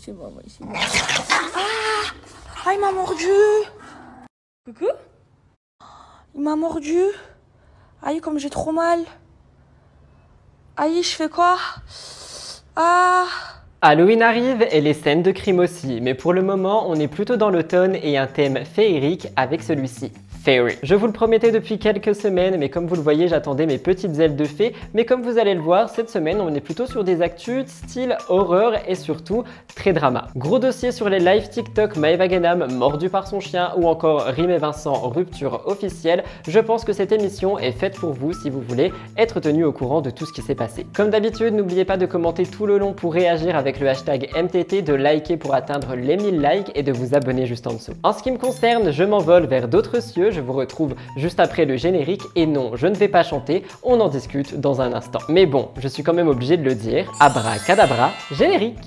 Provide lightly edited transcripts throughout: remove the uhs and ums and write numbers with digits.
C'est bon, c'est bon. Ah, il m'a mordu. Coucou. Il m'a mordu. Aïe, comme j'ai trop mal. Aïe, je fais quoi? Ah. Halloween arrive et les scènes de crime aussi, mais pour le moment, on est plutôt dans l'automne et un thème féerique avec celui-ci. Fairy. Je vous le promettais depuis quelques semaines, mais comme vous le voyez, j'attendais mes petites ailes de fée. Mais comme vous allez le voir, cette semaine, on est plutôt sur des actus style horreur et surtout très drama. Gros dossier sur les lives TikTok Maeva Genam mordu par son chien ou encore Rim et Vincent rupture officielle. Je pense que cette émission est faite pour vous si vous voulez être tenu au courant de tout ce qui s'est passé. Comme d'habitude, n'oubliez pas de commenter tout le long pour réagir avec le hashtag MTT, de liker pour atteindre les 1000 likes et de vous abonner juste en dessous. En ce qui me concerne, je m'envole vers d'autres cieux. Je vous retrouve juste après le générique et non, je ne vais pas chanter, on en discute dans un instant. Mais bon, je suis quand même obligé de le dire, abracadabra, générique!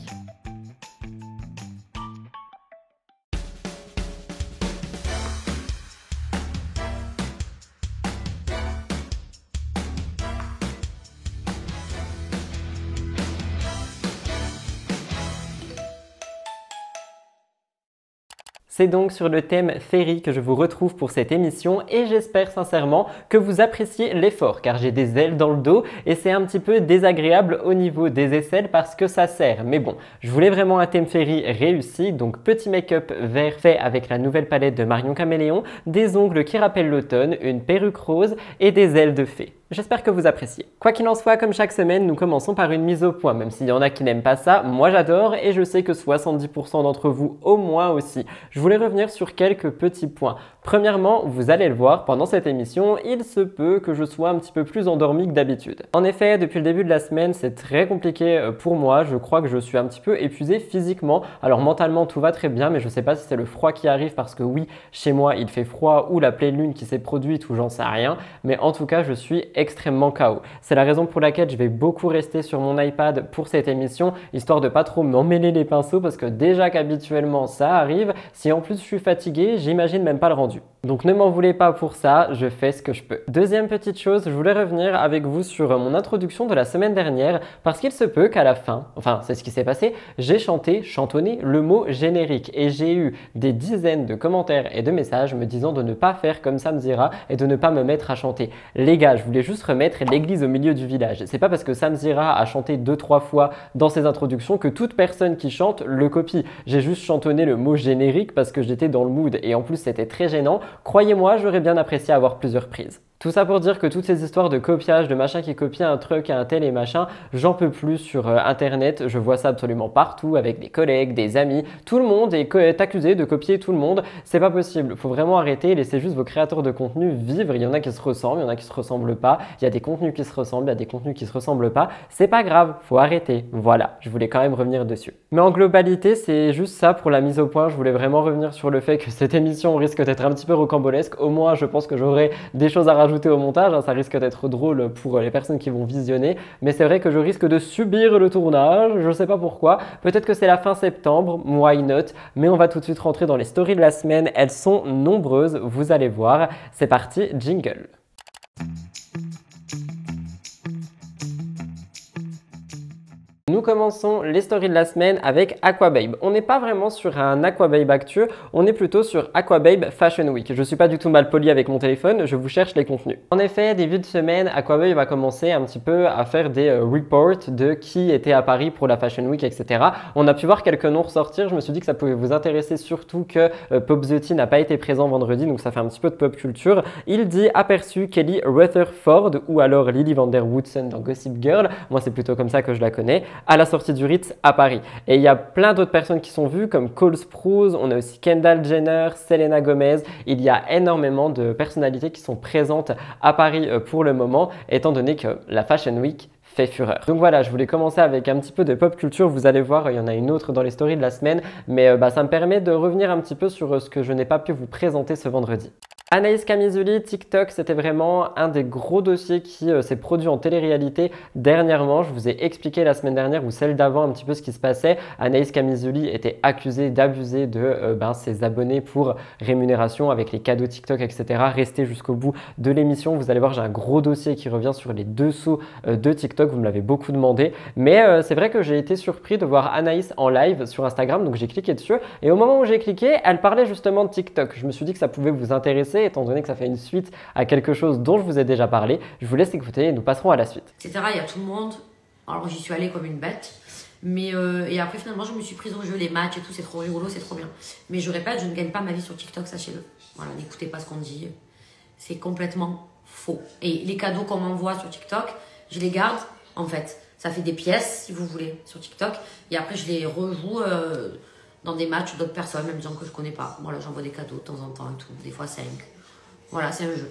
C'est donc sur le thème Fairy que je vous retrouve pour cette émission et j'espère sincèrement que vous appréciez l'effort car j'ai des ailes dans le dos et c'est un petit peu désagréable au niveau des aisselles parce que ça serre. Mais bon, je voulais vraiment un thème Fairy réussi, donc petit make-up vert fait avec la nouvelle palette de Marion Caméléon, des ongles qui rappellent l'automne, une perruque rose et des ailes de fée. J'espère que vous appréciez. Quoi qu'il en soit, comme chaque semaine, nous commençons par une mise au point. Même s'il y en a qui n'aiment pas ça, moi j'adore et je sais que 70% d'entre vous au moins aussi. Je voulais revenir sur quelques petits points. Premièrement, vous allez le voir, pendant cette émission, il se peut que je sois un petit peu plus endormi que d'habitude. En effet, depuis le début de la semaine, c'est très compliqué pour moi. Je crois que je suis un petit peu épuisé physiquement. Alors mentalement, tout va très bien, mais je ne sais pas si c'est le froid qui arrive parce que oui, chez moi, il fait froid ou la pleine lune qui s'est produite ou j'en sais rien. Mais en tout cas, je suis extrêmement KO. C'est la raison pour laquelle je vais beaucoup rester sur mon iPad pour cette émission, histoire de pas trop m'emmêler les pinceaux parce que déjà qu'habituellement ça arrive, si en plus je suis fatigué, j'imagine même pas le rendu. Donc ne m'en voulez pas pour ça, je fais ce que je peux. Deuxième petite chose, je voulais revenir avec vous sur mon introduction de la semaine dernière parce qu'il se peut qu'à la fin, enfin c'est ce qui s'est passé, j'ai chantonné le mot générique et j'ai eu des dizaines de commentaires et de messages me disant de ne pas faire comme ça me dira et de ne pas me mettre à chanter. Les gars, je voulais juste remettre l'église au milieu du village. C'est pas parce que Sam Zira a chanté 2-3 fois dans ses introductions que toute personne qui chante le copie. J'ai juste chantonné le mot générique parce que j'étais dans le mood et en plus c'était très gênant. Croyez-moi, j'aurais bien apprécié avoir plusieurs prises. Tout ça pour dire que toutes ces histoires de copiage, de machin qui copie un truc à un tel et machin, j'en peux plus sur internet, je vois ça absolument partout avec des collègues, des amis, tout le monde est accusé de copier tout le monde, c'est pas possible, faut vraiment arrêter, laissez juste vos créateurs de contenu vivre, il y en a qui se ressemblent, il y en a qui se ressemblent pas, il y a des contenus qui se ressemblent, il y a des contenus qui se ressemblent pas, c'est pas grave, faut arrêter, voilà, je voulais quand même revenir dessus. Mais en globalité, c'est juste ça pour la mise au point, je voulais vraiment revenir sur le fait que cette émission risque d'être un petit peu rocambolesque, au moins je pense que j'aurai des choses à rajouter au montage, hein, ça risque d'être drôle pour les personnes qui vont visionner, mais c'est vrai que je risque de subir le tournage, je sais pas pourquoi, peut-être que c'est la fin septembre, why not, mais on va tout de suite rentrer dans les stories de la semaine, elles sont nombreuses, vous allez voir, c'est parti, jingle. Nous commençons les stories de la semaine avec Aquababe. On n'est pas vraiment sur un Aquababe actueux, on est plutôt sur Aquababe Fashion Week. Je suis pas du tout mal poli avec mon téléphone, je vous cherche les contenus. En effet, début de semaine, Aquababe va commencer un petit peu à faire des reports de qui était à Paris pour la Fashion Week, etc. On a pu voir quelques noms ressortir, je me suis dit que ça pouvait vous intéresser, surtout que Pop The Tea n'a pas été présent vendredi, donc ça fait un petit peu de pop culture. Il dit aperçu Kelly Rutherford ou alors Lily Van Der Woodsen dans Gossip Girl, moi c'est plutôt comme ça que je la connais, à la sortie du Ritz à Paris. Et il y a plein d'autres personnes qui sont vues comme Cole Sprouse, on a aussi Kendall Jenner, Selena Gomez. Il y a énormément de personnalités qui sont présentes à Paris pour le moment, étant donné que la Fashion Week fait fureur. Donc voilà, je voulais commencer avec un petit peu de pop culture. Vous allez voir, il y en a une autre dans les stories de la semaine, mais ça me permet de revenir un petit peu sur ce que je n'ai pas pu vous présenter ce vendredi. Anaïs Camizuli, TikTok, c'était vraiment un des gros dossiers qui s'est produit en télé-réalité dernièrement. Je vous ai expliqué la semaine dernière ou celle d'avant un petit peu ce qui se passait. Anaïs Camizuli était accusée d'abuser de ses abonnés pour rémunération avec les cadeaux TikTok, etc. Restez jusqu'au bout de l'émission. Vous allez voir, j'ai un gros dossier qui revient sur les dessous de TikTok. TikTok, vous me l'avez beaucoup demandé. Mais c'est vrai que j'ai été surpris de voir Anaïs en live sur Instagram, donc j'ai cliqué dessus. Et au moment où j'ai cliqué, elle parlait justement de TikTok. Je me suis dit que ça pouvait vous intéresser, étant donné que ça fait une suite à quelque chose dont je vous ai déjà parlé. Je vous laisse écouter et nous passerons à la suite. Etc. Il y a tout le monde. Alors j'y suis allée comme une bête. Mais et après finalement je me suis prise au jeu, les matchs et tout, c'est trop rigolo, c'est trop bien. Mais je répète, je ne gagne pas ma vie sur TikTok, sachez-le. Voilà, n'écoutez pas ce qu'on dit. C'est complètement faux. Et les cadeaux qu'on m'envoie sur TikTok, je les garde en fait. Ça fait des pièces si vous voulez sur TikTok. Et après je les rejoue dans des matchs d'autres personnes, même des gens que je connais pas. Voilà, j'envoie des cadeaux de temps en temps et tout, des fois 5. Voilà, c'est un jeu.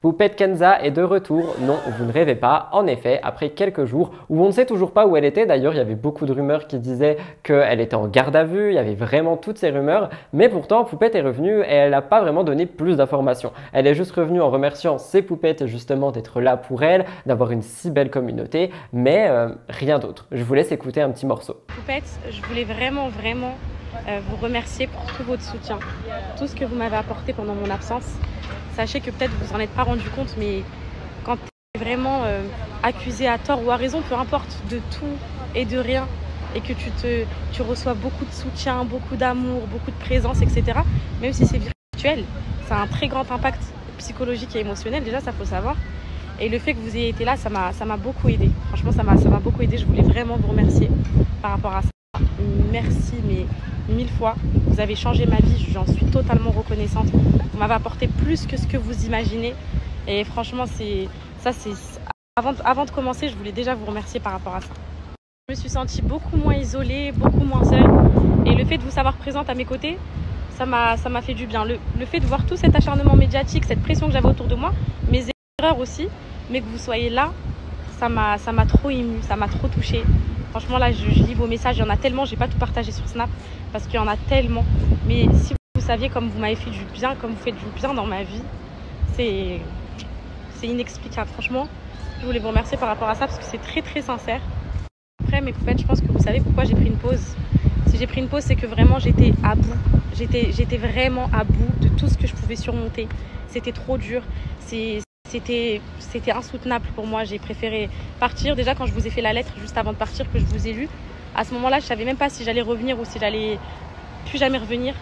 Poupette Kenza est de retour. Non, vous ne rêvez pas. En effet, après quelques jours où on ne sait toujours pas où elle était, d'ailleurs, il y avait beaucoup de rumeurs qui disaient qu'elle était en garde à vue. Il y avait vraiment toutes ces rumeurs. Mais pourtant, Poupette est revenue et elle n'a pas vraiment donné plus d'informations. Elle est juste revenue en remerciant ses poupettes justement d'être là pour elle, d'avoir une si belle communauté, mais rien d'autre. Je vous laisse écouter un petit morceau. Poupette, je voulais vraiment vous remercier pour tout votre soutien, tout ce que vous m'avez apporté pendant mon absence. Sachez que peut-être vous en êtes pas rendu compte, mais quand tu es vraiment accusé à tort ou à raison, peu importe, de tout et de rien, et que tu reçois beaucoup de soutien, beaucoup d'amour, beaucoup de présence, etc., même si c'est virtuel, ça a un très grand impact psychologique et émotionnel, déjà ça faut savoir. Et le fait que vous ayez été là, ça m'a beaucoup aidé. Franchement, ça m'a beaucoup aidé. Je voulais vraiment vous remercier par rapport à ça. Merci, mais 1000 fois. Vous avez changé ma vie, j'en suis totalement reconnaissante. Vous m'avez apporté plus que ce que vous imaginez. Et franchement, avant de commencer, je voulais déjà vous remercier par rapport à ça. Je me suis sentie beaucoup moins isolée, beaucoup moins seule. Et le fait de vous savoir présente à mes côtés, ça m'a fait du bien. Le fait de voir tout cet acharnement médiatique, cette pression que j'avais autour de moi, mes erreurs aussi, mais que vous soyez là, ça m'a trop émue, ça m'a trop touchée. Franchement, là, je lis vos messages, il y en a tellement, je n'ai pas tout partagé sur Snap, parce qu'il y en a tellement. Mais si vous saviez comme vous m'avez fait du bien, comme vous faites du bien dans ma vie, c'est inexplicable. Franchement, je voulais vous remercier par rapport à ça, parce que c'est très très sincère. Après, mes poupettes, je pense que vous savez pourquoi j'ai pris une pause. Si j'ai pris une pause, c'est que vraiment, j'étais à bout. J'étais vraiment à bout de tout ce que je pouvais surmonter. C'était trop dur. C'était insoutenable pour moi. J'ai préféré partir. Déjà, quand je vous ai fait la lettre juste avant de partir, que je vous ai lu, à ce moment-là, je ne savais même pas si j'allais revenir ou si j'allais plus jamais revenir.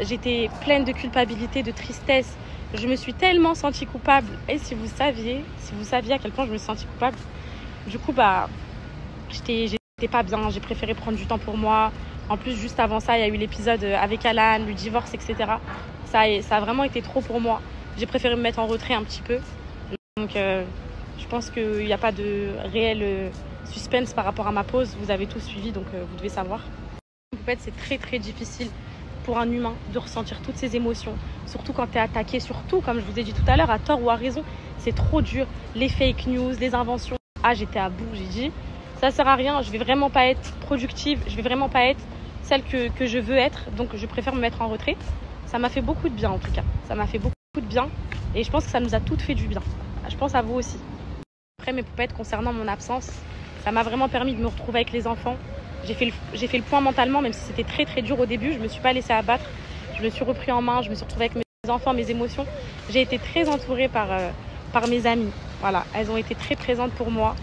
J'étais pleine de culpabilité, de tristesse. Je me suis tellement sentie coupable. Et si vous saviez à quel point je me suis sentie coupable, du coup, j'étais pas bien. J'ai préféré prendre du temps pour moi. En plus, juste avant ça, il y a eu l'épisode avec Alan, le divorce, etc. Ça a vraiment été trop pour moi. J'ai préféré me mettre en retrait un petit peu. Donc, je pense qu'il n'y a pas de réel suspense par rapport à ma pause. Vous avez tout suivi, donc vous devez savoir. En fait, c'est très, très difficile pour un humain de ressentir toutes ces émotions. Surtout quand tu es attaqué, surtout, comme je vous ai dit tout à l'heure, à tort ou à raison. C'est trop dur. Les fake news, les inventions. Ah, j'étais à bout, j'ai dit. Ça sert à rien. Je vais vraiment pas être productive. Je vais vraiment pas être celle que je veux être. Donc, je préfère me mettre en retrait. Ça m'a fait beaucoup de bien, en tout cas. Ça m'a fait beaucoup de bien et je pense que ça nous a toutes fait du bien. Je pense à vous aussi. Après, mes poupettes, concernant mon absence, ça m'a vraiment permis de me retrouver avec les enfants. J'ai fait le point mentalement, même si c'était très très dur au début. Je ne me suis pas laissée abattre. Je me suis repris en main. Je me suis retrouvée avec mes enfants, mes émotions. J'ai été très entourée par mes amies. Voilà, elles ont été très présentes pour moi.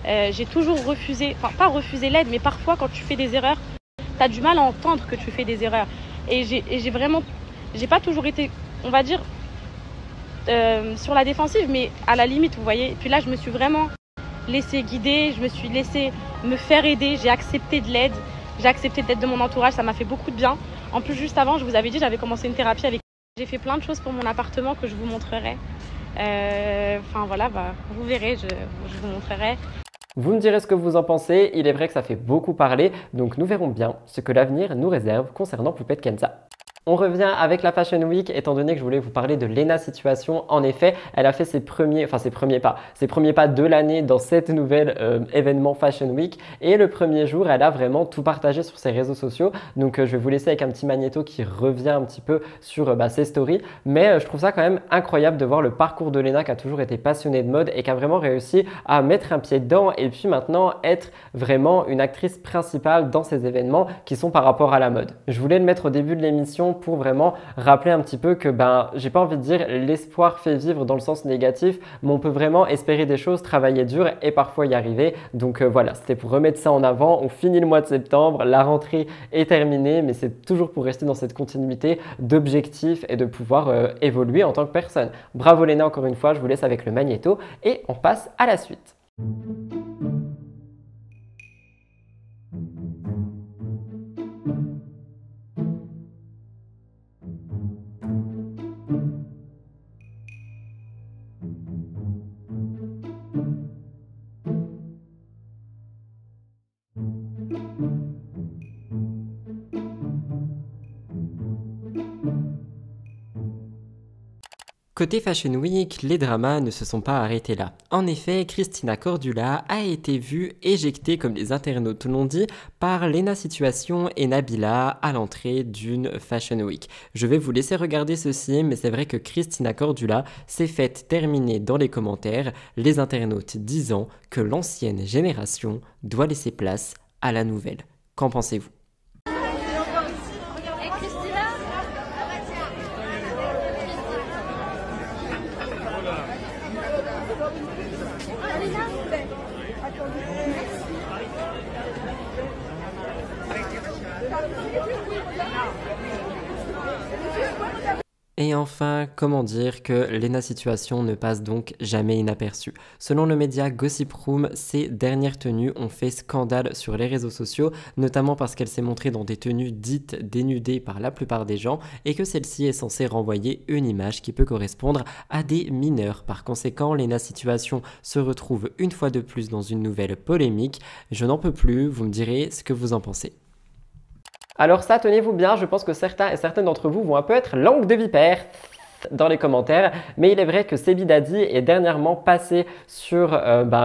J'ai toujours refusé, enfin pas refusé l'aide, mais parfois quand tu fais des erreurs, tu as du mal à entendre que tu fais des erreurs. Et j'ai pas toujours été, on va dire, sur la défensive, mais à la limite, vous voyez. Puis là, je me suis vraiment laissée guider, je me suis laissée me faire aider, j'ai accepté de l'aide, j'ai accepté de l'aide de mon entourage, ça m'a fait beaucoup de bien. En plus, juste avant, je vous avais dit, j'avais commencé une thérapie avec... J'ai fait plein de choses pour mon appartement que je vous montrerai. Enfin voilà, vous verrez, je vous montrerai. Vous me direz ce que vous en pensez, il est vrai que ça fait beaucoup parler, donc nous verrons bien ce que l'avenir nous réserve concernant Poupette Kenza. On revient avec la Fashion Week, étant donné que je voulais vous parler de Léna Situation. En effet, elle a fait ses premiers pas de l'année dans cette nouvelle événement Fashion Week. Et le premier jour, elle a vraiment tout partagé sur ses réseaux sociaux. Donc, je vais vous laisser avec un petit magnéto qui revient un petit peu sur ses stories. Mais je trouve ça quand même incroyable de voir le parcours de Léna qui a toujours été passionnée de mode et qui a vraiment réussi à mettre un pied dedans et puis maintenant être vraiment une actrice principale dans ces événements qui sont par rapport à la mode. Je voulais le mettre au début de l'émission pour vraiment rappeler un petit peu que j'ai pas envie de dire l'espoir fait vivre dans le sens négatif, mais on peut vraiment espérer des choses, travailler dur et parfois y arriver. Donc voilà, c'était pour remettre ça en avant. On finit le mois de septembre, la rentrée est terminée, mais c'est toujours pour rester dans cette continuité d'objectifs et de pouvoir évoluer en tant que personne. Bravo Léna, encore une fois, je vous laisse avec le magnéto et on passe à la suite. Côté Fashion Week, les dramas ne se sont pas arrêtés là. En effet, Christina Cordula a été vue éjectée, comme les internautes l'ont dit, par Léna Situation et Nabila à l'entrée d'une Fashion Week. Je vais vous laisser regarder ceci, mais c'est vrai que Christina Cordula s'est faite terminer dans les commentaires, les internautes disant que l'ancienne génération doit laisser place à la nouvelle. Qu'en pensez-vous ? Et enfin, comment dire que Léna Situation ne passe donc jamais inaperçue. Selon le média Gossip Room, ses dernières tenues ont fait scandale sur les réseaux sociaux, notamment parce qu'elle s'est montrée dans des tenues dites dénudées par la plupart des gens et que celle-ci est censée renvoyer une image qui peut correspondre à des mineurs. Par conséquent, Léna Situation se retrouve une fois de plus dans une nouvelle polémique. Je n'en peux plus, vous me direz ce que vous en pensez. Alors ça, tenez-vous bien, je pense que certains et certaines d'entre vous vont un peu être langue de vipère dans les commentaires, mais il est vrai que Sebi Dadi est dernièrement passé sur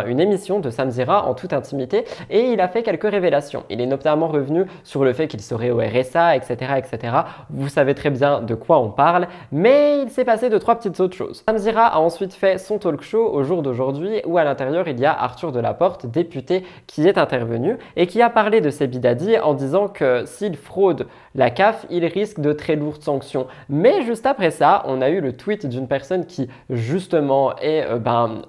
une émission de Samzira en toute intimité et il a fait quelques révélations. Il est notamment revenu sur le fait qu'il serait au RSA, etc., etc. Vous savez très bien de quoi on parle, mais il s'est passé 2-3 petites autres choses. Samzira a ensuite fait son talk show au jour d'aujourd'hui où à l'intérieur il y a Arthur Delaporte, député, qui est intervenu et qui a parlé de Sebi Dadi en disant que s'il fraude la CAF, il risque de très lourdes sanctions. Mais juste après ça, on a eu le tweet d'une personne qui justement est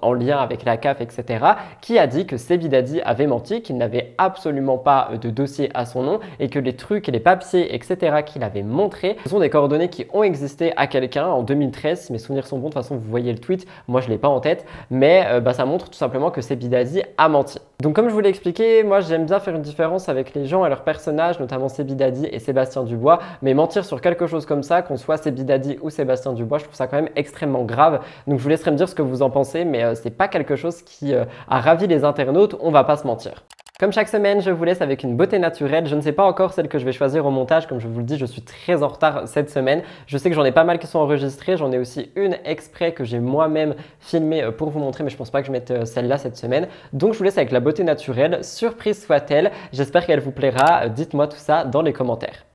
en lien avec la CAF, etc., qui a dit que Sebi Dadi avait menti, qu'il n'avait absolument pas de dossier à son nom et que les trucs et les papiers, etc., qu'il avait montrés, ce sont des coordonnées qui ont existé à quelqu'un en 2013. Si mes souvenirs sont bons, de toute façon, vous voyez le tweet, moi je ne l'ai pas en tête, mais ça montre tout simplement que Sebi Dadi a menti. Donc comme je vous l'ai expliqué, moi j'aime bien faire une différence avec les gens et leurs personnages, notamment Sebi Dadi et Sébastien Dubois, mais mentir sur quelque chose comme ça, qu'on soit Sebi Dadi ou Sébastien Dubois, je trouve ça quand même extrêmement grave. Donc je vous laisserai me dire ce que vous en pensez, mais c'est pas quelque chose qui a ravi les internautes, on va pas se mentir. Comme chaque semaine, je vous laisse avec une beauté naturelle. Je ne sais pas encore celle que je vais choisir au montage. Comme je vous le dis, je suis très en retard cette semaine. Je sais que j'en ai pas mal qui sont enregistrées. J'en ai aussi une exprès que j'ai moi-même filmée pour vous montrer, mais je pense pas que je mette celle-là cette semaine. Donc je vous laisse avec la beauté naturelle. Surprise soit-elle. J'espère qu'elle vous plaira. Dites-moi tout ça dans les commentaires.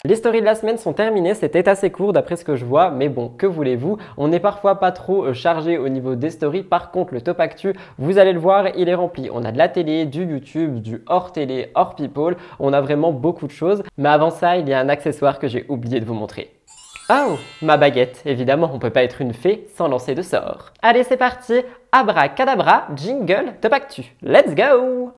Les stories de la semaine sont terminées, c'était assez court d'après ce que je vois, mais bon, que voulez-vous, on n'est parfois pas trop chargé au niveau des stories. Par contre, le top actu, vous allez le voir, il est rempli. On a de la télé, du YouTube, du hors télé, hors people, on a vraiment beaucoup de choses. Mais avant ça, il y a un accessoire que j'ai oublié de vous montrer. Oh, ma baguette, évidemment, on peut pas être une fée sans lancer de sort. Allez, c'est parti, abracadabra, jingle, top actu, let's go!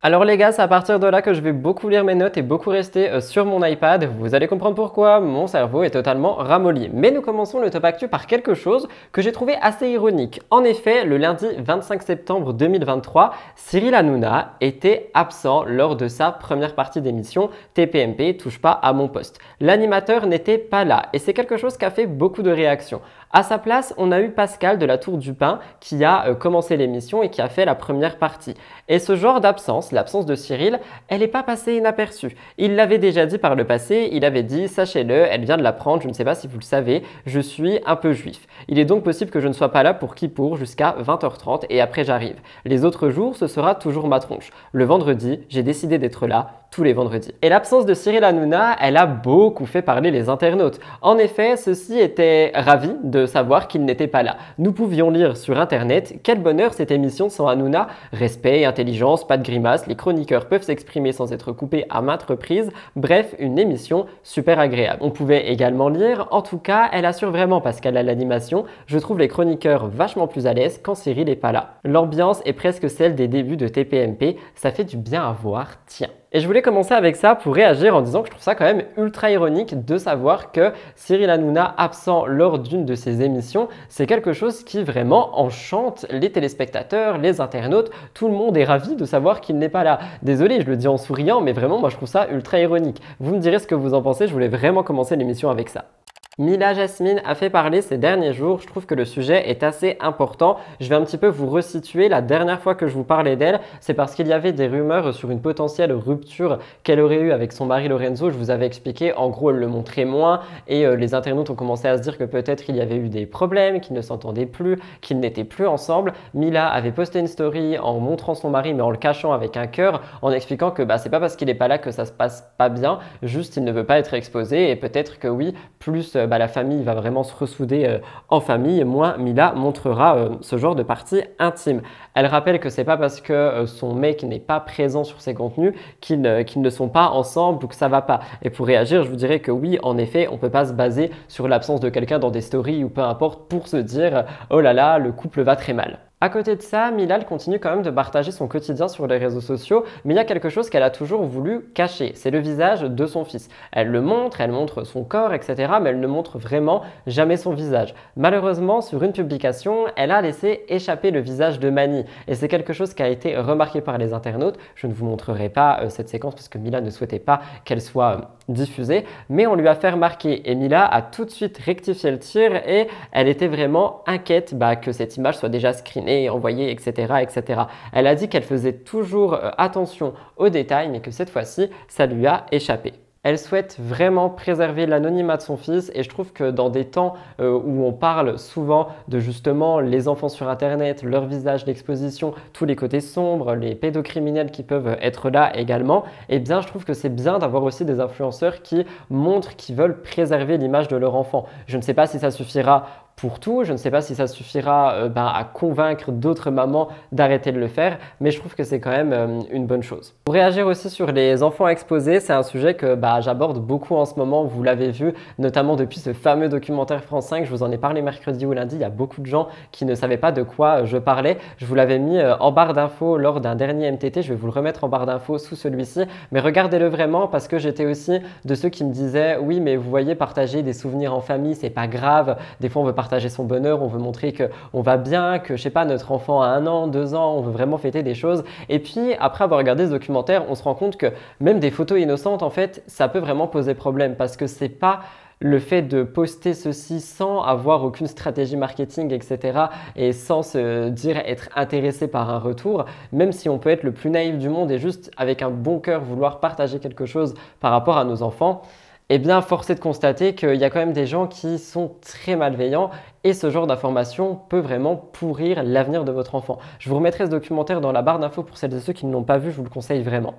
Alors les gars, c'est à partir de là que je vais beaucoup lire mes notes et beaucoup rester sur mon iPad. Vous allez comprendre pourquoi, mon cerveau est totalement ramolli. Mais nous commençons le top actu par quelque chose que j'ai trouvé assez ironique. En effet, le lundi 25 septembre 2023, Cyril Hanouna était absent lors de sa première partie d'émission TPMP, touche pas à mon poste. L'animateur n'était pas là et c'est quelque chose qui a fait beaucoup de réactions. À sa place, on a eu Pascal de la Tour du Pin qui a commencé l'émission et qui a fait la première partie. Et ce genre d'absence, l'absence de Cyril, elle n'est pas passée inaperçue. Il l'avait déjà dit par le passé, il avait dit « Sachez-le, elle vient de l'apprendre, je ne sais pas si vous le savez, je suis un peu juif. Il est donc possible que je ne sois pas là pour Kippour jusqu'à 20h30 et après j'arrive. Les autres jours, ce sera toujours ma tronche. Le vendredi, j'ai décidé d'être là tous les vendredis. » Et l'absence de Cyril Hanouna, elle a beaucoup fait parler les internautes. En effet, ceux-ci étaient ravis de savoir qu'il n'était pas là. Nous pouvions lire sur internet « Quel bonheur cette émission sans Hanouna, respect, intelligence, pas de grimaces, les chroniqueurs peuvent s'exprimer sans être coupés à maintes reprises. Bref, une émission super agréable. » On pouvait également lire « En tout cas, elle assure vraiment Pascal à l'animation. Je trouve les chroniqueurs vachement plus à l'aise quand Cyril n'est pas là. L'ambiance est presque celle des débuts de TPMP. Ça fait du bien à voir, tiens. » Et je voulais commencer avec ça pour réagir en disant que je trouve ça quand même ultra ironique de savoir que Cyril Hanouna absent lors d'une de ses émissions, c'est quelque chose qui vraiment enchante les téléspectateurs, les internautes, tout le monde est ravi de savoir qu'il n'est pas là. Désolé, je le dis en souriant, mais vraiment moi je trouve ça ultra ironique. Vous me direz ce que vous en pensez, je voulais vraiment commencer l'émission avec ça. Mila Jasmine a fait parler ces derniers jours, je trouve que le sujet est assez important. Je vais un petit peu vous resituer. La dernière fois que je vous parlais d'elle, c'est parce qu'il y avait des rumeurs sur une potentielle rupture qu'elle aurait eue avec son mari Lorenzo. Je vous avais expliqué, en gros elle le montrait moins et les internautes ont commencé à se dire que peut-être il y avait eu des problèmes, qu'ils ne s'entendaient plus, qu'ils n'étaient plus ensemble. Mila avait posté une story en montrant son mari mais en le cachant avec un cœur, en expliquant que c'est pas parce qu'il n'est pas là que ça se passe pas bien, juste il ne veut pas être exposé et peut-être que oui, plus la famille va vraiment se ressouder en famille, moins Mila montrera ce genre de partie intime. Elle rappelle que c'est pas parce que son mec n'est pas présent sur ses contenus qu'ils ne sont pas ensemble ou que ça va pas. Et pour réagir, je vous dirais que oui, en effet, on peut pas se baser sur l'absence de quelqu'un dans des stories ou peu importe pour se dire « Oh là là, le couple va très mal ». À côté de ça, Mila continue quand même de partager son quotidien sur les réseaux sociaux, mais il y a quelque chose qu'elle a toujours voulu cacher, c'est le visage de son fils. Elle le montre, elle montre son corps, etc., mais elle ne montre vraiment jamais son visage. Malheureusement, sur une publication, elle a laissé échapper le visage de Mani, et c'est quelque chose qui a été remarqué par les internautes. Je ne vous montrerai pas cette séquence parce que Mila ne souhaitait pas qu'elle soit diffusée, mais on lui a fait remarquer, et Mila a tout de suite rectifié le tir, et elle était vraiment inquiète que cette image soit déjà screenée et envoyée, etc., etc. Elle a dit qu'elle faisait toujours attention aux détails, mais que cette fois-ci, ça lui a échappé. Elle souhaite vraiment préserver l'anonymat de son fils et je trouve que dans des temps où on parle souvent de justement les enfants sur internet, leur visage d'exposition, tous les côtés sombres, les pédocriminels qui peuvent être là également, eh bien je trouve que c'est bien d'avoir aussi des influenceurs qui montrent qu'ils veulent préserver l'image de leur enfant. Je ne sais pas si ça suffira pour tout. Je ne sais pas si ça suffira à convaincre d'autres mamans d'arrêter de le faire, mais je trouve que c'est quand même une bonne chose. Pour réagir aussi sur les enfants exposés, c'est un sujet que j'aborde beaucoup en ce moment, vous l'avez vu, notamment depuis ce fameux documentaire France 5, je vous en ai parlé mercredi ou lundi, il y a beaucoup de gens qui ne savaient pas de quoi je parlais. Je vous l'avais mis en barre d'infos lors d'un dernier MTT, je vais vous le remettre en barre d'infos sous celui-ci, mais regardez-le vraiment parce que j'étais aussi de ceux qui me disaient « Oui, mais vous voyez, partager des souvenirs en famille, c'est pas grave, des fois on veut partager son bonheur, on veut montrer qu'on va bien, que je sais pas, notre enfant a 1 an, 2 ans, on veut vraiment fêter des choses. » Et puis après avoir regardé ce documentaire, on se rend compte que même des photos innocentes, en fait, ça peut vraiment poser problème parce que c'est pas le fait de poster ceci sans avoir aucune stratégie marketing, etc. et sans se dire être intéressé par un retour, même si on peut être le plus naïf du monde et juste avec un bon cœur vouloir partager quelque chose par rapport à nos enfants, eh bien, force est de constater qu'il y a quand même des gens qui sont très malveillants et ce genre d'information peut vraiment pourrir l'avenir de votre enfant. Je vous remettrai ce documentaire dans la barre d'infos pour celles et ceux qui ne l'ont pas vu, je vous le conseille vraiment.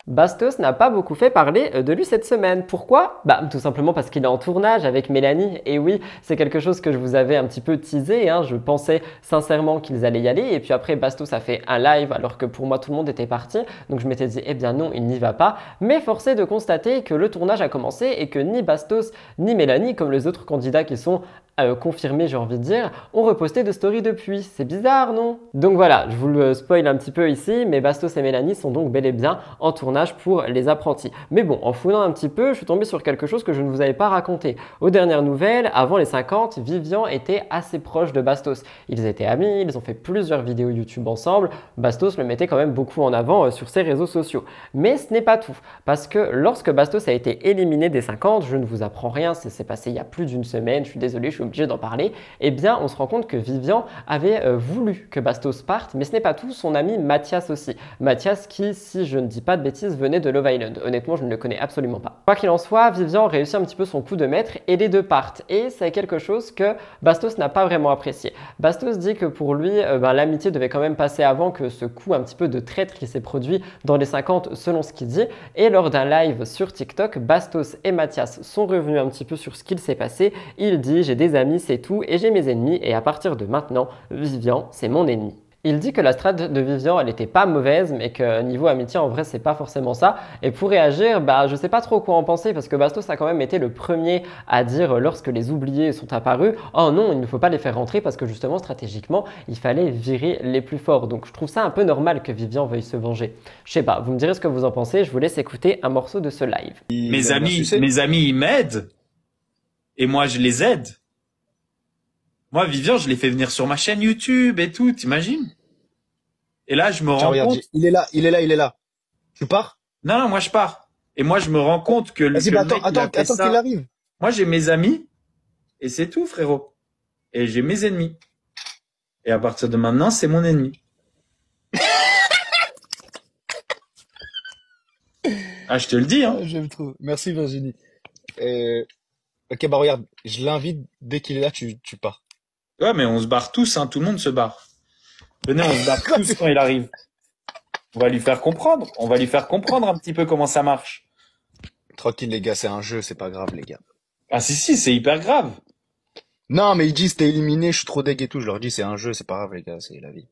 Bastos n'a pas beaucoup fait parler de lui cette semaine. Pourquoi? Tout simplement parce qu'il est en tournage avec Mélanie. Et oui, c'est quelque chose que je vous avais un petit peu teasé. Je pensais sincèrement qu'ils allaient y aller. Et puis après, Bastos a fait un live alors que pour moi, tout le monde était parti. Donc je m'étais dit, eh bien non, il n'y va pas. Mais force est de constater que le tournage a commencé et que ni Bastos ni Mélanie, comme les autres candidats qui sont confirmés, j'ai envie de dire, ont reposté de story depuis. C'est bizarre, non? Donc voilà, je vous le spoil un petit peu ici, mais Bastos et Mélanie sont donc bel et bien en tournage pour Les Apprentis. Mais bon, en fouillant un petit peu, je suis tombé sur quelque chose que je ne vous avais pas raconté. Aux dernières nouvelles, avant les 50, Vivian était assez proche de Bastos. Ils étaient amis, ils ont fait plusieurs vidéos YouTube ensemble. Bastos le mettait quand même beaucoup en avant sur ses réseaux sociaux. Mais ce n'est pas tout, parce que lorsque Bastos a été éliminé des 50, je ne vous apprends rien, c'est passé il y a plus d'1 semaine, je suis désolé, je suis suis obligé d'en parler, eh bien on se rend compte que Vivian avait voulu que Bastos parte, mais ce n'est pas tout, son ami Mathias aussi. Mathias qui, si je ne dis pas de bêtises, venait de Love Island. Honnêtement, je ne le connais absolument pas. Quoi qu'il en soit, Vivian réussit un petit peu son coup de maître et les deux partent. Et c'est quelque chose que Bastos n'a pas vraiment apprécié. Bastos dit que pour lui, l'amitié devait quand même passer avant que ce coup un petit peu de traître qui s'est produit dans les 50 selon ce qu'il dit. Et lors d'un live sur TikTok, Bastos et Mathias sont revenus un petit peu sur ce qu'il s'est passé. Il dit « j'ai des amis, c'est tout, et j'ai mes ennemis, et à partir de maintenant, Vivian, c'est mon ennemi ». Il dit que la strat de Vivian, elle n'était pas mauvaise, mais que niveau amitié, en vrai, c'est pas forcément ça. Et pour réagir, je sais pas trop quoi en penser, parce que Bastos a quand même été le premier à dire, lorsque les oubliés sont apparus, « Oh non, il ne faut pas les faire rentrer, parce que justement, stratégiquement, il fallait virer les plus forts. » Donc je trouve ça un peu normal que Vivian veuille se venger. Je sais pas, vous me direz ce que vous en pensez, je vous laisse écouter un morceau de ce live. Mes amis, ils m'aident, et moi, je les aide. Moi, Vivian, je l'ai fait venir sur ma chaîne YouTube et tout, t'imagines? Et là, je me rends compte... Il est là. Tu pars? Non, moi, je pars. Et moi, je me rends compte que le mec, attends qu'il arrive. Moi, j'ai mes amis, et c'est tout, frérot. Et j'ai mes ennemis. Et à partir de maintenant, c'est mon ennemi. Ah, je te le dis, hein. J'aime trop. Merci, Virginie. Ok, regarde, je l'invite, dès qu'il est là, tu pars. Ouais, mais on se barre tous, hein, tout le monde se barre. Venez, on se barre tous quand il arrive. On va lui faire comprendre. On va lui faire comprendre un petit peu comment ça marche. Tranquille, les gars, c'est un jeu, c'est pas grave, les gars. Ah si, c'est hyper grave. Non, mais ils disent t'es éliminé, je suis trop deg et tout. Je leur dis c'est un jeu, c'est pas grave, les gars, c'est la vie.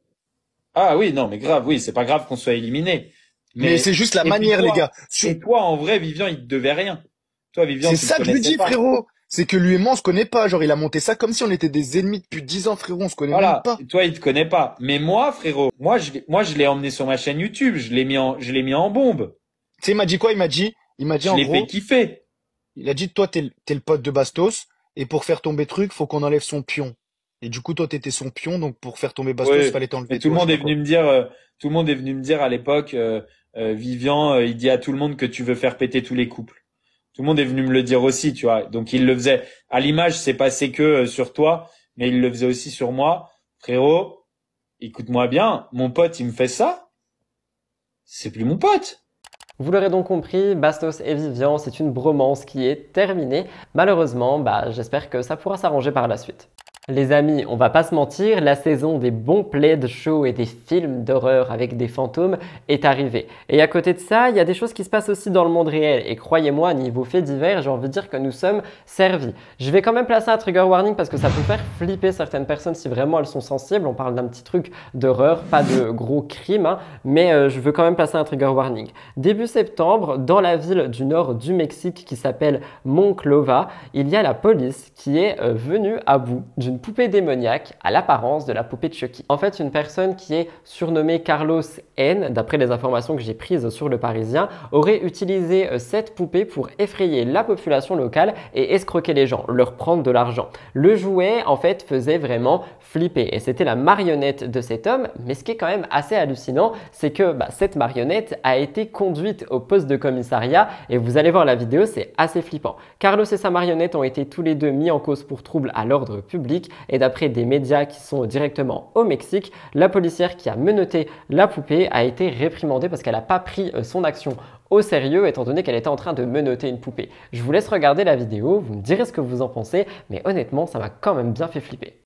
Ah oui, non, mais grave, oui, c'est pas grave qu'on soit éliminé. Mais c'est juste la manière, les gars. Et toi, en vrai, Vivian, il te devait rien. Toi, Vivian, c'est ça que je lui dis, frérot. C'est que lui et moi, on se connaît pas. Genre, il a monté ça comme si on était des ennemis depuis 10 ans, frérot. On se connaît même pas. Toi, il te connaît pas. Mais moi, frérot, moi, je l'ai emmené sur ma chaîne YouTube. Je l'ai mis en bombe. Tu sais, il m'a dit quoi? Il m'a dit en gros. Je l'ai fait kiffer. Il a dit, toi, t'es le pote de Bastos. Et pour faire tomber truc, faut qu'on enlève son pion. Et du coup, toi, t'étais son pion. Donc, pour faire tomber Bastos, il fallait t'enlever. Et tout le monde est venu me dire à l'époque, Vivian, il dit à tout le monde que tu veux faire péter tous les couples. Tout le monde est venu me le dire aussi, tu vois. Donc il le faisait. À l'image, c'est passé que sur toi, mais il le faisait aussi sur moi. Frérot, écoute-moi bien, mon pote, il me fait ça. C'est plus mon pote. Vous l'aurez donc compris, Bastos et Vivian, c'est une bromance qui est terminée. Malheureusement, j'espère que ça pourra s'arranger par la suite. Les amis, on va pas se mentir, la saison des bons plaids shows et des films d'horreur avec des fantômes est arrivée. Et à côté de ça, il y a des choses qui se passent aussi dans le monde réel. Et croyez-moi, niveau faits divers, j'ai envie de dire que nous sommes servis. Je vais quand même placer un trigger warning parce que ça peut faire flipper certaines personnes si vraiment elles sont sensibles. On parle d'un petit truc d'horreur, pas de gros crime, hein, mais je veux quand même placer un trigger warning. Début septembre, dans la ville du nord du Mexique qui s'appelle Monclova, il y a la police qui est venue à bout d'une poupée démoniaque à l'apparence de la poupée de Chucky. En fait, une personne qui est surnommée Carlos N, d'après les informations que j'ai prises sur Le Parisien, aurait utilisé cette poupée pour effrayer la population locale et escroquer les gens, leur prendre de l'argent. Le jouet, en fait, faisait vraiment flipper et c'était la marionnette de cet homme. Mais ce qui est quand même assez hallucinant, c'est que cette marionnette a été conduite au poste de commissariat et vous allez voir la vidéo, c'est assez flippant. Carlos et sa marionnette ont été tous les deux mis en cause pour trouble à l'ordre public. Et d'après des médias qui sont directement au Mexique, la policière qui a menotté la poupée a été réprimandée parce qu'elle n'a pas pris son action au sérieux étant donné qu'elle était en train de menotter une poupée. Je vous laisse regarder la vidéo, vous me direz ce que vous en pensez, mais honnêtement, ça m'a quand même bien fait flipper.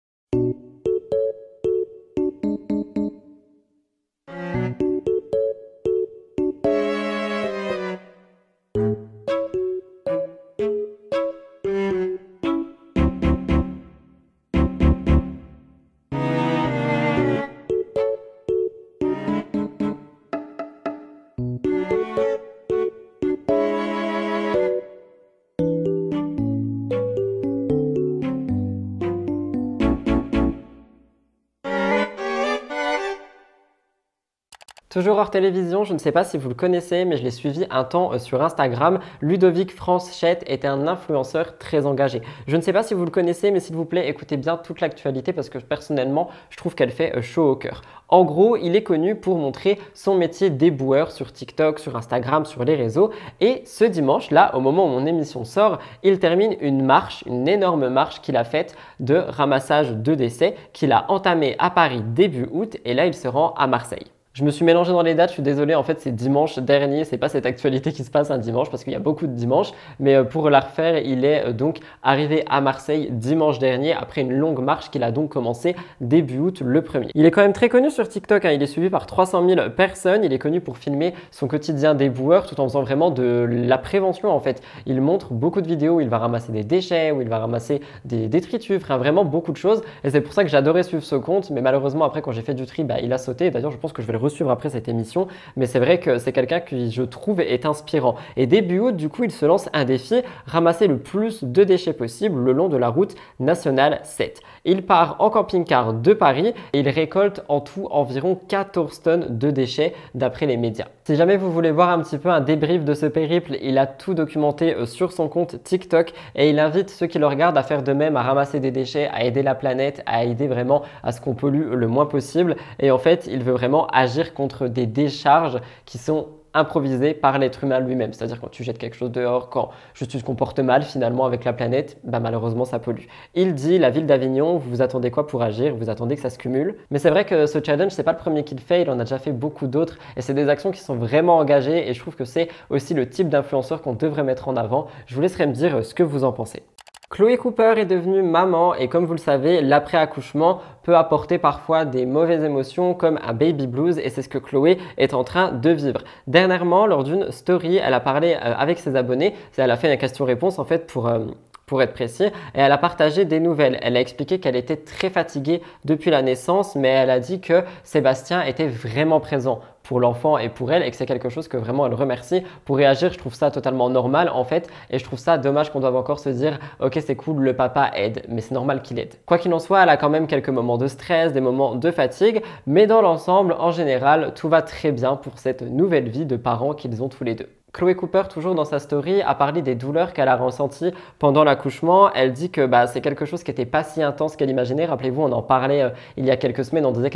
Toujours hors télévision, je ne sais pas si vous le connaissez, mais je l'ai suivi un temps sur Instagram. Ludovic Franchette était un influenceur très engagé. Je ne sais pas si vous le connaissez, mais s'il vous plaît, écoutez bien toute l'actualité parce que personnellement, je trouve qu'elle fait chaud au cœur. En gros, il est connu pour montrer son métier d'éboueur sur TikTok, sur Instagram, sur les réseaux. Et ce dimanche, là, au moment où mon émission sort, il termine une marche, une énorme marche qu'il a faite de ramassage de décès qu'il a entamé à Paris début août et là, il se rend à Marseille. Je me suis mélangé dans les dates, je suis désolé, en fait c'est dimanche dernier, c'est pas cette actualité qui se passe un dimanche parce qu'il y a beaucoup de dimanches, mais pour la refaire, il est donc arrivé à Marseille dimanche dernier après une longue marche qu'il a donc commencé début août le 1er. Il est quand même très connu sur TikTok, hein, il est suivi par 300 000 personnes, il est connu pour filmer son quotidien d'éboueur tout en faisant vraiment de la prévention en fait. Il montre beaucoup de vidéos où il va ramasser des déchets, où il va ramasser des détritus, enfin, vraiment beaucoup de choses et c'est pour ça que j'adorais suivre ce compte, mais malheureusement après quand j'ai fait du tri, il a sauté, d'ailleurs je pense que je vais le suivre après cette émission, mais c'est vrai que c'est quelqu'un qui je trouve est inspirant. Et début août, du coup, il se lance un défi, ramasser le plus de déchets possible le long de la route nationale 7. Il part en camping-car de Paris et il récolte en tout environ 14 tonnes de déchets d'après les médias. Si jamais vous voulez voir un petit peu un débrief de ce périple, il a tout documenté sur son compte TikTok et il invite ceux qui le regardent à faire de même, à ramasser des déchets, à aider la planète, à aider vraiment à ce qu'on pollue le moins possible. Et en fait, il veut vraiment agir contre des décharges qui sont improvisées par l'être humain lui-même. C'est-à-dire quand tu jettes quelque chose dehors, quand tu te comportes mal finalement avec la planète, malheureusement ça pollue. Il dit, la ville d'Avignon, vous attendez quoi pour agir? Vous attendez que ça se cumule? Mais c'est vrai que ce challenge, c'est pas le premier qu'il fait, il en a déjà fait beaucoup d'autres et c'est des actions qui sont vraiment engagées et je trouve que c'est aussi le type d'influenceur qu'on devrait mettre en avant. Je vous laisserai me dire ce que vous en pensez. Chloé Cooper est devenue maman et comme vous le savez, l'après-accouchement peut apporter parfois des mauvaises émotions comme un baby blues et c'est ce que Chloé est en train de vivre. Dernièrement, lors d'une story, elle a parlé avec ses abonnés, elle a fait une question-réponse en fait pour être précis, et elle a partagé des nouvelles. Elle a expliqué qu'elle était très fatiguée depuis la naissance, mais elle a dit que Sébastien était vraiment présent pour l'enfant et pour elle et que c'est quelque chose que vraiment elle remercie. Pour réagir, je trouve ça totalement normal en fait et je trouve ça dommage qu'on doive encore se dire ok c'est cool, le papa aide, mais c'est normal qu'il aide. Quoi qu'il en soit, elle a quand même quelques moments de stress, des moments de fatigue, mais dans l'ensemble, en général, tout va très bien pour cette nouvelle vie de parents qu'ils ont tous les deux. Chloé Cooper, toujours dans sa story, a parlé des douleurs qu'elle a ressenties pendant l'accouchement. Elle dit que c'est quelque chose qui n'était pas si intense qu'elle imaginait. Rappelez-vous, on en parlait il y a quelques semaines en disant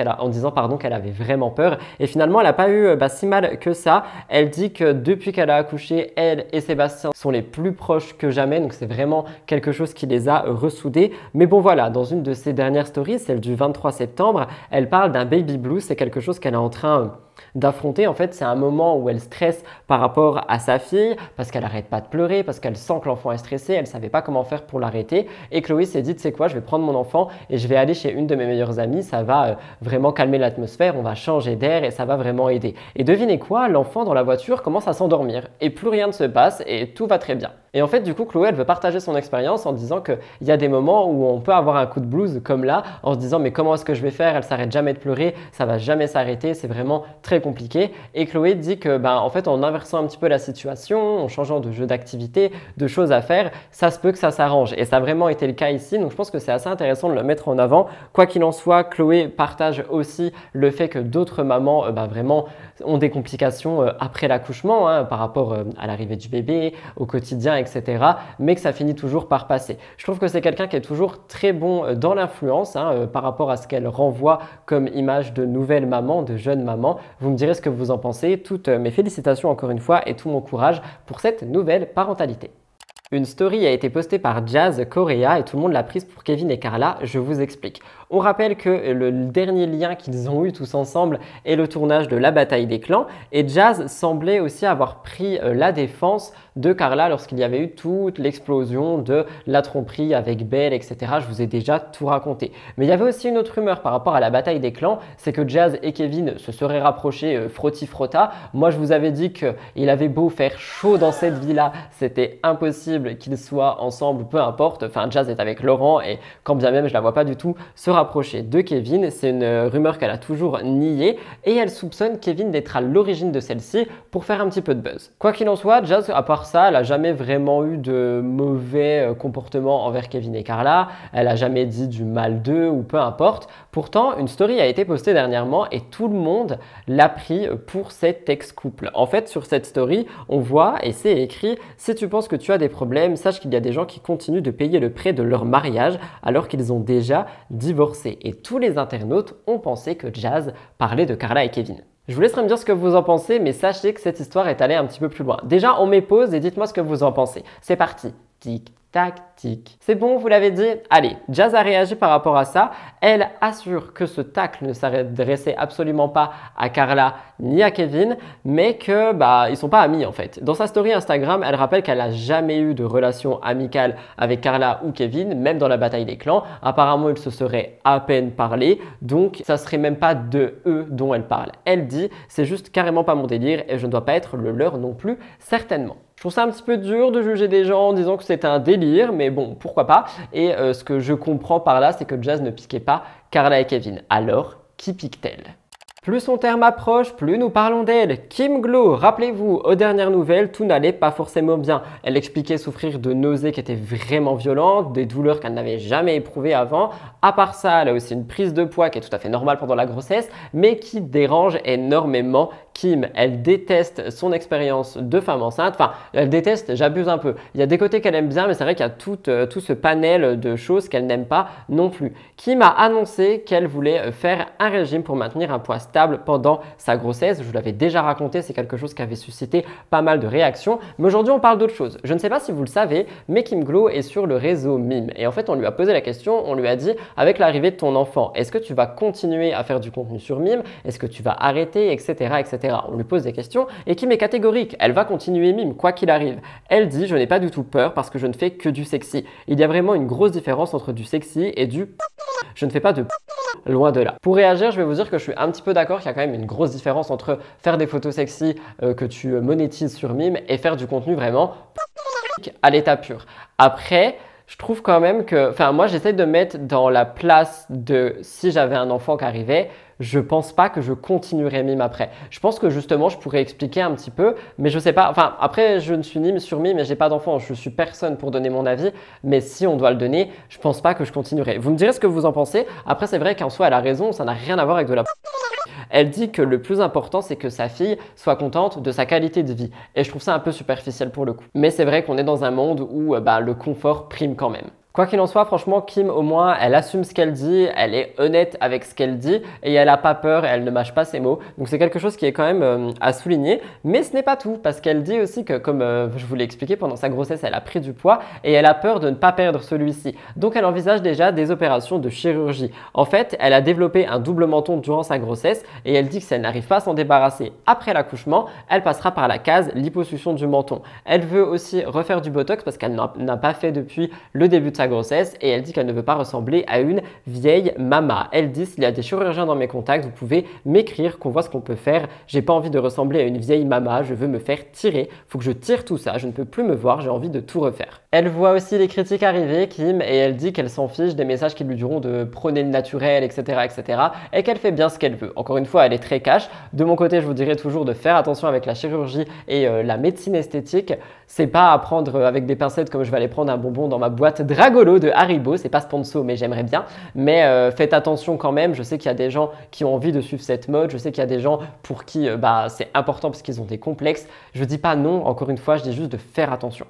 qu'elle avait vraiment peur. Et finalement, elle n'a pas eu si mal que ça. Elle dit que depuis qu'elle a accouché, elle et Sébastien sont les plus proches que jamais. Donc, c'est vraiment quelque chose qui les a ressoudés. Mais bon, voilà, dans une de ses dernières stories, celle du 23 septembre, elle parle d'un baby blues. C'est quelque chose qu'elle est en train d'affronter. En fait, c'est un moment où elle stresse par rapport à sa fille parce qu'elle n'arrête pas de pleurer, parce qu'elle sent que l'enfant est stressé, elle ne savait pas comment faire pour l'arrêter. Et Chloé s'est dit, tu sais quoi, je vais prendre mon enfant et je vais aller chez une de mes meilleures amies, ça va vraiment calmer l'atmosphère, on va changer d'air et ça va vraiment aider. Et devinez quoi, l'enfant dans la voiture commence à s'endormir et plus rien ne se passe et tout va très bien. Et en fait, du coup, Chloé, elle veut partager son expérience en disant qu'il y a des moments où on peut avoir un coup de blues comme là, en se disant mais comment est-ce que je vais faire? Elle s'arrête jamais de pleurer, ça va jamais s'arrêter, c'est vraiment très compliqué. Et Chloé dit que en fait, en inversant un petit peu la situation, en changeant de jeu d'activité, de choses à faire, ça se peut que ça s'arrange. Et ça a vraiment été le cas ici, donc je pense que c'est assez intéressant de le mettre en avant. Quoi qu'il en soit, Chloé partage aussi le fait que d'autres mamans vraiment ont des complications après l'accouchement par rapport à l'arrivée du bébé, au quotidien, etc. Mais que ça finit toujours par passer. Je trouve que c'est quelqu'un qui est toujours très bon dans l'influence par rapport à ce qu'elle renvoie comme image de nouvelles mamans, de jeunes mamans. Vous me direz ce que vous en pensez. Toutes mes félicitations encore une fois et tout mon courage pour cette nouvelle parentalité. Une story a été postée par Jazz Correa et tout le monde l'a prise pour Kevin et Carla, je vous explique. On rappelle que le dernier lien qu'ils ont eu tous ensemble est le tournage de La Bataille des Clans et Jazz semblait aussi avoir pris la défense de Carla lorsqu'il y avait eu toute l'explosion de la tromperie avec Belle, etc. Je vous ai déjà tout raconté. Mais il y avait aussi une autre rumeur par rapport à La Bataille des Clans, c'est que Jazz et Kevin se seraient rapprochés frotti-frotta. Moi, je vous avais dit qu'il avait beau faire chaud dans cette vie-là, c'était impossible possible qu'ils soient ensemble, peu importe. Enfin, Jazz est avec Laurent et quand bien même je la vois pas du tout se rapprocher de Kevin. C'est une rumeur qu'elle a toujours niée et elle soupçonne Kevin d'être à l'origine de celle-ci pour faire un petit peu de buzz. Quoi qu'il en soit, Jazz, à part ça, elle a jamais vraiment eu de mauvais comportement envers Kevin et Carla. Elle a jamais dit du mal d'eux ou peu importe. Pourtant, une story a été postée dernièrement et tout le monde l'a pris pour cet ex-couple. En fait, sur cette story, on voit et c'est écrit « Si tu penses que tu as des problèmes, sache qu'il y a des gens qui continuent de payer le prêt de leur mariage alors qu'ils ont déjà divorcé. » Et tous les internautes ont pensé que Jazz parlait de Carla et Kevin. Je vous laisserai me dire ce que vous en pensez, mais sachez que cette histoire est allée un petit peu plus loin. Déjà, on met pause et dites-moi ce que vous en pensez. C'est parti. Tic, tac, tic. C'est bon, vous l'avez dit? Allez, Jazz a réagi par rapport à ça. Elle assure que ce tacle ne s'adressait absolument pas à Carla ni à Kevin, mais que ils sont pas amis en fait. Dans sa story Instagram, elle rappelle qu'elle n'a jamais eu de relation amicale avec Carla ou Kevin, même dans la bataille des clans. Apparemment, ils se seraient à peine parlé, donc ça serait même pas de eux dont elle parle. Elle dit, c'est juste carrément pas mon délire et je ne dois pas être le leur non plus, certainement. Je trouve ça un petit peu dur de juger des gens en disant que c'est un délire, mais bon, pourquoi pas. Et ce que je comprends par là, c'est que Jazz ne piquait pas Carla et Kevin. Alors, qui pique-t-elle ? Plus son terme approche, plus nous parlons d'elle. Kim Glow, rappelez-vous, aux dernières nouvelles, tout n'allait pas forcément bien. Elle expliquait souffrir de nausées qui étaient vraiment violentes, des douleurs qu'elle n'avait jamais éprouvées avant. À part ça, elle a aussi une prise de poids qui est tout à fait normale pendant la grossesse, mais qui dérange énormément Kim. Elle déteste son expérience de femme enceinte. Enfin, elle déteste, j'abuse un peu. Il y a des côtés qu'elle aime bien, mais c'est vrai qu'il y a tout ce panel de choses qu'elle n'aime pas non plus. Kim a annoncé qu'elle voulait faire un régime pour maintenir un poids stable pendant sa grossesse. Je vous l'avais déjà raconté, c'est quelque chose qui avait suscité pas mal de réactions. Mais aujourd'hui, on parle d'autre chose. Je ne sais pas si vous le savez, mais Kim Glow est sur le réseau Mime. Et en fait, on lui a posé la question, on lui a dit, avec l'arrivée de ton enfant, est-ce que tu vas continuer à faire du contenu sur Mime? Est-ce que tu vas arrêter, etc., etc. On lui pose des questions et Kim est catégorique. Elle va continuer Mime, quoi qu'il arrive. Elle dit, je n'ai pas du tout peur parce que je ne fais que du sexy. Il y a vraiment une grosse différence entre du sexy et du... Je ne fais pas de... Loin de là. Pour réagir, je vais vous dire que je suis un petit peu d'accord qu'il y a quand même une grosse différence entre faire des photos sexy que tu monétises sur Mime et faire du contenu vraiment à l'état pur. Après, je trouve quand même que, enfin moi j'essaie de mettre dans la place de si j'avais un enfant qui arrivait, je pense pas que je continuerais Mime après. Je pense que justement je pourrais expliquer un petit peu, mais je sais pas, enfin après je ne suis ni sur Mime et j'ai pas d'enfant, je suis personne pour donner mon avis, mais si on doit le donner, je pense pas que je continuerai. Vous me direz ce que vous en pensez. Après c'est vrai qu'en soi elle a raison, ça n'a rien à voir avec de la... Elle dit que le plus important, c'est que sa fille soit contente de sa qualité de vie. Et je trouve ça un peu superficiel pour le coup. Mais c'est vrai qu'on est dans un monde où le confort prime quand même. Quoi qu'il en soit, franchement, Kim, au moins, elle assume ce qu'elle dit, elle est honnête avec ce qu'elle dit et elle n'a pas peur et elle ne mâche pas ses mots. Donc, c'est quelque chose qui est quand même à souligner. Mais ce n'est pas tout parce qu'elle dit aussi que, comme je vous l'ai expliqué, pendant sa grossesse, elle a pris du poids et elle a peur de ne pas perdre celui-ci. Donc, elle envisage déjà des opérations de chirurgie. En fait, elle a développé un double menton durant sa grossesse et elle dit que si elle n'arrive pas à s'en débarrasser après l'accouchement, elle passera par la case liposuction du menton. Elle veut aussi refaire du botox parce qu'elle n'a pas fait depuis le début de sa grossesse et elle dit qu'elle ne veut pas ressembler à une vieille mama. Elle dit s'il y a des chirurgiens dans mes contacts, vous pouvez m'écrire qu'on voit ce qu'on peut faire. J'ai pas envie de ressembler à une vieille mama, je veux me faire tirer. Faut que je tire tout ça, je ne peux plus me voir, j'ai envie de tout refaire. Elle voit aussi les critiques arriver, Kim, et elle dit qu'elle s'en fiche des messages qui lui diront de prôner le naturel, etc., etc. et qu'elle fait bien ce qu'elle veut. Encore une fois, elle est très cash. De mon côté, je vous dirais toujours de faire attention avec la chirurgie et la médecine esthétique. C'est pas à prendre avec des pincettes comme je vais aller prendre un bonbon dans ma boîte Dragolo de Haribo. C'est pas sponsor, mais j'aimerais bien. Mais faites attention quand même. Je sais qu'il y a des gens qui ont envie de suivre cette mode. Je sais qu'il y a des gens pour qui c'est important parce qu'ils ont des complexes. Je dis pas non, encore une fois, je dis juste de faire attention.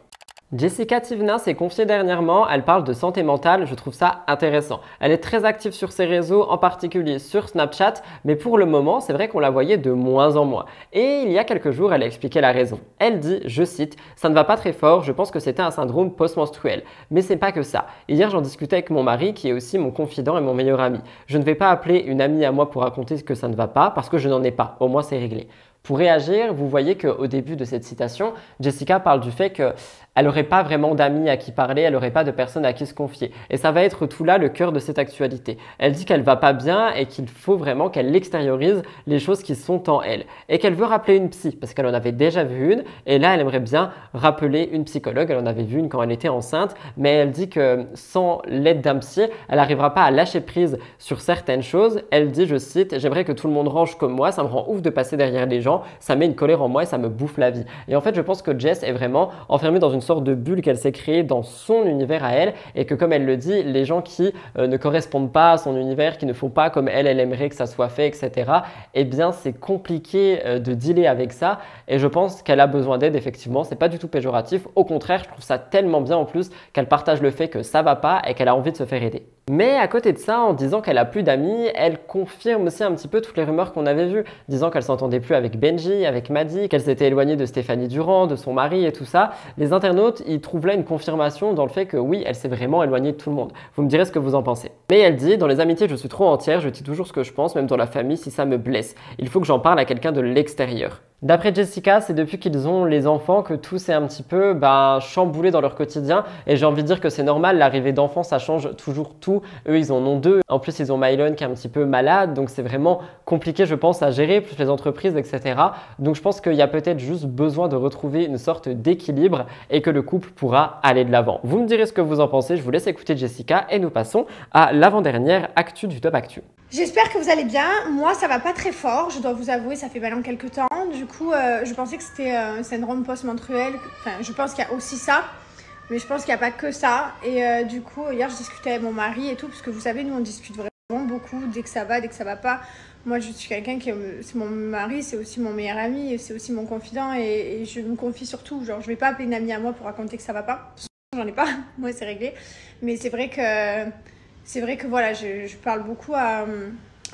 Jessica Tivna s'est confiée dernièrement, elle parle de santé mentale, je trouve ça intéressant. Elle est très active sur ses réseaux, en particulier sur Snapchat, mais pour le moment, c'est vrai qu'on la voyait de moins en moins. Et il y a quelques jours, elle a expliqué la raison. Elle dit, je cite, « Ça ne va pas très fort, je pense que c'était un syndrome post-menstruel. Mais c'est pas que ça. Hier, j'en discutais avec mon mari, qui est aussi mon confident et mon meilleur ami. Je ne vais pas appeler une amie à moi pour raconter que ça ne va pas, parce que je n'en ai pas. Au moins, c'est réglé. » Pour réagir, vous voyez qu'au début de cette citation, Jessica parle du fait qu'elle n'aurait pas vraiment d'amis à qui parler, elle n'aurait pas de personnes à qui se confier. Et ça va être tout là le cœur de cette actualité. Elle dit qu'elle va pas bien et qu'il faut vraiment qu'elle extériorise les choses qui sont en elle. Et qu'elle veut rappeler une psy, parce qu'elle en avait déjà vu une, et là elle aimerait bien rappeler une psychologue. Elle en avait vu une quand elle était enceinte, mais elle dit que sans l'aide d'un psy, elle n'arrivera pas à lâcher prise sur certaines choses. Elle dit, je cite, « J'aimerais que tout le monde range comme moi, ça me rend ouf de passer derrière les gens, ça met une colère en moi et ça me bouffe la vie. » Et en fait, je pense que Jess est vraiment enfermée dans une sorte de bulle qu'elle s'est créée dans son univers à elle, et que comme elle le dit, les gens qui ne correspondent pas à son univers, qui ne font pas comme elle aimerait que ça soit fait, etc., eh bien c'est compliqué de dealer avec ça, et je pense qu'elle a besoin d'aide. Effectivement, c'est pas du tout péjoratif, au contraire, je trouve ça tellement bien en plus qu'elle partage le fait que ça va pas et qu'elle a envie de se faire aider. Mais à côté de ça, en disant qu'elle a plus d'amis, elle confirme aussi un petit peu toutes les rumeurs qu'on avait vues, disant qu'elle s'entendait plus avec Benji, avec Maddie, qu'elle s'était éloignée de Stéphanie Durand, de son mari et tout ça. Les internautes, ils trouvent là une confirmation dans le fait que oui, elle s'est vraiment éloignée de tout le monde. Vous me direz ce que vous en pensez. Mais elle dit, dans les amitiés, je suis trop entière, je dis toujours ce que je pense, même dans la famille, si ça me blesse. Il faut que j'en parle à quelqu'un de l'extérieur. D'après Jessica, c'est depuis qu'ils ont les enfants que tout s'est un petit peu chamboulé dans leur quotidien, et j'ai envie de dire que c'est normal, l'arrivée d'enfants ça change toujours tout. Eux ils en ont 2, en plus ils ont Mylon qui est un petit peu malade, donc c'est vraiment compliqué je pense à gérer, plus les entreprises etc. Donc je pense qu'il y a peut-être juste besoin de retrouver une sorte d'équilibre et que le couple pourra aller de l'avant. Vous me direz ce que vous en pensez, je vous laisse écouter Jessica et nous passons à l'avant-dernière actu du Top Actu. J'espère que vous allez bien. Moi, ça va pas très fort, je dois vous avouer, ça fait maintenant quelques temps. Du coup, je pensais que c'était un syndrome post-menstruel. Enfin, je pense qu'il y a aussi ça, mais je pense qu'il n'y a pas que ça. Et du coup, hier, je discutais avec mon mari et tout, parce que vous savez, nous, on discute vraiment beaucoup dès que ça va pas. Moi, je suis quelqu'un qui... C'est mon mari, c'est aussi mon meilleur ami, c'est aussi mon confident, et je me confie sur tout. Genre, je vais pas appeler une amie à moi pour raconter que ça va pas. J'en ai pas, moi, c'est réglé. Mais c'est vrai que voilà, je parle beaucoup à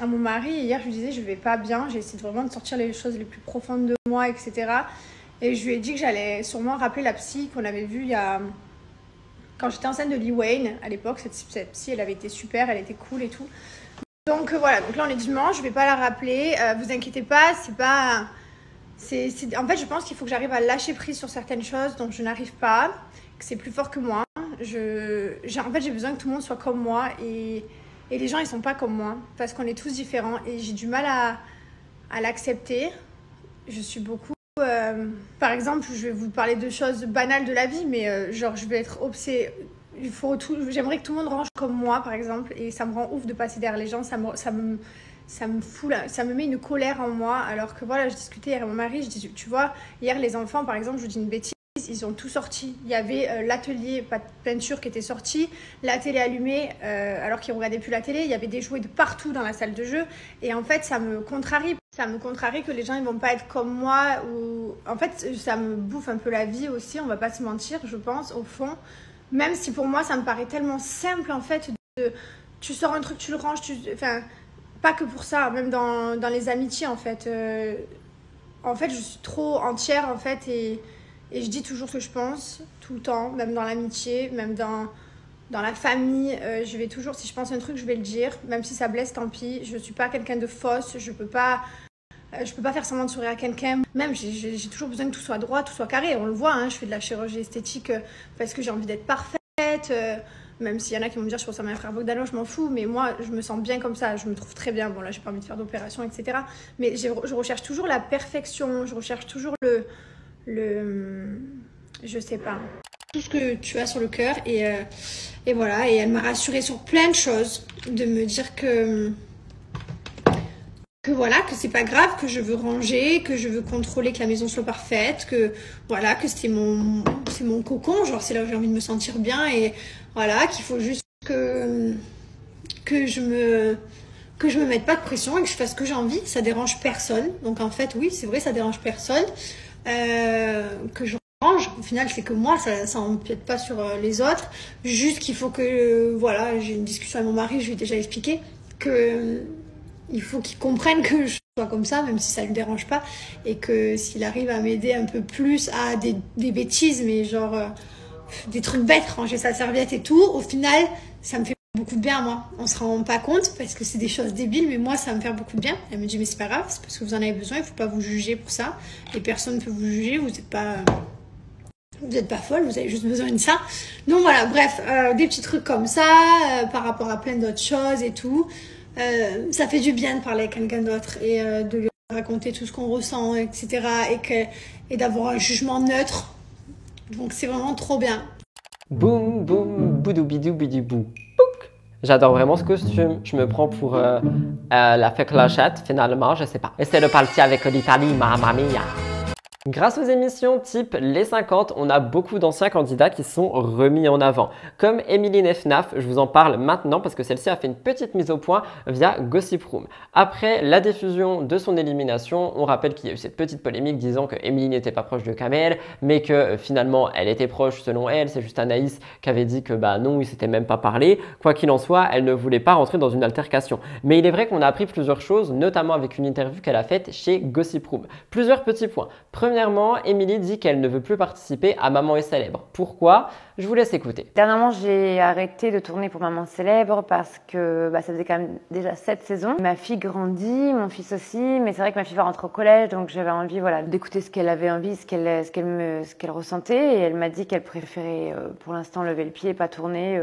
mon mari. Hier, je lui disais, je vais pas bien. J'ai essayé vraiment de sortir les choses les plus profondes de moi, etc. Et je lui ai dit que j'allais sûrement rappeler la psy qu'on avait vue quand j'étais enceinte de Lee Wayne. À l'époque, cette psy, elle avait été super, elle était cool et tout. Donc voilà, donc là, on est dimanche, je vais pas la rappeler. Vous inquiétez pas, c'est pas... En fait, je pense qu'il faut que j'arrive à lâcher prise sur certaines choses dont je n'arrive pas, que c'est plus fort que moi. En fait, j'ai besoin que tout le monde soit comme moi, et les gens, ils sont pas comme moi, parce qu'on est tous différents, et j'ai du mal à l'accepter. Je suis beaucoup... par exemple, je vais vous parler de choses banales de la vie, mais genre, je vais être obsédée. J'aimerais que tout le monde range comme moi, par exemple, et ça me rend ouf de passer derrière les gens, ça me fout là, ça me met une colère en moi. Alors que voilà, je discutais hier avec mon mari, je dis, tu vois, hier les enfants, par exemple, je vous dis une bêtise, ils ont tout sorti. Il y avait l'atelier peinture qui était sorti, la télé allumée alors qu'ils regardaient plus la télé, il y avait des jouets de partout dans la salle de jeu, et en fait ça me contrarie. Ça me contrarie que les gens ils vont pas être comme moi, ou en fait ça me bouffe un peu la vie aussi, on va pas se mentir, je pense, au fond. Même si pour moi ça me paraît tellement simple en fait, tu sors un truc, tu le ranges, enfin pas que pour ça, même dans les amitiés en fait. En fait je suis trop entière en fait, et je dis toujours ce que je pense, tout le temps, même dans l'amitié, même dans la famille. Je vais toujours, si je pense un truc, je vais le dire, même si ça blesse, tant pis. Je suis pas quelqu'un de fausse, je peux pas faire semblant de sourire à quelqu'un. Même, j'ai toujours besoin que tout soit droit, tout soit carré. On le voit, hein, je fais de la chirurgie esthétique parce que j'ai envie d'être parfaite. Même s'il y en a qui vont me dire je ressemble à un frère Bogdano, je m'en fous. Mais moi, je me sens bien comme ça, je me trouve très bien. Bon, là, j'ai pas envie de faire d'opération, etc. Mais je recherche toujours la perfection, je recherche toujours je sais pas, tout ce que tu as sur le cœur, et voilà. Et elle m'a rassurée sur plein de choses, de me dire que voilà, que c'est pas grave, que je veux ranger, que je veux contrôler que la maison soit parfaite, que voilà, que c'est mon cocon, genre c'est là où j'ai envie de me sentir bien, et voilà, qu'il faut juste que je me mette pas de pression et que je fasse ce que j'ai envie. Ça dérange personne, donc en fait oui, c'est vrai, ça dérange personne. Que je range, au final c'est que moi, ça empiète pas sur les autres, juste qu'il faut que voilà, j'ai une discussion avec mon mari, je lui ai déjà expliqué que il faut qu'il comprenne que je sois comme ça, même si ça lui dérange pas, et que s'il arrive à m'aider un peu plus à des bêtises, mais genre des trucs bêtes, ranger sa serviette et tout, au final ça me fait beaucoup de bien à moi. On se rend pas compte parce que c'est des choses débiles, mais moi ça va me faire beaucoup de bien. Elle me dit mais c'est pas grave, c'est parce que vous en avez besoin, il faut pas vous juger pour ça. Et personne ne peut vous juger, vous n'êtes pas folle, vous avez juste besoin de ça. Donc voilà, bref, des petits trucs comme ça, par rapport à plein d'autres choses et tout. Ça fait du bien de parler avec quelqu'un d'autre et de lui raconter tout ce qu'on ressent, etc. Et d'avoir un jugement neutre. Donc c'est vraiment trop bien. Boum, boum, boudou bidou bou. J'adore vraiment ce costume. Je me prends pour la fée clochette, finalement, je sais pas. Et c'est le parti avec l'Italie, mamma mia. Grâce aux émissions type Les 50, on a beaucoup d'anciens candidats qui sont remis en avant. Comme Émilie Nefnaf, je vous en parle maintenant parce que celle-ci a fait une petite mise au point via Gossip Room. Après la diffusion de son élimination, on rappelle qu'il y a eu cette petite polémique disant que Émilie n'était pas proche de Kamel, mais que finalement elle était proche selon elle. C'est juste Anaïs qui avait dit que bah non, ils s'étaient même pas parlé. Quoi qu'il en soit, elle ne voulait pas rentrer dans une altercation. Mais il est vrai qu'on a appris plusieurs choses, notamment avec une interview qu'elle a faite chez Gossip Room. Plusieurs petits points. Premièrement, Émilie dit qu'elle ne veut plus participer à Maman est célèbre. Pourquoi? Je vous laisse écouter. Dernièrement, j'ai arrêté de tourner pour Maman célèbre parce que ça faisait quand même déjà 7 saisons. Ma fille grandit, mon fils aussi, mais c'est vrai que ma fille va rentrer au collège, donc j'avais envie d'écouter ce qu'elle avait envie, ce qu'elle ressentait, et elle m'a dit qu'elle préférait pour l'instant lever le pied et pas tourner,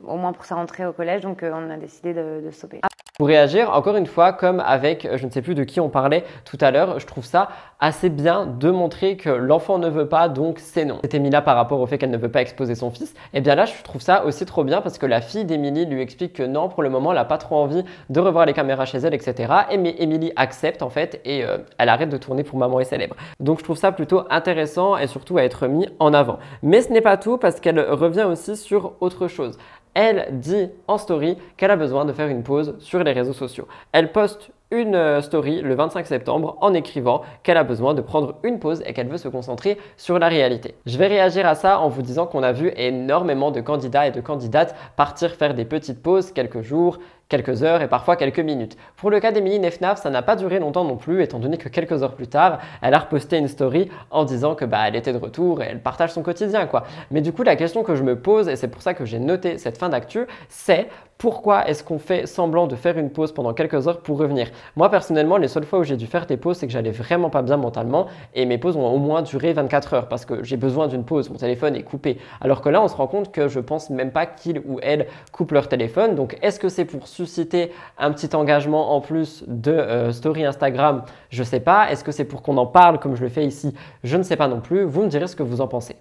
au moins pour sa rentrée au collège, donc on a décidé de stopper. Pour réagir, encore une fois, comme avec, je ne sais plus de qui on parlait tout à l'heure, je trouve ça assez bien de montrer que l'enfant ne veut pas, donc c'est non. C'était Mila par rapport au fait qu'elle ne veut pas exposer son fils. Et bien là, je trouve ça aussi trop bien parce que la fille d'Émilie lui explique que non, pour le moment, elle n'a pas trop envie de revoir les caméras chez elle, etc. Et mais Émilie accepte en fait et elle arrête de tourner pour Maman est célèbre. Donc je trouve ça plutôt intéressant et surtout à être mis en avant. Mais ce n'est pas tout parce qu'elle revient aussi sur autre chose. Elle dit en story qu'elle a besoin de faire une pause sur les réseaux sociaux. Elle poste une story le 25 septembre en écrivant qu'elle a besoin de prendre une pause et qu'elle veut se concentrer sur la réalité. Je vais réagir à ça en vous disant qu'on a vu énormément de candidats et de candidates partir faire des petites pauses, quelques jours, quelques heures et parfois quelques minutes. Pour le cas d'Émilie Nefnaf, ça n'a pas duré longtemps non plus, étant donné que quelques heures plus tard, elle a reposté une story en disant que elle était de retour et elle partage son quotidien quoi. Mais du coup, la question que je me pose, et c'est pour ça que j'ai noté cette fin d'actu, c'est pourquoi est-ce qu'on fait semblant de faire une pause pendant quelques heures pour revenir? Moi personnellement, les seules fois où j'ai dû faire des pauses, c'est que j'allais vraiment pas bien mentalement et mes pauses ont au moins duré 24 heures parce que j'ai besoin d'une pause, mon téléphone est coupé. Alors que là, on se rend compte que je pense même pas qu'ils ou elles coupent leur téléphone. Donc est-ce que c'est pour susciter un petit engagement en plus de story Instagram? Je sais pas. Est-ce que c'est pour qu'on en parle comme je le fais ici? Je ne sais pas non plus. Vous me direz ce que vous en pensez.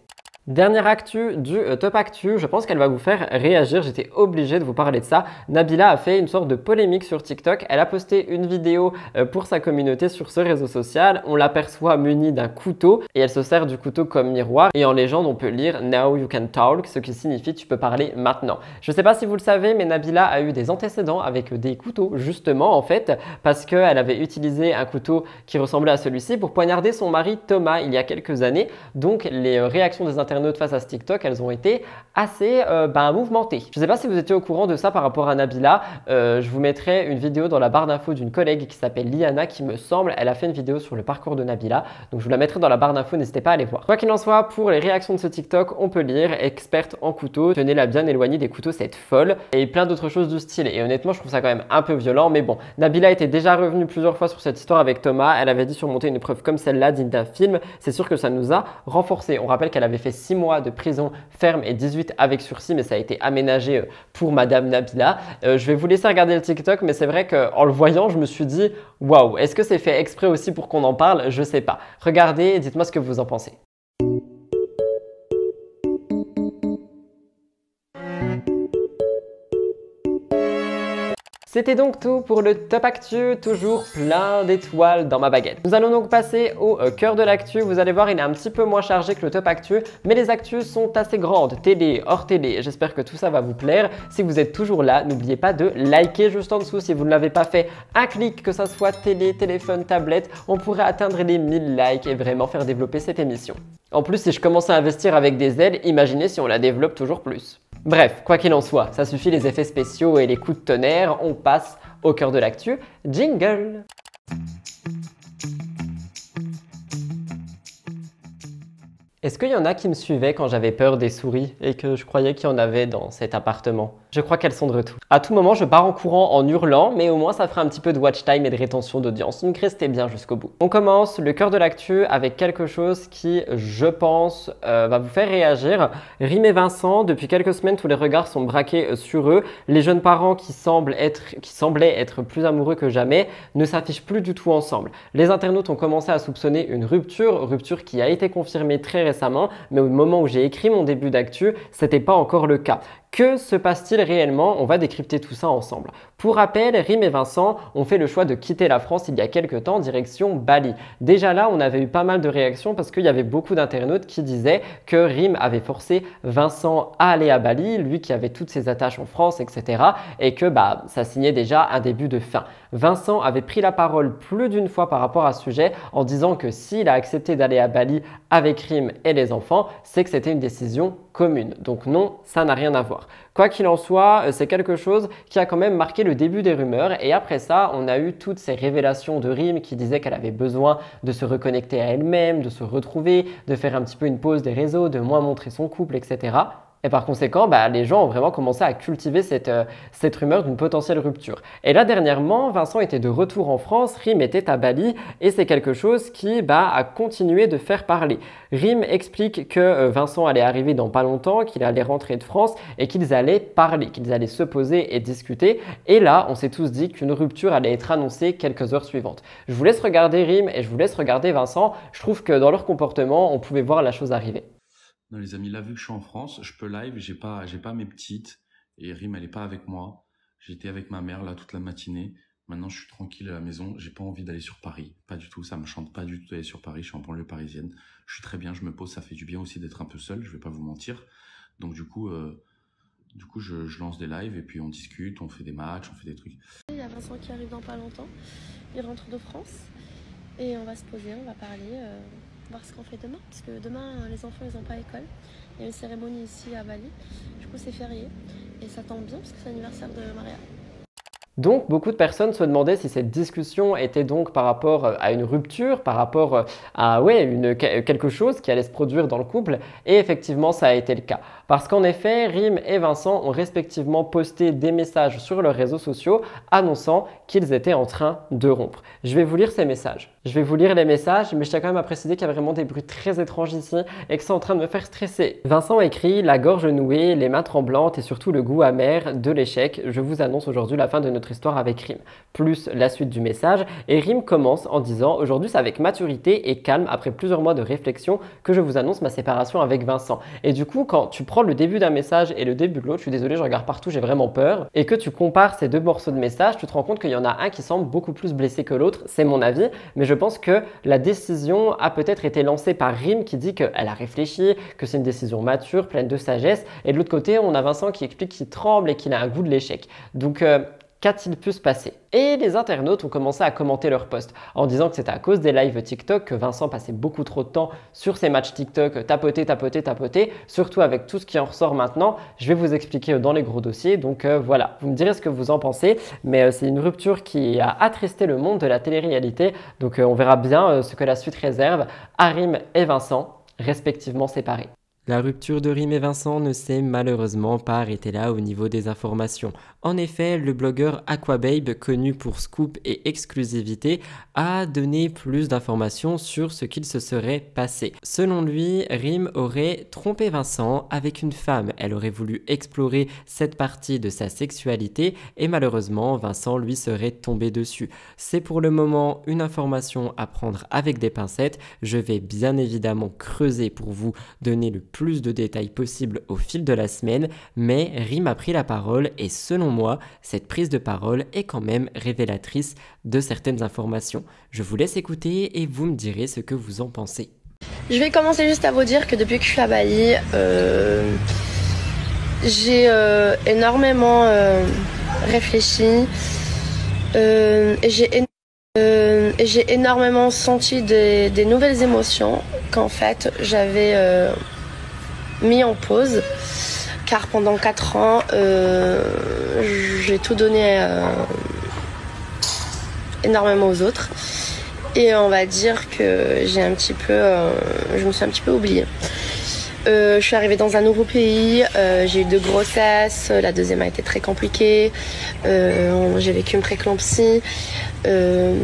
Dernière actu du Top Actu, je pense qu'elle va vous faire réagir, j'étais obligé de vous parler de ça. Nabila a fait une sorte de polémique sur TikTok, elle a posté une vidéo pour sa communauté sur ce réseau social, on l'aperçoit munie d'un couteau et elle se sert du couteau comme miroir et en légende on peut lire Now you can talk, ce qui signifie tu peux parler maintenant. Je ne sais pas si vous le savez mais Nabila a eu des antécédents avec des couteaux justement en fait parce qu'elle avait utilisé un couteau qui ressemblait à celui-ci pour poignarder son mari Thomas il y a quelques années, donc les réactions des internautes face à ce TikTok, elles ont été assez mouvementées. Je ne sais pas si vous étiez au courant de ça par rapport à Nabila. Je vous mettrai une vidéo dans la barre d'infos d'une collègue qui s'appelle Liana qui me semble, elle a fait une vidéo sur le parcours de Nabila. Donc je vous la mettrai dans la barre d'infos, n'hésitez pas à aller voir. Quoi qu'il en soit, pour les réactions de ce TikTok, on peut lire experte en couteau, tenez-la bien éloignée des couteaux, cette folle et plein d'autres choses du style. Et honnêtement, je trouve ça quand même un peu violent, mais bon. Nabila était déjà revenue plusieurs fois sur cette histoire avec Thomas. Elle avait dit surmonter une épreuve comme celle-là digne d'un film. C'est sûr que ça nous a renforcé. On rappelle qu'elle avait fait 6 mois de prison ferme et 18 avec sursis, mais ça a été aménagé pour Madame Nabila. Je vais vous laisser regarder le TikTok, mais c'est vrai qu'en le voyant, je me suis dit waouh, est-ce que c'est fait exprès aussi pour qu'on en parle? Je sais pas. Regardez et dites-moi ce que vous en pensez. C'était donc tout pour le Top Actu, toujours plein d'étoiles dans ma baguette. Nous allons donc passer au cœur de l'actu. Vous allez voir, il est un petit peu moins chargé que le Top Actu, mais les actus sont assez grandes, télé, hors télé. J'espère que tout ça va vous plaire. Si vous êtes toujours là, n'oubliez pas de liker juste en dessous si vous ne l'avez pas fait. Un clic, que ça soit télé, téléphone, tablette, on pourrait atteindre les 1000 likes et vraiment faire développer cette émission. En plus, si je commence à investir avec des ailes, imaginez si on la développe toujours plus. Bref, quoi qu'il en soit, ça suffit les effets spéciaux et les coups de tonnerre, on passe au cœur de l'actu. Jingle! Est-ce qu'il y en a qui me suivaient quand j'avais peur des souris et que je croyais qu'il y en avait dans cet appartement? Je crois qu'elles sont de retour. À tout moment, je pars en courant en hurlant, mais au moins ça fera un petit peu de watch time et de rétention d'audience. Donc restez bien jusqu'au bout. On commence le cœur de l'actu avec quelque chose qui, je pense, va vous faire réagir. Rim et Vincent, depuis quelques semaines, tous les regards sont braqués sur eux. Les jeunes parents qui semblaient être plus amoureux que jamais ne s'affichent plus du tout ensemble. Les internautes ont commencé à soupçonner une rupture qui a été confirmée très récemment, mais au moment où j'ai écrit mon début d'actu, c'était pas encore le cas. Que se passe-t-il réellement? On va décrypter tout ça ensemble. Pour rappel, Rim et Vincent ont fait le choix de quitter la France il y a quelques temps, direction Bali. Déjà là, on avait eu pas mal de réactions parce qu'il y avait beaucoup d'internautes qui disaient que Rim avait forcé Vincent à aller à Bali, lui qui avait toutes ses attaches en France, etc. Et que ça signait déjà un début de fin. Vincent avait pris la parole plus d'une fois par rapport à ce sujet en disant que s'il a accepté d'aller à Bali avec Rim et les enfants, c'est que c'était une décision commune. Donc non, ça n'a rien à voir. Quoi qu'il en soit, c'est quelque chose qui a quand même marqué le début des rumeurs et après ça, on a eu toutes ces révélations de Rim qui disait qu'elle avait besoin de se reconnecter à elle-même, de se retrouver, de faire un petit peu une pause des réseaux, de moins montrer son couple, etc. Et par conséquent, les gens ont vraiment commencé à cultiver cette rumeur d'une potentielle rupture. Et là, dernièrement, Vincent était de retour en France, Rim était à Bali et c'est quelque chose qui a continué de faire parler. Rim explique que Vincent allait arriver dans pas longtemps, qu'il allait rentrer de France et qu'ils allaient parler, qu'ils allaient se poser et discuter. Et là, on s'est tous dit qu'une rupture allait être annoncée quelques heures suivantes. Je vous laisse regarder Rim et je vous laisse regarder Vincent. Je trouve que dans leur comportement, on pouvait voir la chose arriver. Non, les amis, là, vu que je suis en France, je peux live, j'ai pas mes petites, et Rim, elle est pas avec moi. J'étais avec ma mère, là, toute la matinée. Maintenant, je suis tranquille à la maison, j'ai pas envie d'aller sur Paris. Pas du tout, ça me chante pas du tout d'aller sur Paris, je suis en banlieue parisienne. Je suis très bien, je me pose, ça fait du bien aussi d'être un peu seul, je vais pas vous mentir. Donc, du coup, je lance des lives, et puis on discute, on fait des matchs, on fait des trucs. Il y a Vincent qui arrive dans pas longtemps, il rentre de France, et on va se poser, on va parler... voir ce qu'on fait demain, parce que demain les enfants ils n'ont pas école, il y a une cérémonie ici à Bali, du coup c'est férié et ça tombe bien parce que c'est l'anniversaire de Maria. Donc, beaucoup de personnes se demandaient si cette discussion était donc par rapport à une rupture, par rapport à quelque chose qui allait se produire dans le couple. Et effectivement, ça a été le cas. Parce qu'en effet, Rim et Vincent ont respectivement posté des messages sur leurs réseaux sociaux annonçant qu'ils étaient en train de rompre. Je vais vous lire ces messages. Je vais vous lire les messages, mais je tiens quand même à préciser qu'il y a vraiment des bruits très étranges ici et que c'est en train de me faire stresser. Vincent écrit « La gorge nouée, les mains tremblantes et surtout le goût amer de l'échec. Je vous annonce aujourd'hui la fin de notre histoire avec Rim. » Plus la suite du message. Et Rim commence en disant « Aujourd'hui, c'est avec maturité et calme, après plusieurs mois de réflexion, que je vous annonce ma séparation avec Vincent. » Et du coup, quand tu prends le début d'un message et le début de l'autre, je suis désolé, je regarde partout, j'ai vraiment peur, et que tu compares ces deux morceaux de message, tu te rends compte qu'il y en a un qui semble beaucoup plus blessé que l'autre. C'est mon avis, mais je pense que la décision a peut-être été lancée par Rim qui dit qu'elle a réfléchi, que c'est une décision mature, pleine de sagesse. Et de l'autre côté, on a Vincent qui explique qu'il tremble et qu'il a un goût de l'échec. Donc, qu'a-t-il pu se passer? Et les internautes ont commencé à commenter leur post en disant que c'était à cause des lives TikTok que Vincent passait beaucoup trop de temps sur ses matchs TikTok, tapoter, surtout avec tout ce qui en ressort maintenant. Je vais vous expliquer dans les gros dossiers, donc voilà, vous me direz ce que vous en pensez, mais c'est une rupture qui a attristé le monde de la télé-réalité, donc on verra bien ce que la suite réserve à Rim et Vincent, respectivement séparés. La rupture de Rim et Vincent ne s'est malheureusement pas arrêtée là au niveau des informations. En effet, le blogueur Aquababe, connu pour scoop et exclusivité, a donné plus d'informations sur ce qu'il se serait passé. Selon lui, Rim aurait trompé Vincent avec une femme. Elle aurait voulu explorer cette partie de sa sexualité et malheureusement, Vincent lui serait tombé dessus. C'est pour le moment une information à prendre avec des pincettes. Je vais bien évidemment creuser pour vous donner le plus de détails possible au fil de la semaine, mais Rim a pris la parole et selon moi, cette prise de parole est quand même révélatrice de certaines informations. Je vous laisse écouter et vous me direz ce que vous en pensez. Je vais commencer juste à vous dire que depuis que je suis à Bali, j'ai énormément réfléchi et j'ai énormément senti des nouvelles émotions qu'en fait j'avais mis en pause, car pendant 4 ans j'ai tout donné énormément aux autres et on va dire que je me suis un petit peu oubliée. Je suis arrivée dans un nouveau pays, j'ai eu 2 grossesses, la deuxième a été très compliquée, j'ai vécu une préclampsie et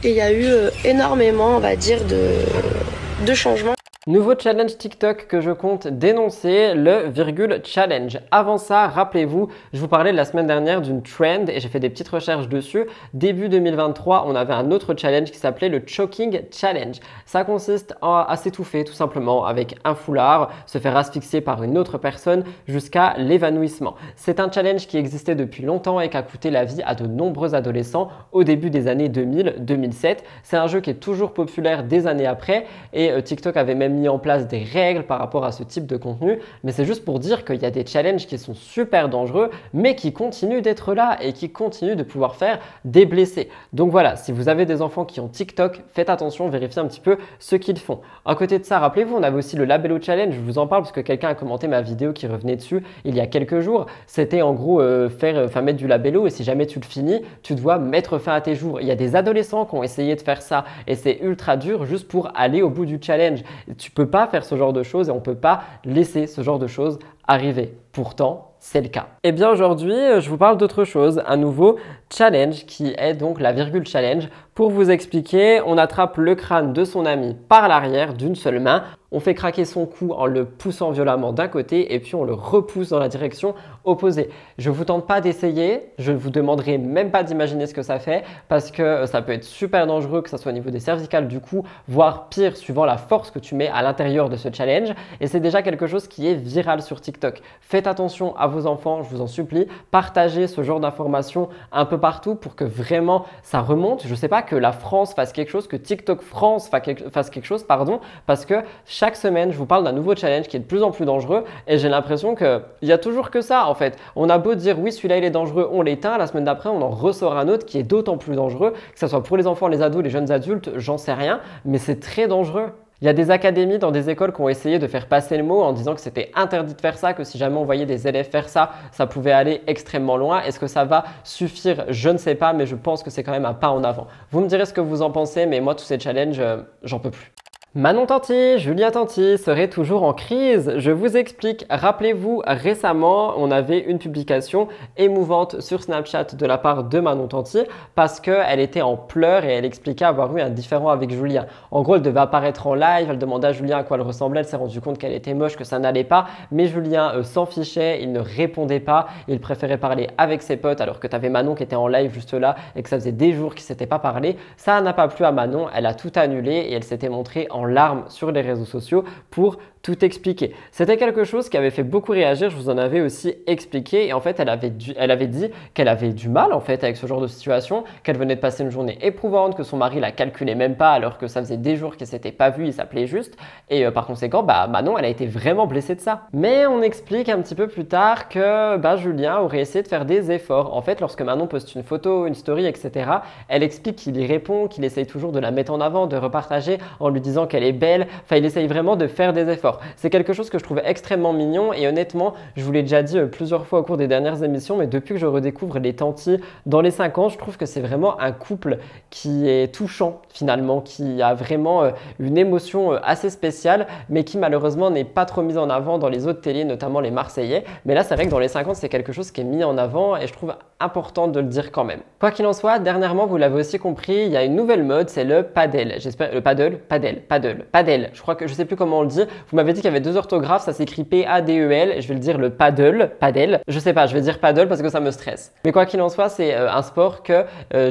il y a eu énormément, on va dire, de changements. Nouveau challenge TikTok que je compte dénoncer, le virgule challenge. Avant ça, rappelez-vous, je vous parlais la semaine dernière d'une trend et j'ai fait des petites recherches dessus. Début 2023, on avait un autre challenge qui s'appelait le choking challenge. Ça consiste à s'étouffer tout simplement avec un foulard, se faire asphyxier par une autre personne jusqu'à l'évanouissement. C'est un challenge qui existait depuis longtemps et qui a coûté la vie à de nombreux adolescents au début des années 2000-2007. C'est un jeu qui est toujours populaire des années après et TikTok avait même mis en place des règles par rapport à ce type de contenu, mais c'est juste pour dire qu'il y a des challenges qui sont super dangereux, mais qui continuent d'être là et qui continuent de pouvoir faire des blessés. Donc voilà, si vous avez des enfants qui ont TikTok, faites attention, vérifiez un petit peu ce qu'ils font. À côté de ça, rappelez-vous, on avait aussi le Labello Challenge, je vous en parle parce que quelqu'un a commenté ma vidéo qui revenait dessus il y a quelques jours. C'était en gros mettre du labello et si jamais tu le finis, tu dois mettre fin à tes jours. Il y a des adolescents qui ont essayé de faire ça et c'est ultra dur juste pour aller au bout du challenge. Tu peux pas faire ce genre de choses et on peut pas laisser ce genre de choses arriver. Pourtant, c'est le cas. Et bien aujourd'hui, je vous parle d'autre chose, un nouveau challenge qui est donc la virgule challenge. Pour vous expliquer, on attrape le crâne de son ami par l'arrière d'une seule main. On fait craquer son cou en le poussant violemment d'un côté et puis on le repousse dans la direction opposée. Je ne vous tente pas d'essayer, je ne vous demanderai même pas d'imaginer ce que ça fait parce que ça peut être super dangereux, que ce soit au niveau des cervicales du cou, voire pire suivant la force que tu mets à l'intérieur de ce challenge. Et c'est déjà quelque chose qui est viral sur TikTok. Faites attention à vos enfants, je vous en supplie. Partagez ce genre d'informations un peu partout pour que vraiment ça remonte. Je ne sais pas, que la France fasse quelque chose, que TikTok France fasse quelque chose, pardon, parce que chaque semaine, je vous parle d'un nouveau challenge qui est de plus en plus dangereux et j'ai l'impression qu'il n'y a toujours que ça en fait. On a beau dire oui, celui-là il est dangereux, on l'éteint, la semaine d'après on en ressort un autre qui est d'autant plus dangereux, que ce soit pour les enfants, les ados, les jeunes adultes, j'en sais rien, mais c'est très dangereux. Il y a des académies dans des écoles qui ont essayé de faire passer le mot en disant que c'était interdit de faire ça, que si jamais on voyait des élèves faire ça, ça pouvait aller extrêmement loin. Est-ce que ça va suffire? Je ne sais pas, mais je pense que c'est quand même un pas en avant. Vous me direz ce que vous en pensez, mais moi tous ces challenges, j'en peux plus. Manon Tanti, Julien Tanti serait toujours en crise. Je vous explique. Rappelez-vous, récemment, on avait une publication émouvante sur Snapchat de la part de Manon Tanti parce qu'elle était en pleurs et elle expliquait avoir eu un différend avec Julien. En gros, elle devait apparaître en live, elle demandait à Julien à quoi elle ressemblait, elle s'est rendue compte qu'elle était moche, que ça n'allait pas, mais Julien s'en fichait, il ne répondait pas, il préférait parler avec ses potes alors que tu avais Manon qui était en live juste là et que ça faisait des jours qu'ils ne s'étaient pas parlé. Ça n'a pas plu à Manon, elle a tout annulé et elle s'était montrée en larmes sur les réseaux sociaux pour tout expliquer. C'était quelque chose qui avait fait beaucoup réagir, je vous en avais aussi expliqué et en fait elle avait dit qu'elle avait du mal en fait avec ce genre de situation, qu'elle venait de passer une journée éprouvante, que son mari la calculait même pas alors que ça faisait des jours qu'ils s'étaient pas vus, ils s'appelaient juste et par conséquent Manon elle a été vraiment blessée de ça. Mais on explique un petit peu plus tard que Julien aurait essayé de faire des efforts. En fait lorsque Manon poste une photo, une story etc, elle explique qu'il y répond, qu'il essaye toujours de la mettre en avant, de repartager en lui disant qu'elle est belle, enfin il essaye vraiment de faire des efforts. C'est quelque chose que je trouvais extrêmement mignon et honnêtement, je vous l'ai déjà dit plusieurs fois au cours des dernières émissions, mais depuis que je redécouvre les Tanti dans les 5 ans, je trouve que c'est vraiment un couple qui est touchant finalement, qui a vraiment une émotion assez spéciale, mais qui malheureusement n'est pas trop mise en avant dans les autres télés, notamment les Marseillais. Mais là, c'est vrai que dans les 50, c'est quelque chose qui est mis en avant et je trouve important de le dire quand même. Quoi qu'il en soit, dernièrement, vous l'avez aussi compris, il y a une nouvelle mode, c'est le padel. J'espère, le padel. Je crois que je sais plus comment on le dit. Vous m'avez dit qu'il y avait 2 orthographes, ça s'écrit P-A-D-E-L. Je vais le dire le padel. Je sais pas, je vais dire paddle parce que ça me stresse. Mais quoi qu'il en soit, c'est un sport que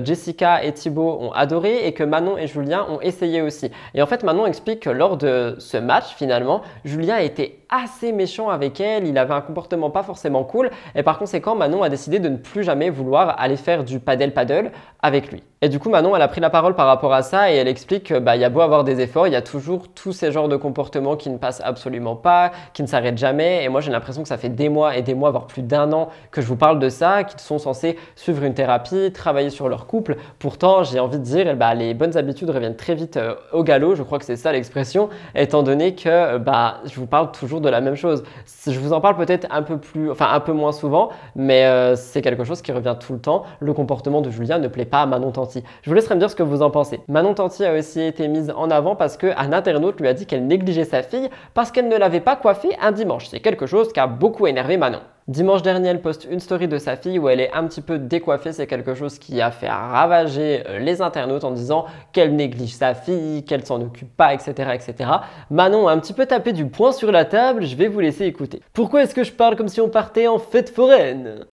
Jessica et Thibaut ont adoré et que Manon et Julien ont essayé aussi. Et en fait, Manon explique que lors de ce match, finalement, Julien était assez méchant avec elle, il avait un comportement pas forcément cool et par conséquent, Manon a décidé de ne plus jamais vouloir aller faire du paddle avec lui. Et du coup, Manon, elle a pris la parole par rapport à ça et elle explique que y a beau avoir des efforts, il y a toujours tous ces genres de comportements qui ne passent absolument pas, qui ne s'arrêtent jamais. Et moi, j'ai l'impression que ça fait des mois et des mois, voire plus d'1 an que je vous parle de ça, qu'ils sont censés suivre une thérapie, travailler sur leur couple. Pourtant, j'ai envie de dire, les bonnes habitudes reviennent très vite au galop. Je crois que c'est ça l'expression, étant donné que je vous parle toujours de la même chose. Je vous en parle peut-être un peu moins souvent, mais c'est quelque chose qui revient tout le temps. Le comportement de Julien ne plaît pas à Manon Tanti. Je vous laisserai me dire ce que vous en pensez. Manon Tanti a aussi été mise en avant parce qu'un internaute lui a dit qu'elle négligeait sa fille parce qu'elle ne l'avait pas coiffée un dimanche. C'est quelque chose qui a beaucoup énervé Manon. Dimanche dernier, elle poste une story de sa fille où elle est un petit peu décoiffée. C'est quelque chose qui a fait ravager les internautes en disant qu'elle néglige sa fille, qu'elle s'en occupe pas, etc., etc. Manon a un petit peu tapé du poing sur la table. Je vais vous laisser écouter. Pourquoi est-ce que je parle comme si on partait en fête foraine?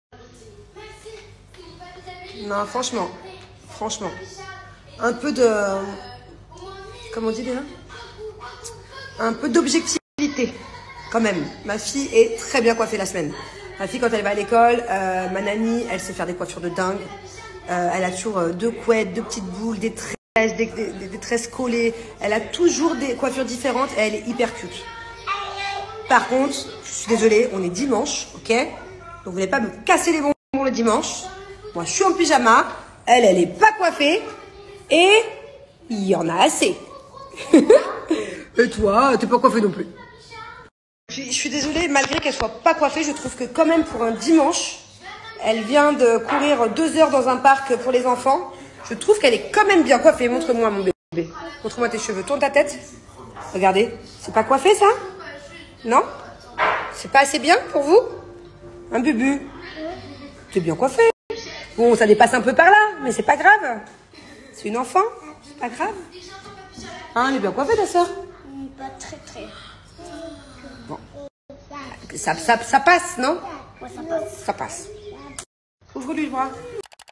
Non, franchement. Un peu de... Comment on dit déjà? Un peu d'objectivité. Quand même, ma fille est très bien coiffée la semaine. Ma fille, quand elle va à l'école, ma nanny, elle sait faire des coiffures de dingue. Elle a toujours 2 couettes, 2 petites boules, des tresses, des tresses collées. Elle a toujours des coiffures différentes et elle est hyper cute. Par contre, je suis désolée, on est dimanche, ok? Donc vous n'allez pas me casser les bonbons le dimanche. Moi, je suis en pyjama, elle est pas coiffée et il y en a assez. Et toi, t'es pas coiffée non plus. Je suis désolée, malgré qu'elle soit pas coiffée, je trouve que quand même pour un dimanche, elle vient de courir 2 heures dans un parc pour les enfants. Je trouve qu'elle est quand même bien coiffée. Montre-moi mon bébé. Montre-moi tes cheveux. Tourne ta tête. Regardez. C'est pas coiffé ça? Non? C'est pas assez bien pour vous? Un bubu. T'es bien coiffé. Bon, ça dépasse un peu par là, mais c'est pas grave. C'est une enfant. C'est pas grave. Hein, elle est bien coiffée ta sœur? Pas très. Bon. Ça passe, non? Ouais, ça passe. Ça passe. Ouvre-lui le bras.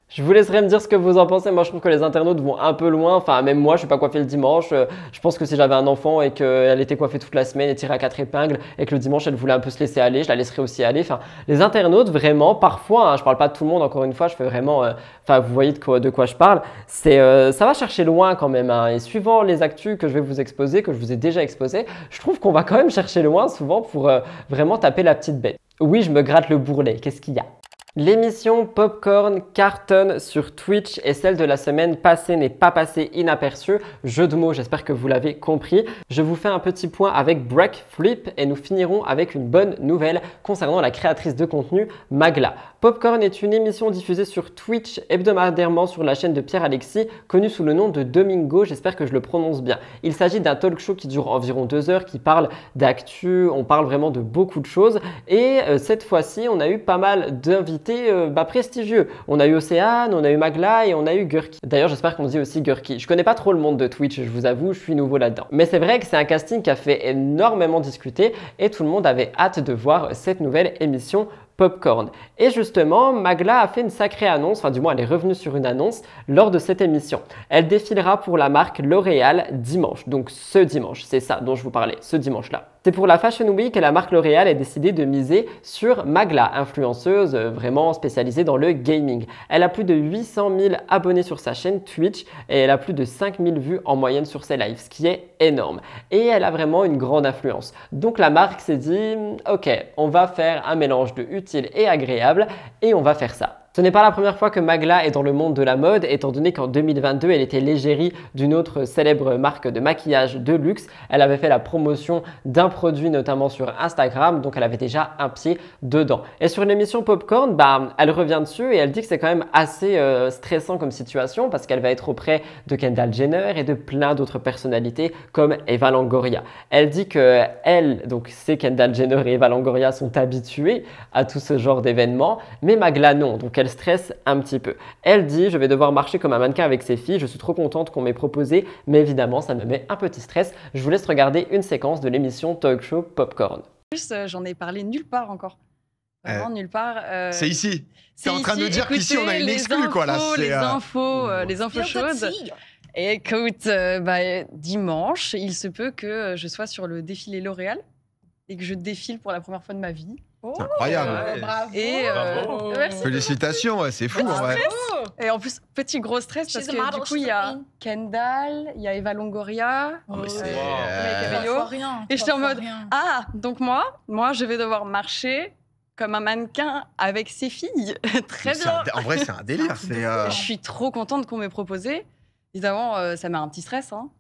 Je vous laisserai me dire ce que vous en pensez. Moi, je trouve que les internautes vont un peu loin. Enfin, même moi, je suis pas coiffée le dimanche. Je pense que si j'avais un enfant et qu'elle était coiffée toute la semaine et tirée à 4 épingles et que le dimanche, elle voulait un peu se laisser aller, je la laisserais aussi aller. Enfin, les internautes, vraiment, parfois, hein, je parle pas de tout le monde, encore une fois, je fais vraiment… Enfin, vous voyez de quoi je parle. Ça va chercher loin quand même. Hein, et suivant les actus que je vais vous exposer, que je vous ai déjà exposé, je trouve qu'on va quand même chercher loin souvent pour vraiment taper la petite bête. Oui, je me gratte le bourrelet. Qu'est-ce qu'il y a? L'émission Popcorn cartonne sur Twitch et celle de la semaine passée n'est pas passée inaperçue. Jeu de mots, j'espère que vous l'avez compris. Je vous fais un petit point avec Break Flip et nous finirons avec une bonne nouvelle concernant la créatrice de contenu Magla. Popcorn est une émission diffusée sur Twitch hebdomadairement sur la chaîne de Pierre-Alexis, connue sous le nom de Domingo, j'espère que je le prononce bien. Il s'agit d'un talk show qui dure environ 2 heures, qui parle d'actu, on parle vraiment de beaucoup de choses et cette fois-ci on a eu pas mal d'invités prestigieux. On a eu Océane, on a eu Magla et on a eu Gurki. D'ailleurs, j'espère qu'on dit aussi Gurki. Je connais pas trop le monde de Twitch, je vous avoue, je suis nouveau là-dedans. Mais c'est vrai que c'est un casting qui a fait énormément discuter et tout le monde avait hâte de voir cette nouvelle émission Popcorn. Et justement, Magla a fait une sacrée annonce, enfin du moins elle est revenue sur une annonce lors de cette émission. Elle défilera pour la marque L'Oréal dimanche, donc ce dimanche, c'est ça dont je vous parlais, ce dimanche-là. C'est pour la Fashion Week et la marque L'Oréal a décidé de miser sur Magla, influenceuse vraiment spécialisée dans le gaming. Elle a plus de 800 000 abonnés sur sa chaîne Twitch et elle a plus de 5 000 vues en moyenne sur ses lives, ce qui est énorme. Et elle a vraiment une grande influence. Donc la marque s'est dit, ok, on va faire un mélange de utile et agréable et on va faire ça. Ce n'est pas la première fois que Magla est dans le monde de la mode, étant donné qu'en 2022, elle était l'égérie d'une autre célèbre marque de maquillage de luxe. Elle avait fait la promotion d'un produit, notamment sur Instagram, donc elle avait déjà un pied dedans. Et sur l'émission Popcorn, elle revient dessus et elle dit que c'est quand même assez stressant comme situation parce qu'elle va être auprès de Kendall Jenner et de plein d'autres personnalités comme Eva Longoria. Elle dit que donc c'est Kendall Jenner et Eva Longoria sont habitués à tout ce genre d'événements, mais Magla non. Donc elle stresse un petit peu. Elle dit, je vais devoir marcher comme un mannequin avec ses filles, je suis trop contente qu'on m'ait proposé, mais évidemment ça me met un petit stress. Je vous laisse regarder une séquence de l'émission Talk Show Popcorn. J'en ai parlé nulle part encore. Vraiment nulle part. C'est ici. Tu es en train de dire qu'ici on a une exclue quoi là. Les infos chaudes. Et écoute, dimanche, il se peut que je sois sur le défilé L'Oréal et que je défile pour la première fois de ma vie. C'est incroyable. Bravo. Et félicitations, c'est fou. Et en plus, petit gros stress parce que du coup, il y a Kendall, il y a Eva Longoria, et j'étais en mode donc moi, je vais devoir marcher comme un mannequin avec ses filles. Très bien. En vrai, c'est un délire. Je suis trop contente qu'on m'ait proposé. Évidemment, ça met un petit stress. Hein.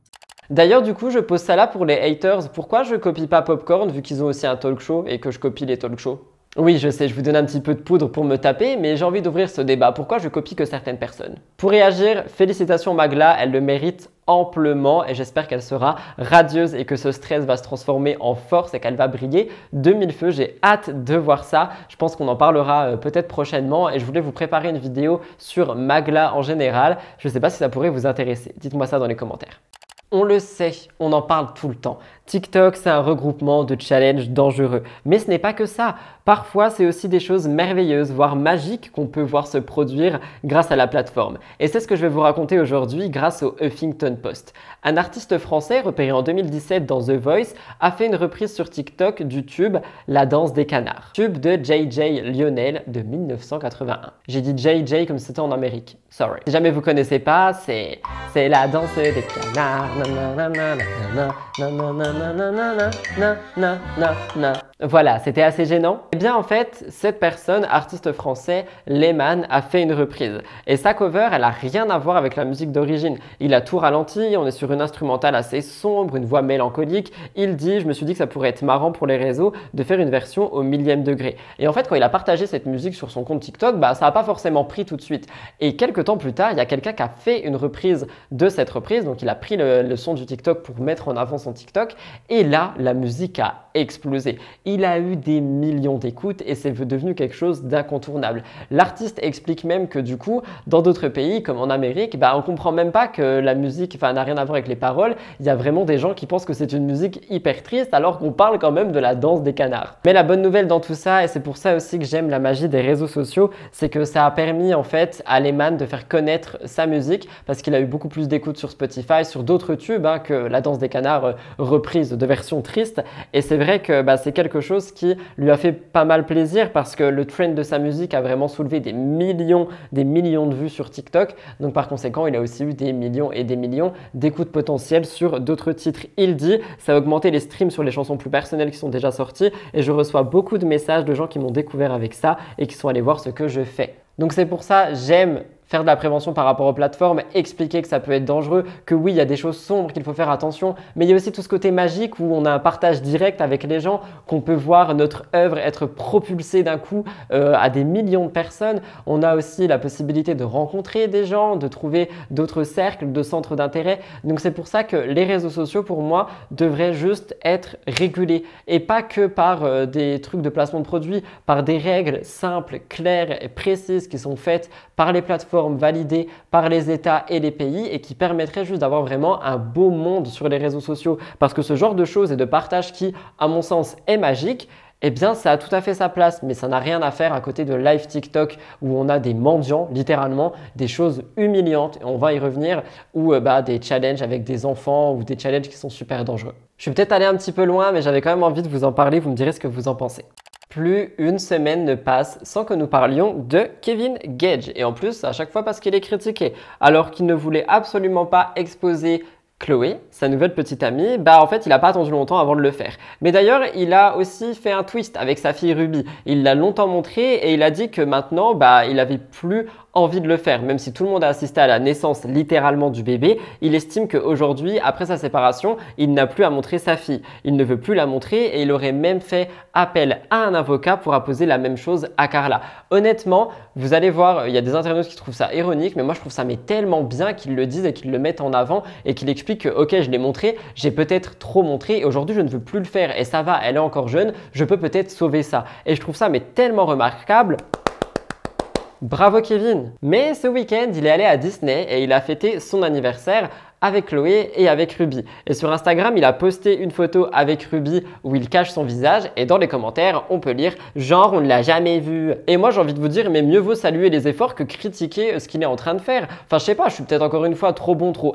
D'ailleurs, du coup, je pose ça là pour les haters. Pourquoi je copie pas Popcorn vu qu'ils ont aussi un talk show et que je copie les talk shows? Oui, je sais, je vous donne un petit peu de poudre pour me taper, mais j'ai envie d'ouvrir ce débat. Pourquoi je copie que certaines personnes? Pour réagir, félicitations Magla, elle le mérite amplement et j'espère qu'elle sera radieuse et que ce stress va se transformer en force et qu'elle va briller de mille feux. J'ai hâte de voir ça. Je pense qu'on en parlera peut-être prochainement et je voulais vous préparer une vidéo sur Magla en général. Je ne sais pas si ça pourrait vous intéresser. Dites-moi ça dans les commentaires. On le sait, on en parle tout le temps. TikTok, c'est un regroupement de challenges dangereux. Mais ce n'est pas que ça. Parfois, c'est aussi des choses merveilleuses, voire magiques qu'on peut voir se produire grâce à la plateforme. Et c'est ce que je vais vous raconter aujourd'hui grâce au Huffington Post. Un artiste français repéré en 2017 dans The Voice a fait une reprise sur TikTok du tube La danse des canards, tube de JJ Lionel de 1981. J'ai dit JJ comme si c'était en Amérique. Sorry. Si jamais vous connaissez pas, c'est la danse des canards. Voilà, c'était assez gênant. Eh bien en fait, cette personne, artiste français, Lehman, a fait une reprise. Et sa cover, elle a rien à voir avec la musique d'origine. Il a tout ralenti, on est sur une instrumentale assez sombre, une voix mélancolique. Il dit, je me suis dit que ça pourrait être marrant pour les réseaux de faire une version au millième degré. Et en fait, quand il a partagé cette musique sur son compte TikTok, ça n'a pas forcément pris tout de suite. Et quelques temps plus tard, il y a quelqu'un qui a fait une reprise de cette reprise. Donc il a pris le son du TikTok pour mettre en avant son TikTok. Et là, la musique a explosé. Il a eu des millions d'écoutes et c'est devenu quelque chose d'incontournable. L'artiste explique même que du coup, dans d'autres pays comme en Amérique, on comprend même pas que la musique n'a rien à voir avec les paroles. Il y a vraiment des gens qui pensent que c'est une musique hyper triste alors qu'on parle quand même de la danse des canards. Mais la bonne nouvelle dans tout ça, et c'est pour ça aussi que j'aime la magie des réseaux sociaux, c'est que ça a permis en fait à Lehman de faire connaître sa musique parce qu'il a eu beaucoup plus d'écoutes sur Spotify, sur d'autres tubes que la danse des canards reprise de version triste. Et c'est vrai que c'est quelque chose qui lui a fait pas mal plaisir parce que le trend de sa musique a vraiment soulevé des millions de vues sur TikTok. Donc par conséquent, il a aussi eu des millions et des millions d'écoutes potentielles sur d'autres titres. Il dit, ça a augmenté les streams sur les chansons plus personnelles qui sont déjà sorties et je reçois beaucoup de messages de gens qui m'ont découvert avec ça et qui sont allés voir ce que je fais. Donc c'est pour ça, j'aime faire de la prévention par rapport aux plateformes, expliquer que ça peut être dangereux, que oui, il y a des choses sombres qu'il faut faire attention, mais il y a aussi tout ce côté magique où on a un partage direct avec les gens, qu'on peut voir notre œuvre être propulsée d'un coup à des millions de personnes. On a aussi la possibilité de rencontrer des gens, de trouver d'autres cercles, de centres d'intérêt. Donc c'est pour ça que les réseaux sociaux, pour moi, devraient juste être régulés et pas que par des trucs de placement de produits, par des règles simples, claires et précises qui sont faites par les plateformes validées par les États et les pays et qui permettrait juste d'avoir vraiment un beau monde sur les réseaux sociaux. Parce que ce genre de choses et de partage qui, à mon sens, est magique, eh bien, ça a tout à fait sa place, mais ça n'a rien à faire à côté de live TikTok où on a des mendiants, littéralement, des choses humiliantes, et on va y revenir, ou des challenges avec des enfants ou des challenges qui sont super dangereux. Je suis peut-être allé un petit peu loin, mais j'avais quand même envie de vous en parler, vous me direz ce que vous en pensez. Plus une semaine ne passe sans que nous parlions de Kevin Gage. Et en plus, à chaque fois parce qu'il est critiqué. Alors qu'il ne voulait absolument pas exposer Chloé, sa nouvelle petite amie, en fait, il n'a pas attendu longtemps avant de le faire. Mais d'ailleurs, il a aussi fait un twist avec sa fille Ruby. Il l'a longtemps montré et il a dit que maintenant, il n'avait plus envie de le faire. Même si tout le monde a assisté à la naissance littéralement du bébé, il estime qu'aujourd'hui, après sa séparation, il n'a plus à montrer sa fille. Il ne veut plus la montrer et il aurait même fait appel à un avocat pour apposer la même chose à Carla. Honnêtement, vous allez voir, il y a des internautes qui trouvent ça ironique, mais moi je trouve ça tellement bien qu'ils le disent et qu'ils le mettent en avant et qu'il explique que ok, je l'ai montré, j'ai peut-être trop montré et aujourd'hui je ne veux plus le faire et ça va, elle est encore jeune, je peux peut-être sauver ça. Et je trouve ça tellement remarquable. Bravo Kevin! Mais ce week-end, il est allé à Disney et il a fêté son anniversaire avec Chloé et avec Ruby. Et sur Instagram, il a posté une photo avec Ruby où il cache son visage et dans les commentaires, on peut lire « genre on ne l'a jamais vu ». Et moi, j'ai envie de vous dire, mais mieux vaut saluer les efforts que critiquer ce qu'il est en train de faire. Enfin, je sais pas, je suis peut-être encore une fois trop bon, trop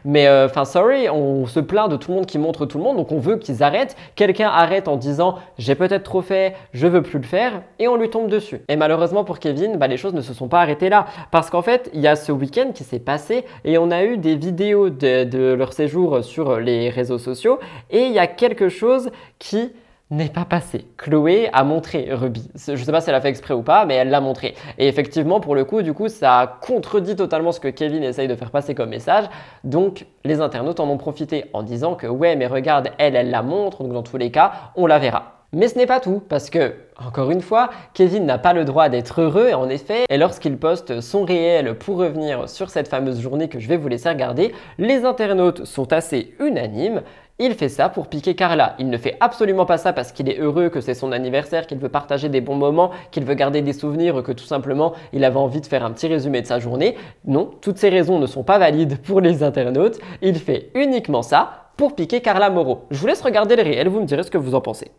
mais sorry, on se plaint de tout le monde qui montre tout le monde, donc on veut qu'ils arrêtent. Quelqu'un arrête en disant « j'ai peut-être trop fait, je veux plus le faire » et on lui tombe dessus. Et malheureusement pour Kevin, les choses ne se sont pas arrêtées là parce qu'en fait, il y a ce week-end qui s'est passé et on a eu des vidéos de leur séjour sur les réseaux sociaux et il y a quelque chose qui n'est pas passé. Chloé a montré Ruby. Je sais pas si elle a fait exprès ou pas, mais elle l'a montré. Et effectivement, pour le coup, ça contredit totalement ce que Kevin essaye de faire passer comme message. Donc, les internautes en ont profité en disant que ouais, mais regarde, elle la montre, donc dans tous les cas, on la verra. Mais ce n'est pas tout, parce que, encore une fois, Kevin n'a pas le droit d'être heureux, en effet, et lorsqu'il poste son réel pour revenir sur cette fameuse journée que je vais vous laisser regarder, les internautes sont assez unanimes. Il fait ça pour piquer Carla. Il ne fait absolument pas ça parce qu'il est heureux, que c'est son anniversaire, qu'il veut partager des bons moments, qu'il veut garder des souvenirs, que tout simplement il avait envie de faire un petit résumé de sa journée. Non, toutes ces raisons ne sont pas valides pour les internautes. Il fait uniquement ça pour piquer Carla Moreau. Je vous laisse regarder le réel, vous me direz ce que vous en pensez.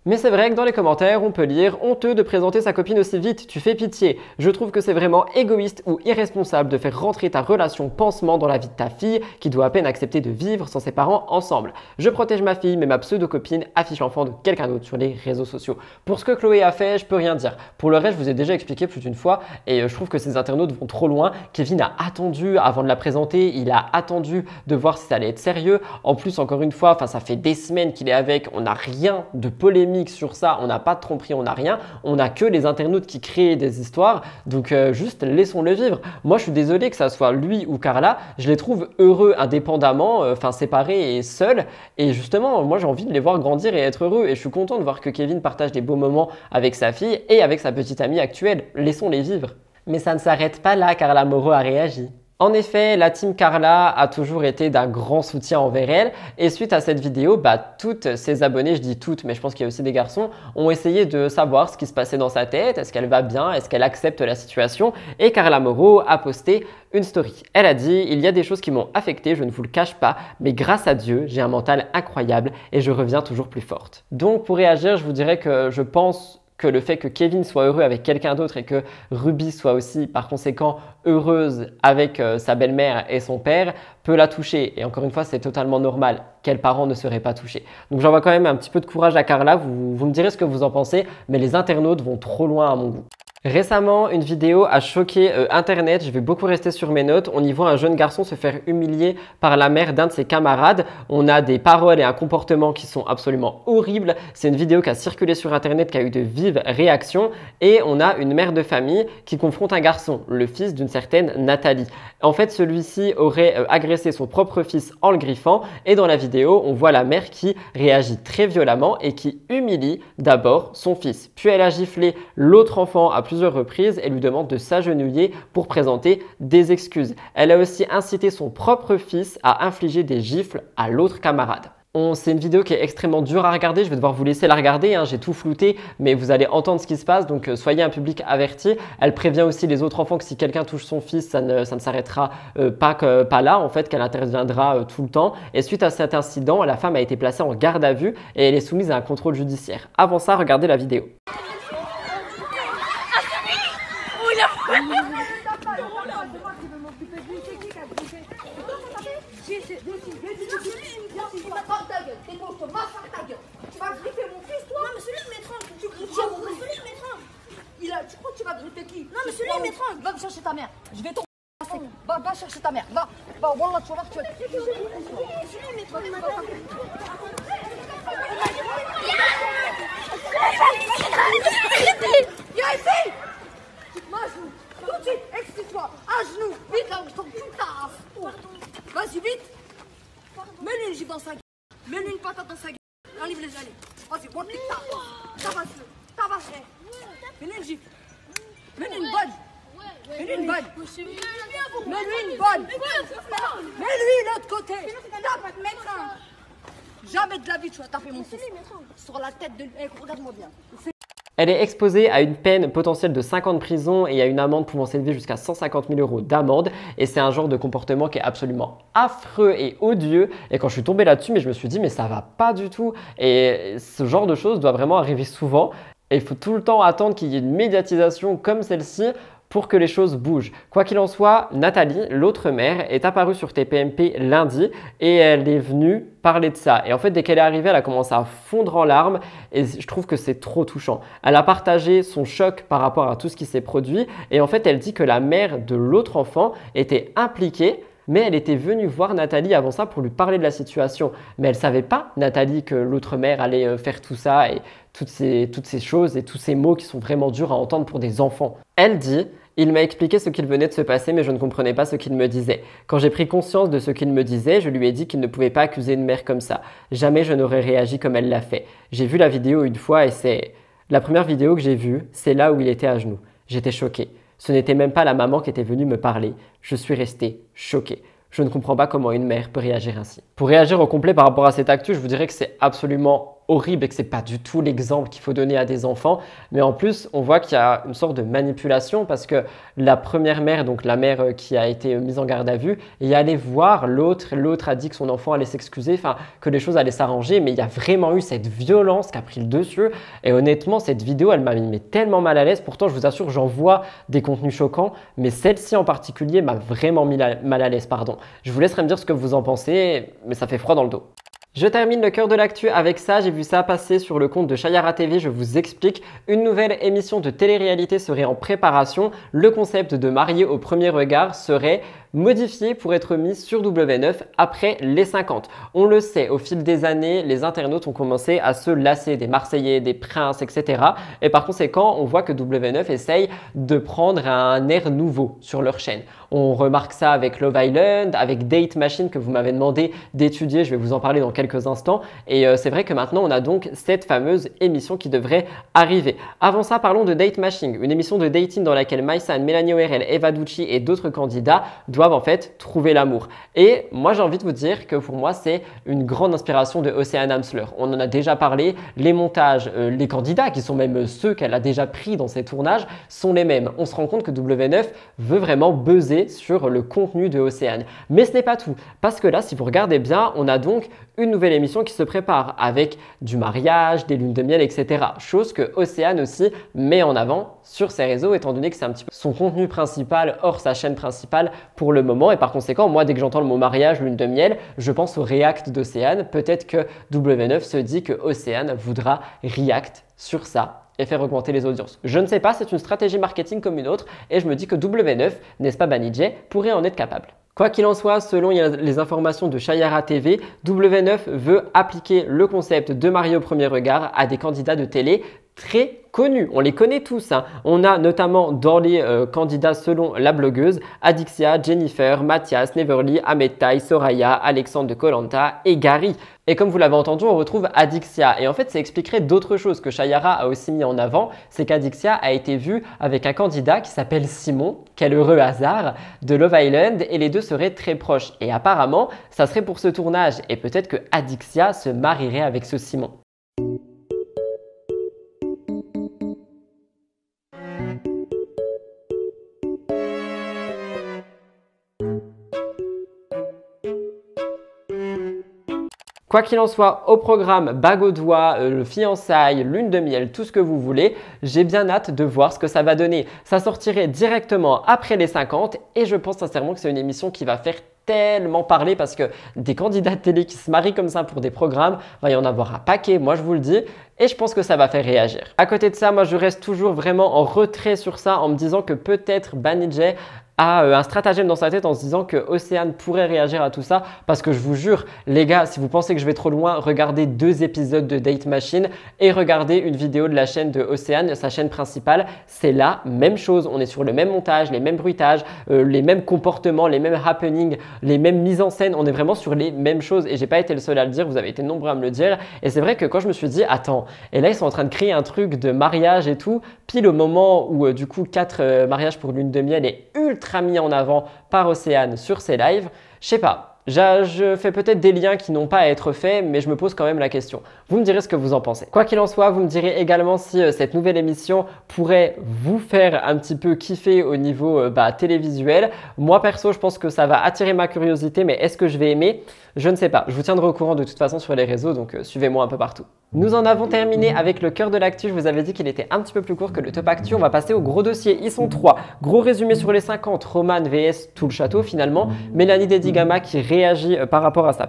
Mais c'est vrai que dans les commentaires, on peut lire « Honteux de présenter sa copine aussi vite, tu fais pitié ». Je trouve que c'est vraiment égoïste ou irresponsable de faire rentrer ta relation pansement dans la vie de ta fille qui doit à peine accepter de vivre sans ses parents ensemble. Je protège ma fille, mais ma pseudo-copine affiche l'enfant de quelqu'un d'autre sur les réseaux sociaux. Pour ce que Chloé a fait, je peux rien dire. Pour le reste, je vous ai déjà expliqué plus d'une fois et je trouve que ces internautes vont trop loin. Kevin a attendu avant de la présenter, il a attendu de voir si ça allait être sérieux. En plus, encore une fois, ça fait des semaines qu'il est avec, on n'a rien de polémique sur ça, on n'a pas de tromperie, on n'a rien, on n'a que les internautes qui créent des histoires, donc juste laissons-le vivre. Moi je suis désolé que ça soit lui ou Carla, je les trouve heureux indépendamment, séparés et seuls, et justement moi j'ai envie de les voir grandir et être heureux, et je suis content de voir que Kevin partage des beaux moments avec sa fille et avec sa petite amie actuelle, laissons-les vivre. Mais ça ne s'arrête pas là, Carla Moreau a réagi. En effet, la team Carla a toujours été d'un grand soutien envers elle et suite à cette vidéo, toutes ses abonnées, je dis toutes, mais je pense qu'il y a aussi des garçons, ont essayé de savoir ce qui se passait dans sa tête, est-ce qu'elle va bien, est-ce qu'elle accepte la situation et Carla Moreau a posté une story. Elle a dit « Il y a des choses qui m'ont affectée, je ne vous le cache pas, mais grâce à Dieu, j'ai un mental incroyable et je reviens toujours plus forte. » Donc pour réagir, je vous dirais que je pense que le fait que Kevin soit heureux avec quelqu'un d'autre et que Ruby soit aussi par conséquent heureuse avec sa belle-mère et son père peut la toucher. Et encore une fois, c'est totalement normal. Quels parents ne seraient pas touchés? Donc j'envoie quand même un petit peu de courage à Carla, vous me direz ce que vous en pensez, mais les internautes vont trop loin à mon goût. Récemment, une vidéo a choqué Internet, je vais beaucoup rester sur mes notes. On y voit un jeune garçon se faire humilier par la mère d'un de ses camarades. On a des paroles et un comportement qui sont absolument horribles. C'est une vidéo qui a circulé sur Internet, qui a eu de vives réactions. Et on a une mère de famille qui confronte un garçon, le fils d'une certaine Nathalie. En fait, celui-ci aurait agressé son propre fils en le griffant. Et dans la vidéo, on voit la mère qui réagit très violemment et qui humilie d'abord son fils. Puis elle a giflé l'autre enfant à plusieurs reprises et lui demande de s'agenouiller pour présenter des excuses. Elle a aussi incité son propre fils à infliger des gifles à l'autre camarade. C'est une vidéo qui est extrêmement dure à regarder, je vais devoir vous laisser la regarder, j'ai tout flouté, mais vous allez entendre ce qui se passe, donc soyez un public averti. Elle prévient aussi les autres enfants que si quelqu'un touche son fils, ça ne s'arrêtera pas là, en fait, qu'elle interviendra tout le temps. Et suite à cet incident, la femme a été placée en garde à vue et elle est soumise à un contrôle judiciaire. Avant ça, regardez la vidéo. Tu crois que tu vas griffer qui? Non mais celui-là il m'étrangle. Va me chercher ta mère. Je vais t'en va chercher ta mère. Va, Wallah, tu vas voir que tu vas... Celui-là il m'étrangle. Viens ici. À genoux. Tout de suite, excuse-toi. À genoux. Vite là, je tombe toute ta race. Vas-y, vite. Mets-lui une gifle dans sa gueule. Mets-lui une patate dans sa gueule. Enlève les allées. Vas-y, vois que tabasse-le. Tabasse-le. Mets-lui une gifle. Mets-lui une bonne. Mets-lui une bonne. Mets-lui une bonne. Mets-lui l'autre côté. Jamais de la vie tu vas taper mon fils. Sur la tête de... Eh, regarde-moi bien. Elle est exposée à une peine potentielle de 5 ans de prison et à une amende pouvant s'élever jusqu'à 150 000 € d'amende. Et c'est un genre de comportement qui est absolument affreux et odieux. Et quand je suis tombée là-dessus, je me suis dit, mais ça va pas du tout. Et ce genre de choses doit vraiment arriver souvent. Et il faut tout le temps attendre qu'il y ait une médiatisation comme celle-ci pour que les choses bougent. Quoi qu'il en soit, Nathalie, l'autre mère, est apparue sur TPMP lundi et elle est venue parler de ça. Et en fait, dès qu'elle est arrivée, elle a commencé à fondre en larmes et je trouve que c'est trop touchant. Elle a partagé son choc par rapport à tout ce qui s'est produit et en fait, elle dit que la mère de l'autre enfant était impliquée, mais elle était venue voir Nathalie avant ça pour lui parler de la situation. Mais elle ne savait pas, Nathalie, que l'autre mère allait faire tout ça et toutes ces choses et tous ces mots qui sont vraiment durs à entendre pour des enfants. Elle dit: il m'a expliqué ce qu'il venait de se passer, mais je ne comprenais pas ce qu'il me disait. Quand j'ai pris conscience de ce qu'il me disait, je lui ai dit qu'il ne pouvait pas accuser une mère comme ça. Jamais je n'aurais réagi comme elle l'a fait. J'ai vu la vidéo une fois et c'est... La première vidéo que j'ai vue, c'est là où il était à genoux. J'étais choquée. Ce n'était même pas la maman qui était venue me parler. Je suis restée choquée. Je ne comprends pas comment une mère peut réagir ainsi. Pour réagir au complet par rapport à cette actu, je vous dirais que c'est absolument horrible et que c'est pas du tout l'exemple qu'il faut donner à des enfants. Mais en plus, on voit qu'il y a une sorte de manipulation parce que la première mère, donc la mère qui a été mise en garde à vue, est allée voir l'autre. L'autre a dit que son enfant allait s'excuser, enfin que les choses allaient s'arranger. Mais il y a vraiment eu cette violence qui a pris le dessus. Et honnêtement, cette vidéo, elle m'a mis tellement mal à l'aise. Pourtant, je vous assure, j'en vois des contenus choquants. Mais celle-ci en particulier m'a vraiment mis mal à l'aise, pardon. Je vous laisserai me dire ce que vous en pensez, mais ça fait froid dans le dos. Je termine le cœur de l'actu avec ça, j'ai vu ça passer sur le compte de Chayara TV, je vous explique. Une nouvelle émission de télé-réalité serait en préparation. Le concept de marié au premier regard serait modifié pour être mis sur W9 après les 50. On le sait, au fil des années, les internautes ont commencé à se lasser des Marseillais, des Princes, etc. Et par conséquent, on voit que W9 essaye de prendre un air nouveau sur leur chaîne. On remarque ça avec Love Island, avec Date Machine que vous m'avez demandé d'étudier, je vais vous en parler dans quelques instants. Et c'est vrai que maintenant, on a donc cette fameuse émission qui devrait arriver. Avant ça, parlons de Date Machine, une émission de dating dans laquelle Maïsan, Mélanie ORL, Eva Ducci et d'autres candidats doivent en fait trouver l'amour. Et moi, j'ai envie de vous dire que pour moi, c'est une grande inspiration de Océane Amsler. On en a déjà parlé, les montages, les candidats qui sont même ceux qu'elle a déjà pris dans ses tournages sont les mêmes. On se rend compte que W9 veut vraiment buzzer sur le contenu de Océane. Mais ce n'est pas tout, parce que là, si vous regardez bien, on a donc une nouvelle émission qui se prépare avec du mariage, des lunes de miel, etc. Chose que Océane aussi met en avant sur ses réseaux, étant donné que c'est un petit peu son contenu principal hors sa chaîne principale pour le moment. Et par conséquent, moi, dès que j'entends le mot mariage, lune de miel, je pense au react d'Océane. Peut-être que W9 se dit que Océane voudra react sur ça et faire augmenter les audiences. Je ne sais pas, c'est une stratégie marketing comme une autre et je me dis que W9, n'est-ce pas Banijay, pourrait en être capable. Quoi qu'il en soit, selon les informations de Chayara TV, W9 veut appliquer le concept de marié au premier regard à des candidats de télé très connus. On les connaît tous. Hein. On a notamment dans les candidats selon la blogueuse Adixia, Jennifer, Mathias, Neverly, Ahmed Tai, Soraya, Alexandre de Koh Lanta et Gary. Et comme vous l'avez entendu, on retrouve Adixia. Et en fait, ça expliquerait d'autres choses que Chayara a aussi mis en avant. C'est qu'Adixia a été vue avec un candidat qui s'appelle Simon. Quel heureux hasard, de Love Island. Et les deux seraient très proches. Et apparemment, ça serait pour ce tournage. Et peut-être que Adixia se marierait avec ce Simon. Quoi qu'il en soit, au programme bague au doigt, le fiançailles, lune de miel, tout ce que vous voulez, j'ai bien hâte de voir ce que ça va donner. Ça sortirait directement après les 50 et je pense sincèrement que c'est une émission qui va faire tellement parler parce que des candidats de télé qui se marient comme ça pour des programmes, va y en avoir un paquet, moi je vous le dis, et je pense que ça va faire réagir. À côté de ça, moi je reste toujours vraiment en retrait sur ça en me disant que peut-être Banijay a un stratagème dans sa tête en se disant que Océane pourrait réagir à tout ça parce que je vous jure, les gars, si vous pensez que je vais trop loin, regardez 2 épisodes de Date Machine et regardez une vidéo de la chaîne de Océane, sa chaîne principale, c'est la même chose. On est sur le même montage, les mêmes bruitages, les mêmes comportements, les mêmes happenings, les mêmes mises en scène, on est vraiment sur les mêmes choses et j'ai pas été le seul à le dire, vous avez été nombreux à me le dire et c'est vrai que quand je me suis dit, attends, et là ils sont en train de créer un truc de mariage et tout, pile au moment où du coup 4 mariages pour lune de miel est ultra mis en avant par Océane sur ses lives, je sais pas, Je fais peut-être des liens qui n'ont pas à être faits, mais je me pose quand même la question. Vous me direz ce que vous en pensez. Quoi qu'il en soit, vous me direz également si cette nouvelle émission pourrait vous faire un petit peu kiffer au niveau télévisuel. Moi perso, je pense que ça va attirer ma curiosité, mais est-ce que je vais aimer? Je ne sais pas. Je vous tiendrai au courant de toute façon sur les réseaux, donc suivez-moi un peu partout. Nous en avons terminé avec le cœur de l'actu. Je vous avais dit qu'il était un petit peu plus court que le top actu. On va passer au gros dossier. Ils sont 3. Gros résumé sur les 50. Roman vs tout le château finalement. Mélanie Dedigama qui réagit par rapport à sa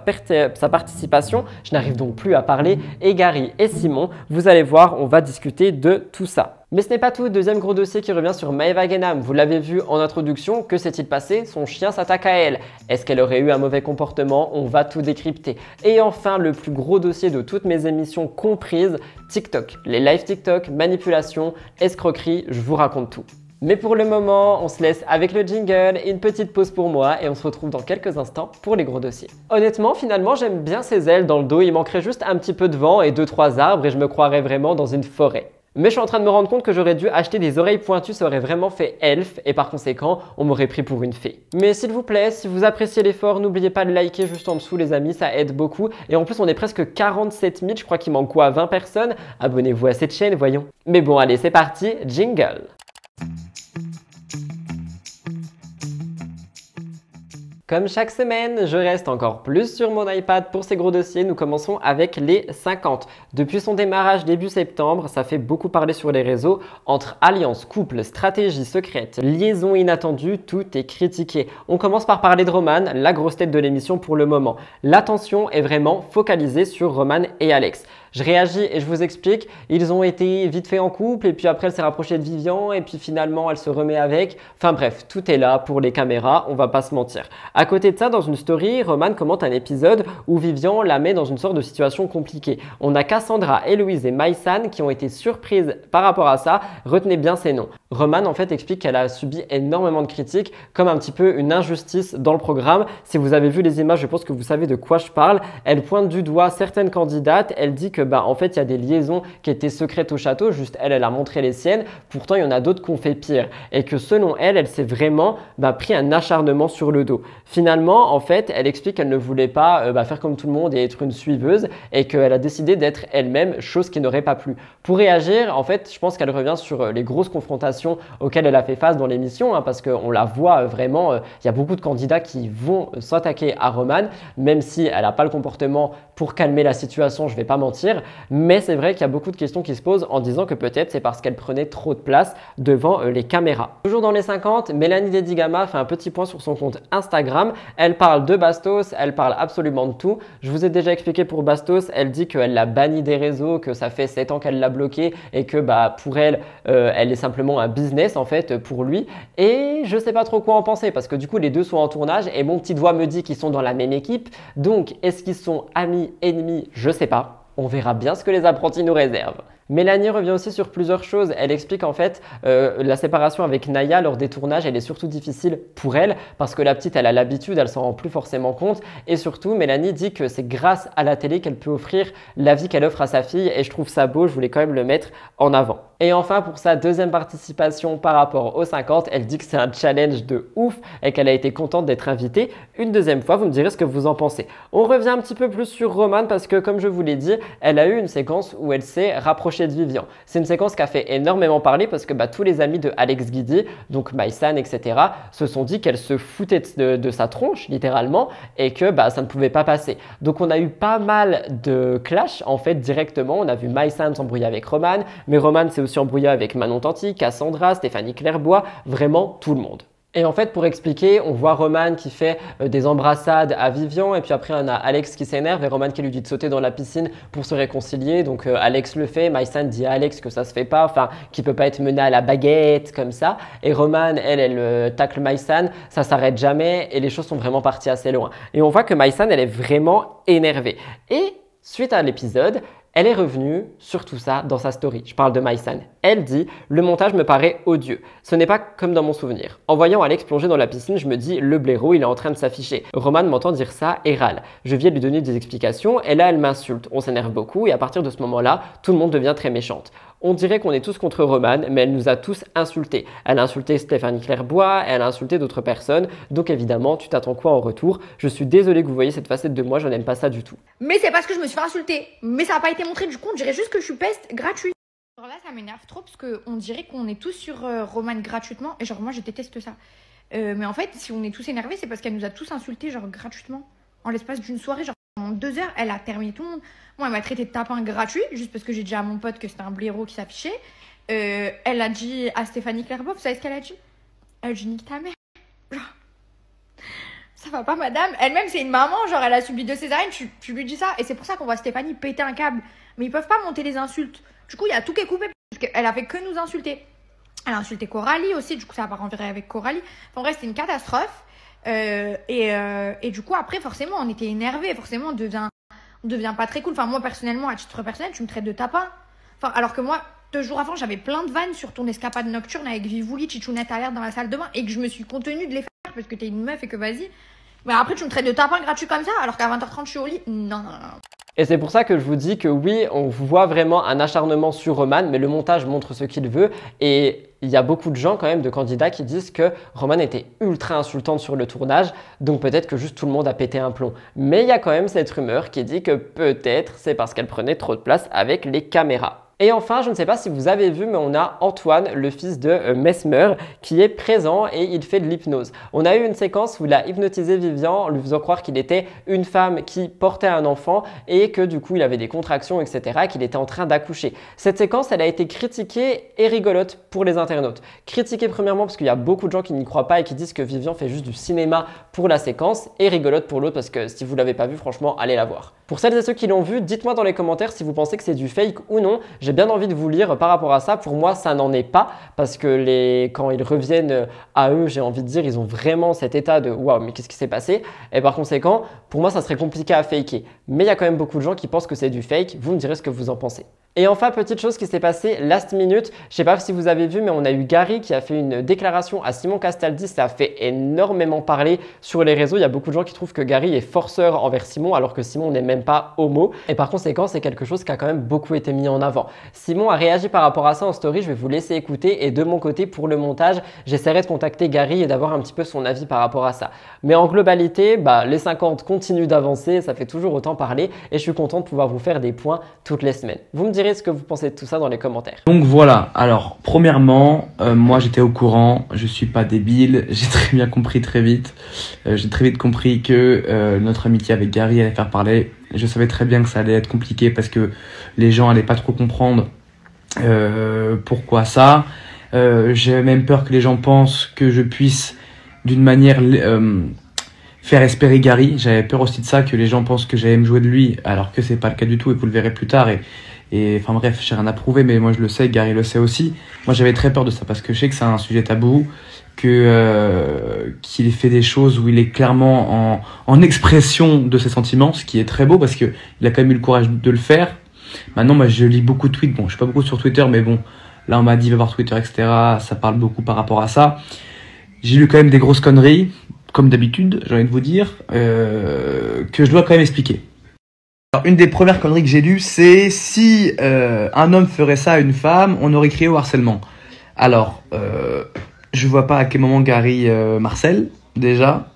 participation. Je n'arrive donc plus à parler. Et Gary et Simon. Vous allez voir, on va discuter de tout ça. Mais ce n'est pas tout, deuxième gros dossier qui revient sur Maeva Genam. Vous l'avez vu en introduction, que s'est-il passé? Son chien s'attaque à elle. Est-ce qu'elle aurait eu un mauvais comportement? On va tout décrypter. Et enfin, le plus gros dossier de toutes mes émissions comprises, TikTok. Les live TikTok, manipulation, escroquerie, je vous raconte tout. Mais pour le moment, on se laisse avec le jingle et une petite pause pour moi et on se retrouve dans quelques instants pour les gros dossiers. Honnêtement, finalement, j'aime bien ces ailes dans le dos. Il manquerait juste un petit peu de vent et 2-3 arbres et je me croirais vraiment dans une forêt. Mais je suis en train de me rendre compte que j'aurais dû acheter des oreilles pointues, ça aurait vraiment fait elfe et par conséquent, on m'aurait pris pour une fée. Mais s'il vous plaît, si vous appréciez l'effort, n'oubliez pas de liker juste en dessous les amis, ça aide beaucoup. Et en plus, on est presque 47 000, je crois qu'il manque quoi, 20 personnes? Abonnez-vous à cette chaîne, voyons. Mais bon, allez, c'est parti, jingle! Comme chaque semaine, je reste encore plus sur mon iPad pour ces gros dossiers. Nous commençons avec les 50. Depuis son démarrage début septembre, ça fait beaucoup parler sur les réseaux. Entre alliance, couple, stratégie secrète, liaison inattendue, tout est critiqué. On commence par parler de Roman, la grosse tête de l'émission pour le moment. L'attention est vraiment focalisée sur Roman et Alex. Je réagis et je vous explique, ils ont été vite fait en couple et puis après elle s'est rapprochée de Vivian et puis finalement elle se remet avec. Enfin bref, tout est là pour les caméras, on va pas se mentir. À côté de ça, dans une story, Roman commente un épisode où Vivian la met dans une sorte de situation compliquée. On a Cassandra, Héloïse et Maïsan qui ont été surprises par rapport à ça, retenez bien ces noms. Roman en fait explique qu'elle a subi énormément de critiques, comme un petit peu une injustice dans le programme. Si vous avez vu les images, je pense que vous savez de quoi je parle. Elle pointe du doigt certaines candidates, elle dit que en fait il y a des liaisons qui étaient secrètes au château, juste elle a montré les siennes, pourtant il y en a d'autres qui ont fait pire et que selon elle, elle s'est vraiment pris un acharnement sur le dos. Finalement en fait elle explique qu'elle ne voulait pas faire comme tout le monde et être une suiveuse et qu'elle a décidé d'être elle-même, chose qui n'aurait pas plu. Pour réagir en fait je pense qu'elle revient sur les grosses confrontations auxquelles elle a fait face dans l'émission parce qu'on la voit vraiment, il y a beaucoup de candidats qui vont s'attaquer à Roman même si elle n'a pas le comportement pour calmer la situation, je vais pas mentir. Mais c'est vrai qu'il y a beaucoup de questions qui se posent en disant que peut-être c'est parce qu'elle prenait trop de place devant les caméras. Toujours dans les 50, Mélanie Dedigama fait un petit point sur son compte Instagram. Elle parle de Bastos, elle parle absolument de tout. Je vous ai déjà expliqué pour Bastos, elle dit qu'elle l'a banni des réseaux, que ça fait 7 ans qu'elle l'a bloqué et que pour elle, elle est simplement un business en fait pour lui. Et je sais pas trop quoi en penser parce que du coup les deux sont en tournage et mon petit doigt me dit qu'ils sont dans la même équipe. Donc est-ce qu'ils sont amis, ennemis? Je sais pas. On verra bien ce que les apprentis nous réservent. Mélanie revient aussi sur plusieurs choses. Elle explique en fait la séparation avec Naya lors des tournages, elle est surtout difficile pour elle parce que la petite, elle a l'habitude, elle s'en rend plus forcément compte. Et surtout, Mélanie dit que c'est grâce à la télé qu'elle peut offrir la vie qu'elle offre à sa fille et je trouve ça beau, je voulais quand même le mettre en avant. Et enfin, pour sa deuxième participation par rapport aux 50, elle dit que c'est un challenge de ouf et qu'elle a été contente d'être invitée une deuxième fois. Vous me direz ce que vous en pensez. On revient un petit peu plus sur Roman parce que comme je vous l'ai dit, elle a eu une séquence où elle s'est rapprochée de Vivian. C'est une séquence qui a fait énormément parler parce que tous les amis de Alex Guidi, donc Maïsan, etc., se sont dit qu'elle se foutait de sa tronche, littéralement, et que ça ne pouvait pas passer. Donc on a eu pas mal de clash, en fait, directement. On a vu Maïsan s'embrouiller avec Roman, mais Roman s'est aussi embrouillé avec Manon Tanti, Cassandra, Stéphanie Clairbois, vraiment tout le monde. Et en fait, pour expliquer, on voit Roman qui fait des embrassades à Vivian et puis après on a Alex qui s'énerve et Roman qui lui dit de sauter dans la piscine pour se réconcilier. Donc Alex le fait, Maïsan dit à Alex que ça se fait pas, enfin qu'il peut pas être mené à la baguette comme ça. Et Roman, elle tacle Maïsan, ça s'arrête jamais et les choses sont vraiment parties assez loin. Et on voit que Maïsan, elle est vraiment énervée. Et suite à l'épisode, elle est revenue sur tout ça dans sa story. Je parle de Maïsan. Elle dit « Le montage me paraît odieux. Ce n'est pas comme dans mon souvenir. En voyant Alex plonger dans la piscine, je me dis « Le blaireau, il est en train de s'afficher. » Roman m'entend dire ça et râle. Je viens lui donner des explications et là, elle m'insulte. On s'énerve beaucoup et à partir de ce moment-là, tout le monde devient très méchante. On dirait qu'on est tous contre Romane, mais elle nous a tous insultés. Elle a insulté Stéphanie Clairbois, elle a insulté d'autres personnes. Donc évidemment, tu t'attends quoi en retour? Je suis désolée que vous voyez cette facette de moi, je n'aime pas ça du tout. Mais c'est parce que je me suis fait insulter. Mais ça n'a pas été montré, du coup, on dirait juste que je suis peste gratuite. Genre là, ça m'énerve trop parce qu'on dirait qu'on est tous sur Romane gratuitement. Et genre, moi, je déteste ça. Mais en fait, si on est tous énervés, c'est parce qu'elle nous a tous insultés, genre gratuitement. En l'espace d'une soirée, genre en 2 heures, elle a terminé tout le monde. Moi, elle m'a traité de tapin gratuit, juste parce que j'ai dit à mon pote que c'était un blaireau qui s'affichait. Elle a dit à Stéphanie Clairbois, vous savez ce qu'elle a dit? Elle a dit, nique ta mère. Genre, ça va pas, madame. Elle-même, c'est une maman, genre, elle a subi 2 césariennes, tu lui dis ça. Et c'est pour ça qu'on voit Stéphanie péter un câble. Mais ils peuvent pas monter les insultes. Du coup, il y a tout qui est coupé, parce qu'elle a fait que nous insulter. Elle a insulté Coralie aussi, du coup, ça va renverrer avec Coralie. En vrai, c'était une catastrophe. Et du coup, après, forcément, on était énervés. Forcément, on devient pas très cool. Enfin, moi, personnellement, à titre personnel, tu me traites de tapin. Enfin, alors que moi, 2 jours avant, j'avais plein de vannes sur ton escapade nocturne avec Vivouli, Chichounette à l'air dans la salle de bain et que je me suis contenue de les faire parce que t'es une meuf et que vas-y. Mais après, tu me traites de tapin gratuit comme ça alors qu'à 20h30, je suis au lit. Non, non, non. Et c'est pour ça que je vous dis que oui, on voit vraiment un acharnement sur Romane, mais le montage montre ce qu'il veut. Et il y a beaucoup de gens quand même, de candidats qui disent que Romane était ultra insultante sur le tournage, donc peut-être que juste tout le monde a pété un plomb. Mais il y a quand même cette rumeur qui dit que peut-être c'est parce qu'elle prenait trop de place avec les caméras. Et enfin, je ne sais pas si vous avez vu, mais on a Antoine, le fils de Mesmer, qui est présent et il fait de l'hypnose. On a eu une séquence où il a hypnotisé Vivian en lui faisant croire qu'il était une femme qui portait un enfant et que du coup il avait des contractions, etc., qu'il était en train d'accoucher. Cette séquence, elle a été critiquée et rigolote pour les internautes. Critiquée premièrement parce qu'il y a beaucoup de gens qui n'y croient pas et qui disent que Vivian fait juste du cinéma pour la séquence, et rigolote pour l'autre parce que si vous ne l'avez pas vu, franchement, allez la voir. Pour celles et ceux qui l'ont vu, dites-moi dans les commentaires si vous pensez que c'est du fake ou non. J'ai bien envie de vous lire par rapport à ça. Pour moi, ça n'en est pas parce que quand ils reviennent à eux, j'ai envie de dire, ils ont vraiment cet état de « waouh, mais qu'est-ce qui s'est passé ?» Et par conséquent, pour moi, ça serait compliqué à faker. Mais il y a quand même beaucoup de gens qui pensent que c'est du fake. Vous me direz ce que vous en pensez. Et enfin, petite chose qui s'est passée last minute, je sais pas si vous avez vu, mais on a eu Gary qui a fait une déclaration à Simon Castaldi. Ça a fait énormément parler sur les réseaux. Il y a beaucoup de gens qui trouvent que Gary est forceur envers Simon, alors que Simon n'est même pas homo. Et par conséquent, c'est quelque chose qui a quand même beaucoup été mis en avant. Simon a réagi par rapport à ça en story. Je vais vous laisser écouter. Et de mon côté, pour le montage, j'essaierai de contacter Gary et d'avoir un petit peu son avis par rapport à ça. Mais en globalité, les 50 continuent d'avancer. Ça fait toujours autant parler. Et je suis content de pouvoir vous faire des points toutes les semaines. Vous me direz ce que vous pensez de tout ça dans les commentaires. Donc voilà, alors premièrement, moi j'étais au courant, je suis pas débile, j'ai très bien compris très vite. J'ai très vite compris que notre amitié avec Gary allait faire parler. Je savais très bien que ça allait être compliqué parce que les gens allaient pas trop comprendre pourquoi ça. J'ai même peur que les gens pensent que je puisse d'une manière faire espérer Gary. J'avais peur aussi de ça, que les gens pensent que j'allais me jouer de lui, alors que c'est pas le cas du tout et vous le verrez plus tard. Et enfin bref, j'ai rien à prouver, mais moi je le sais, Gary le sait aussi. Moi j'avais très peur de ça parce que je sais que c'est un sujet tabou, qu'il fait des choses où il est clairement en expression de ses sentiments, ce qui est très beau parce que il a quand même eu le courage de le faire. Maintenant, moi je lis beaucoup de tweets, bon je suis pas beaucoup sur Twitter, mais bon, là on m'a dit va voir Twitter, etc. Ça parle beaucoup par rapport à ça. J'ai lu quand même des grosses conneries, comme d'habitude, j'ai envie de vous dire, que je dois quand même expliquer. Alors, une des premières conneries que j'ai lues, c'est si un homme ferait ça à une femme, on aurait crié au harcèlement. Alors, je vois pas à quel moment Gary m'harcèle, déjà.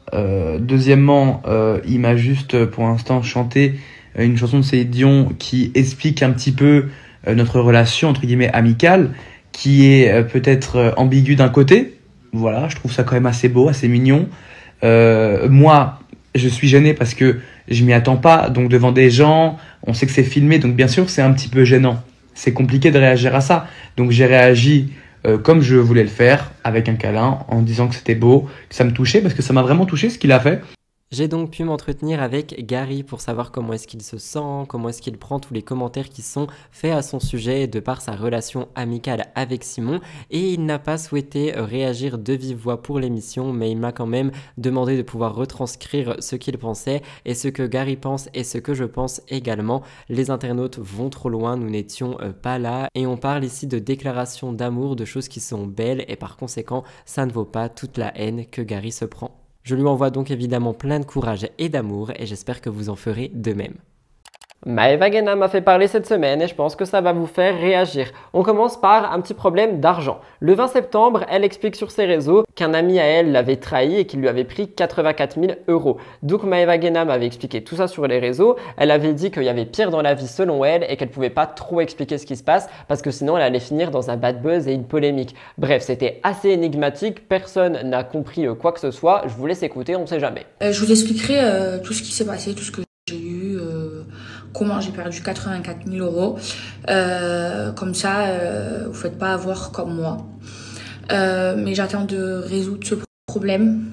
Deuxièmement, il m'a juste, pour l'instant, chanté une chanson de Céline Dion qui explique un petit peu notre relation, entre guillemets, amicale, qui est peut-être ambiguë d'un côté. Voilà, je trouve ça quand même assez beau, assez mignon. Moi, je suis gêné parce que je m'y attends pas, donc devant des gens, on sait que c'est filmé, donc bien sûr c'est un petit peu gênant. C'est compliqué de réagir à ça. Donc j'ai réagi comme je voulais le faire, avec un câlin, en disant que c'était beau, que ça me touchait, parce que ça m'a vraiment touché ce qu'il a fait. J'ai donc pu m'entretenir avec Gary pour savoir comment est-ce qu'il se sent, comment est-ce qu'il prend tous les commentaires qui sont faits à son sujet de par sa relation amicale avec Simon, et il n'a pas souhaité réagir de vive voix pour l'émission, mais il m'a quand même demandé de pouvoir retranscrire ce qu'il pensait et ce que Gary pense et ce que je pense également. Les internautes vont trop loin, nous n'étions pas là, et on parle ici de déclarations d'amour, de choses qui sont belles, et par conséquent ça ne vaut pas toute la haine que Gary se prend. Je lui envoie donc évidemment plein de courage et d'amour et j'espère que vous en ferez de même. Maeva Guéna m'a fait parler cette semaine et je pense que ça va vous faire réagir. On commence par un petit problème d'argent. Le 20 septembre, elle explique sur ses réseaux qu'un ami à elle l'avait trahi et qu'il lui avait pris 84 000 €. Donc Maeva Guéna m'avait expliqué tout ça sur les réseaux. Elle avait dit qu'il y avait pire dans la vie selon elle et qu'elle pouvait pas trop expliquer ce qui se passe parce que sinon elle allait finir dans un bad buzz et une polémique. Bref, c'était assez énigmatique, personne n'a compris quoi que ce soit. Je vous laisse écouter, on ne sait jamais. Je vous expliquerai tout ce qui s'est passé, tout ce que j'ai eu, comment j'ai perdu 84 000 €. Comme ça, vous faites pas avoir comme moi. Mais j'attends de résoudre ce problème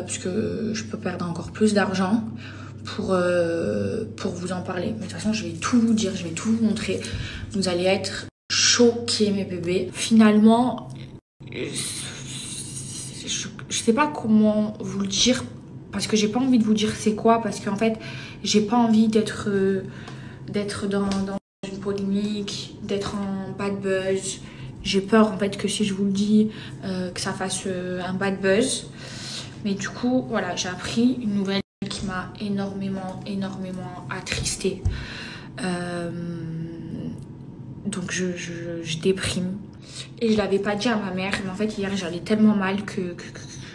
puisque je peux perdre encore plus d'argent pour vous en parler. Mais de toute façon, je vais tout vous dire, je vais tout vous montrer. Vous allez être choqués, mes bébés. Finalement, je sais pas comment vous le dire parce que j'ai pas envie de vous dire c'est quoi, parce qu'en fait j'ai pas envie d'être dans une polémique, d'être en bad buzz. J'ai peur en fait que si je vous le dis que ça fasse un bad buzz. Mais du coup voilà, j'ai appris une nouvelle qui m'a énormément attristée. Donc je déprime. Et je l'avais pas dit à ma mère, mais en fait hier j'allais tellement mal que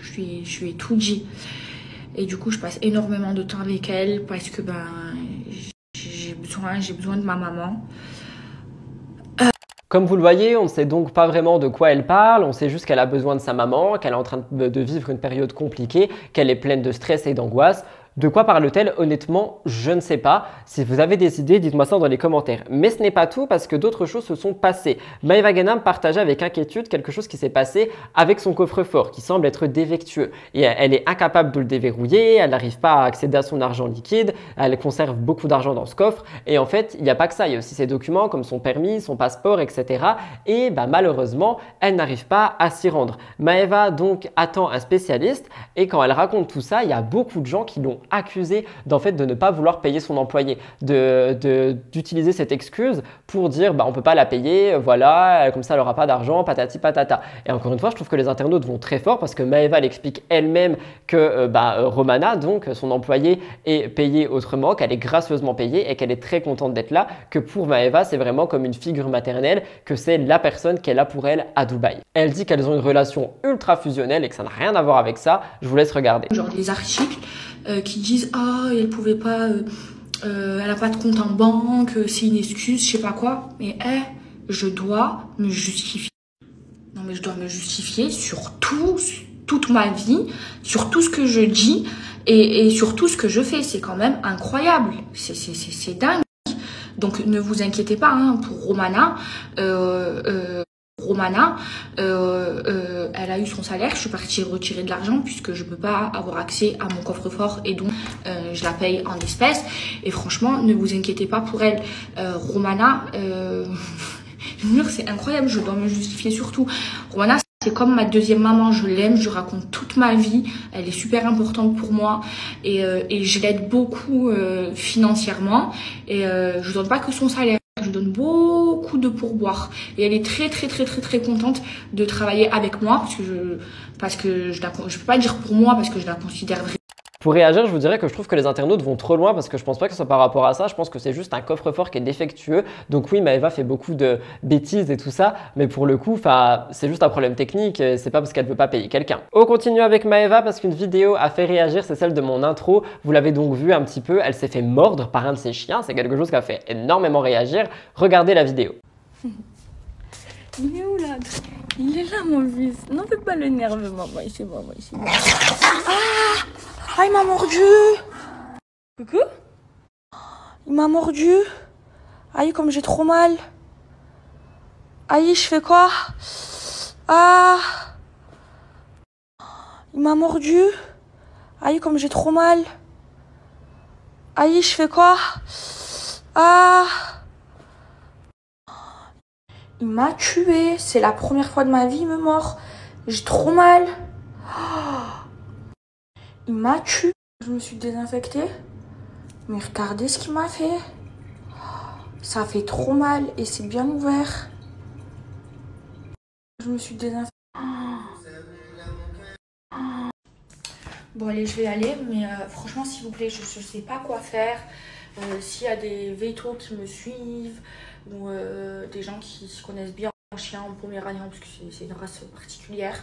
je lui ai tout dit. Et du coup je passe énormément de temps avec elle parce que j'ai besoin de ma maman. Comme vous le voyez, on ne sait donc pas vraiment de quoi elle parle, on sait juste qu'elle a besoin de sa maman, qu'elle est en train de vivre une période compliquée, qu'elle est pleine de stress et d'angoisse. De quoi parle-t-elle? Honnêtement, je ne sais pas. Si vous avez des idées, dites-moi ça dans les commentaires. Mais ce n'est pas tout parce que d'autres choses se sont passées. Maeva Guéna partageait avec inquiétude quelque chose qui s'est passé avec son coffre-fort qui semble être défectueux. Et elle est incapable de le déverrouiller, elle n'arrive pas à accéder à son argent liquide, elle conserve beaucoup d'argent dans ce coffre. Et en fait, il n'y a pas que ça, il y a aussi ses documents comme son permis, son passeport, etc. Et malheureusement, elle n'arrive pas à s'y rendre. Maeva donc attend un spécialiste et quand elle raconte tout ça, il y a beaucoup de gens qui l'ont accusé d'en fait de ne pas vouloir payer son employé, d'utiliser cette excuse pour dire on peut pas la payer, voilà, comme ça elle aura pas d'argent, patati patata. Et encore une fois, je trouve que les internautes vont très fort parce que Maeva l'explique elle-même que Romana, donc son employé, est payée autrement, qu'elle est gracieusement payée et qu'elle est très contente d'être là, que pour Maeva c'est vraiment comme une figure maternelle, que c'est la personne qui est là pour elle à Dubaï. Elle dit qu'elles ont une relation ultra fusionnelle et que ça n'a rien à voir avec ça. Je vous laisse regarder. Genre des articles qui disent elle pouvait pas, elle a pas de compte en banque, c'est une excuse, je sais pas quoi. Mais je dois me justifier. Non mais je dois me justifier sur toute ma vie, sur tout ce que je dis et sur tout ce que je fais. C'est quand même incroyable, c'est dingue. Donc ne vous inquiétez pas pour Romana. Elle a eu son salaire, je suis partie retirer de l'argent puisque je peux pas avoir accès à mon coffre-fort et donc je la paye en espèces. Et franchement, ne vous inquiétez pas pour elle. Romana, je vous jure, c'est incroyable, je dois me justifier surtout. Romana, c'est comme ma deuxième maman, je l'aime, je raconte toute ma vie, elle est super importante pour moi et je l'aide beaucoup financièrement et je donne pas que son salaire. Je donne beaucoup de pourboires et elle est très contente de travailler avec moi parce que je peux pas dire pour moi parce que je la considère vraiment. Pour réagir, je vous dirais que je trouve que les internautes vont trop loin parce que je pense pas que ce soit par rapport à ça. Je pense que c'est juste un coffre-fort qui est défectueux. Donc oui, Maeva fait beaucoup de bêtises et tout ça, mais pour le coup, c'est juste un problème technique. C'est pas parce qu'elle veut pas payer quelqu'un. On continue avec Maeva parce qu'une vidéo a fait réagir, c'est celle de mon intro. Vous l'avez donc vu un petit peu. Elle s'est fait mordre par un de ses chiens. C'est quelque chose qui a fait énormément réagir. Regardez la vidéo. Il est où là? Il est là mon fils. N'en fais pas le nerveux, maman. Ici, maman, ici. Ah, il m'a mordu. Coucou? Il m'a mordu. Aïe, comme j'ai trop mal. Aïe, je fais quoi? Ah. Il m'a mordu. Aïe, comme j'ai trop mal. Aïe, je fais quoi? Ah. Il m'a tué. C'est la première fois de ma vie, il me mord. J'ai trop mal. Il m'a tué. Je me suis désinfectée. Mais regardez ce qu'il m'a fait. Ça fait trop mal et c'est bien ouvert. Je me suis désinfectée. Bon allez, je vais aller, mais franchement s'il vous plaît, je sais pas quoi faire. S'il y a des vétos qui me suivent ou des gens qui se connaissent bien en chien en Poméranie, parce que c'est une race particulière,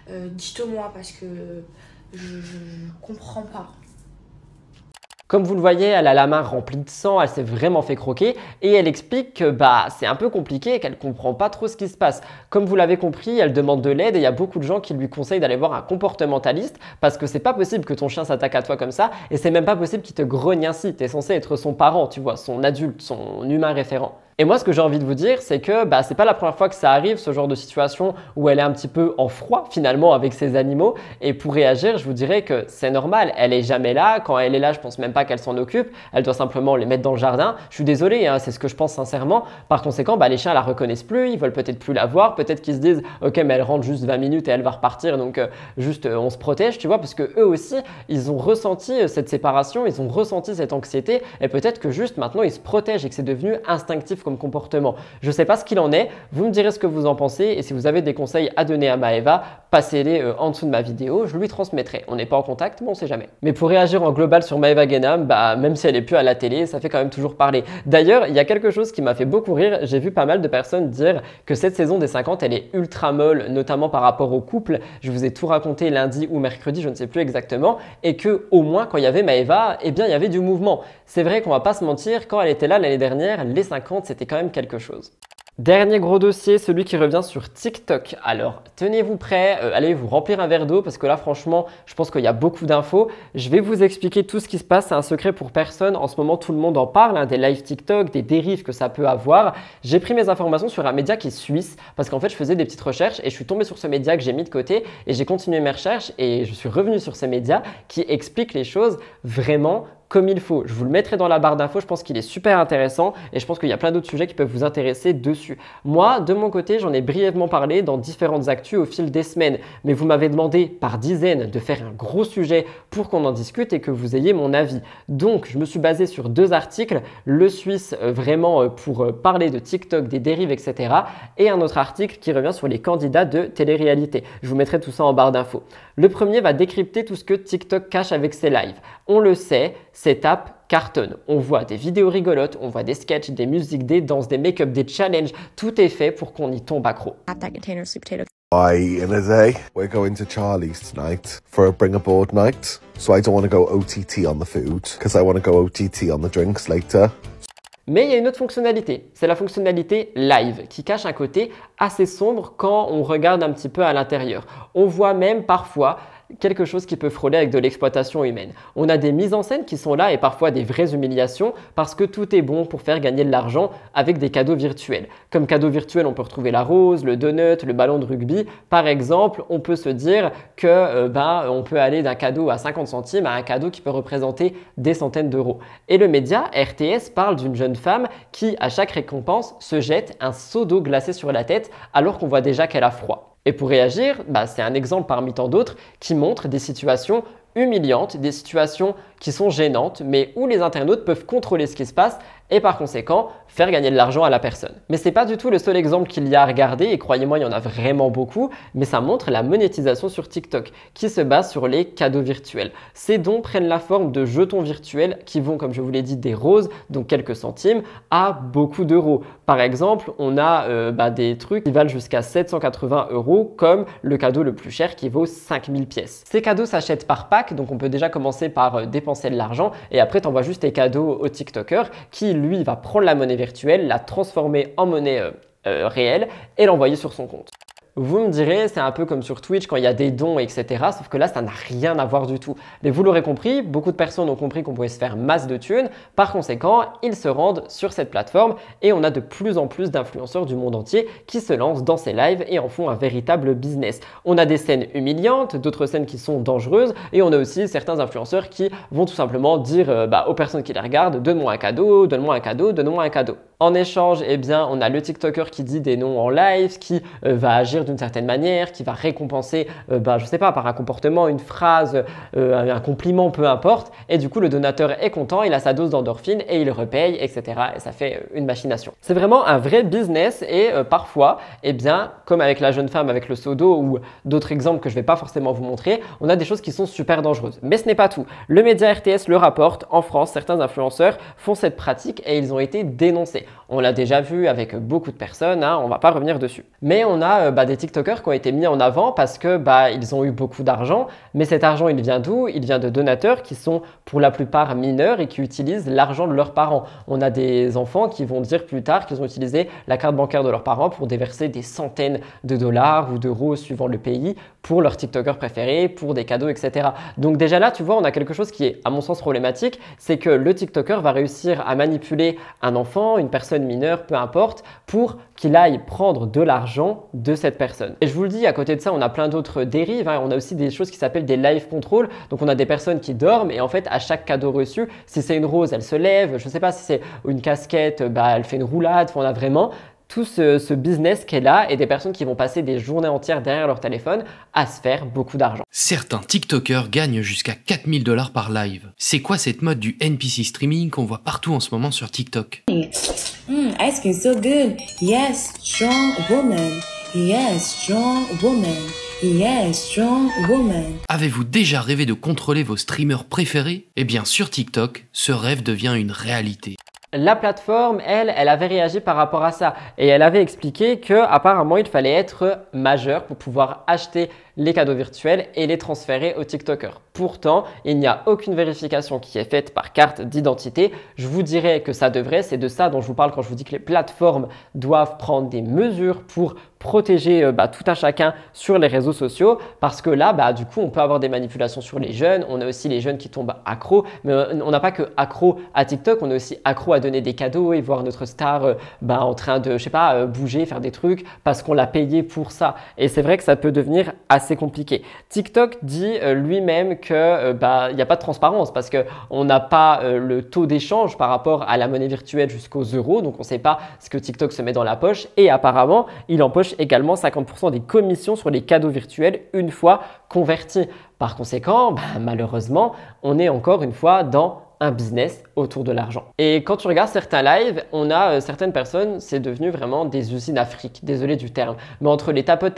dites-moi parce que je comprends pas. Comme vous le voyez, elle a la main remplie de sang, elle s'est vraiment fait croquer et elle explique que c'est un peu compliqué et qu'elle comprend pas trop ce qui se passe. Comme vous l'avez compris, elle demande de l'aide et il y a beaucoup de gens qui lui conseillent d'aller voir un comportementaliste parce que c'est pas possible que ton chien s'attaque à toi comme ça et c'est même pas possible qu'il te grogne ainsi. Tu es censé être son parent, tu vois, son adulte, son humain référent. Et moi, ce que j'ai envie de vous dire, c'est que c'est pas la première fois que ça arrive, ce genre de situation où elle est un petit peu en froid finalement avec ses animaux. Et pour réagir, je vous dirais que c'est normal. Elle est jamais là. Quand elle est là, je pense même pas qu'elle s'en occupe. Elle doit simplement les mettre dans le jardin. Je suis désolé, hein, c'est ce que je pense sincèrement. Par conséquent, les chiens la reconnaissent plus. Ils veulent peut-être plus la voir. Peut-être qu'ils se disent, ok, mais elle rentre juste 20 minutes et elle va repartir. Donc on se protège, tu vois, parce que eux aussi, ils ont ressenti cette séparation. Ils ont ressenti cette anxiété. Et peut-être que juste maintenant, ils se protègent et que c'est devenu instinctif comme comportement. Je ne sais pas ce qu'il en est, vous me direz ce que vous en pensez et si vous avez des conseils à donner à Maëva, passez-les en dessous de ma vidéo, je lui transmettrai. On n'est pas en contact, mais on ne sait jamais. Mais pour réagir en global sur Maëva Guénam, même si elle n'est plus à la télé, ça fait quand même toujours parler. D'ailleurs, il y a quelque chose qui m'a fait beaucoup rire, j'ai vu pas mal de personnes dire que cette saison des 50, elle est ultra molle, notamment par rapport au couple. Je vous ai tout raconté lundi ou mercredi, je ne sais plus exactement, et que au moins quand il y avait Maëva, eh bien il y avait du mouvement. C'est vrai qu'on va pas se mentir, quand elle était là l'année dernière, les 50, c'était quand même quelque chose. Dernier gros dossier, celui qui revient sur TikTok. Alors, tenez-vous prêts, allez vous remplir un verre d'eau parce que là, franchement, je pense qu'il y a beaucoup d'infos. Je vais vous expliquer tout ce qui se passe, c'est un secret pour personne. En ce moment, tout le monde en parle, des lives TikTok, des dérives que ça peut avoir. J'ai pris mes informations sur un média qui est suisse parce qu'en fait, je faisais des petites recherches et je suis tombé sur ce média que j'ai mis de côté et j'ai continué mes recherches et je suis revenu sur ces médias qui expliquent les choses vraiment comme il faut. Je vous le mettrai dans la barre d'infos, je pense qu'il est super intéressant et je pense qu'il y a plein d'autres sujets qui peuvent vous intéresser dessus. Moi, de mon côté, j'en ai brièvement parlé dans différentes actus au fil des semaines, mais vous m'avez demandé par dizaines de faire un gros sujet pour qu'on en discute et que vous ayez mon avis. Donc, je me suis basé sur 2 articles, le Suisse vraiment pour parler de TikTok, des dérives, etc. et un autre article qui revient sur les candidats de télé-réalité. Je vous mettrai tout ça en barre d'infos. Le premier va décrypter tout ce que TikTok cache avec ses lives. On le sait, cette app cartonne. On voit des vidéos rigolotes, on voit des sketchs, des musiques, des danses, des make-up, des challenges. Tout est fait pour qu'on y tombe accro. Hi, in a day, we're going to Charlie's tonight for a bring aboard night. So I don't want to go OTT on the food, because I want to go OTT on the drinks later. Mais il y a une autre fonctionnalité, c'est la fonctionnalité live qui cache un côté assez sombre quand on regarde un petit peu à l'intérieur. On voit même parfois quelque chose qui peut frôler avec de l'exploitation humaine. On a des mises en scène qui sont là et parfois des vraies humiliations parce que tout est bon pour faire gagner de l'argent avec des cadeaux virtuels. Comme cadeau virtuel, on peut retrouver la rose, le donut, le ballon de rugby. Par exemple, on peut se dire que on peut aller d'un cadeau à 50 centimes à un cadeau qui peut représenter des centaines d'euros. Et le média RTS parle d'une jeune femme qui, à chaque récompense, se jette un seau d'eau glacée sur la tête alors qu'on voit déjà qu'elle a froid. Et pour réagir, c'est un exemple parmi tant d'autres qui montre des situations humiliantes, des situations qui sont gênantes, mais où les internautes peuvent contrôler ce qui se passe et par conséquent faire gagner de l'argent à la personne. Mais ce n'est pas du tout le seul exemple qu'il y a à regarder et croyez-moi, il y en a vraiment beaucoup, mais ça montre la monétisation sur TikTok qui se base sur les cadeaux virtuels. Ces dons prennent la forme de jetons virtuels qui vont, comme je vous l'ai dit, des roses, donc quelques centimes, à beaucoup d'euros. Par exemple, on a des trucs qui valent jusqu'à 780 € comme le cadeau le plus cher qui vaut 5000 pièces. Ces cadeaux s'achètent par pack, donc on peut déjà commencer par dépenser de l'argent et après tu envoies juste tes cadeaux au TikToker qui lui va prendre la monnaie virtuelle, la transformer en monnaie réelle et l'envoyer sur son compte. Vous me direz, c'est un peu comme sur Twitch quand il y a des dons, etc. Sauf que là, ça n'a rien à voir du tout. Mais vous l'aurez compris, beaucoup de personnes ont compris qu'on pouvait se faire masse de thunes. Par conséquent, ils se rendent sur cette plateforme et on a de plus en plus d'influenceurs du monde entier qui se lancent dans ces lives et en font un véritable business. On a des scènes humiliantes, d'autres scènes qui sont dangereuses et on a aussi certains influenceurs qui vont tout simplement dire aux personnes qui les regardent, donne-moi un cadeau, donne-moi un cadeau, donne-moi un cadeau. En échange, on a le TikToker qui dit des noms en live, qui va agir réagir d'une certaine manière, qui va récompenser, je sais pas, par un comportement, une phrase, un compliment, peu importe. Et du coup, le donateur est content, il a sa dose d'endorphine et il repaye, etc. Et ça fait une machination. C'est vraiment un vrai business et parfois, eh bien, comme avec la jeune femme avec le seau d'eau ou d'autres exemples que je vais pas forcément vous montrer, on a des choses qui sont super dangereuses. Mais ce n'est pas tout. Le média RTS le rapporte. En France, certains influenceurs font cette pratique et ils ont été dénoncés. On l'a déjà vu avec beaucoup de personnes, hein, on va pas revenir dessus. Mais on a des TikTokers qui ont été mis en avant parce que ils ont eu beaucoup d'argent. Mais cet argent, il vient d'où? Il vient de donateurs qui sont pour la plupart mineurs et qui utilisent l'argent de leurs parents. On a des enfants qui vont dire plus tard qu'ils ont utilisé la carte bancaire de leurs parents pour déverser des centaines de dollars ou d'euros suivant le pays pour leur TikToker préféré, pour des cadeaux, etc. Donc déjà là, tu vois, on a quelque chose qui est, à mon sens, problématique, c'est que le TikToker va réussir à manipuler un enfant, une personne mineure, peu importe, pour qu'il aille prendre de l'argent de cette personne. Et je vous le dis, à côté de ça, on a plein d'autres dérives, hein. On a aussi des choses qui s'appellent des live control. Donc on a des personnes qui dorment et en fait, à chaque cadeau reçu, si c'est une rose, elle se lève. Je ne sais pas si c'est une casquette, elle fait une roulade. On a vraiment tout ce business qui est là et des personnes qui vont passer des journées entières derrière leur téléphone à se faire beaucoup d'argent. Certains TikTokers gagnent jusqu'à 4000 $ par live. C'est quoi cette mode du NPC streaming qu'on voit partout en ce moment sur TikTok? Ice cream so good. Yes, strong woman. Yes, strong woman. Yes, strong woman. Avez-vous déjà rêvé de contrôler vos streamers préférés? Eh bien sur TikTok, ce rêve devient une réalité. La plateforme, elle avait réagi par rapport à ça et elle avait expliqué qu'apparemment il fallait être majeur pour pouvoir acheter les cadeaux virtuels et les transférer aux TikTokers. Pourtant, il n'y a aucune vérification qui est faite par carte d'identité. Je vous dirais que ça devrait, c'est de ça dont je vous parle quand je vous dis que les plateformes doivent prendre des mesures pour protéger tout un chacun sur les réseaux sociaux parce que là, du coup, on peut avoir des manipulations sur les jeunes. On a aussi les jeunes qui tombent accros, mais on n'a pas que accros à TikTok, on est aussi accros à donner des cadeaux et voir notre star en train de, je sais pas, bouger, faire des trucs parce qu'on l'a payé pour ça. Et c'est vrai que ça peut devenir assez compliqué. TikTok dit lui-même que il n'y a pas de transparence parce qu'on n'a pas le taux d'échange par rapport à la monnaie virtuelle jusqu'aux euros, donc on ne sait pas ce que TikTok se met dans la poche et apparemment, il empoche également 50% des commissions sur les cadeaux virtuels une fois convertis. Par conséquent, malheureusement, on est encore une fois dans un business autour de l'argent. Et quand tu regardes certains lives, on a certaines personnes, c'est devenu vraiment des usines à fric, désolé du terme, mais entre les tapotes,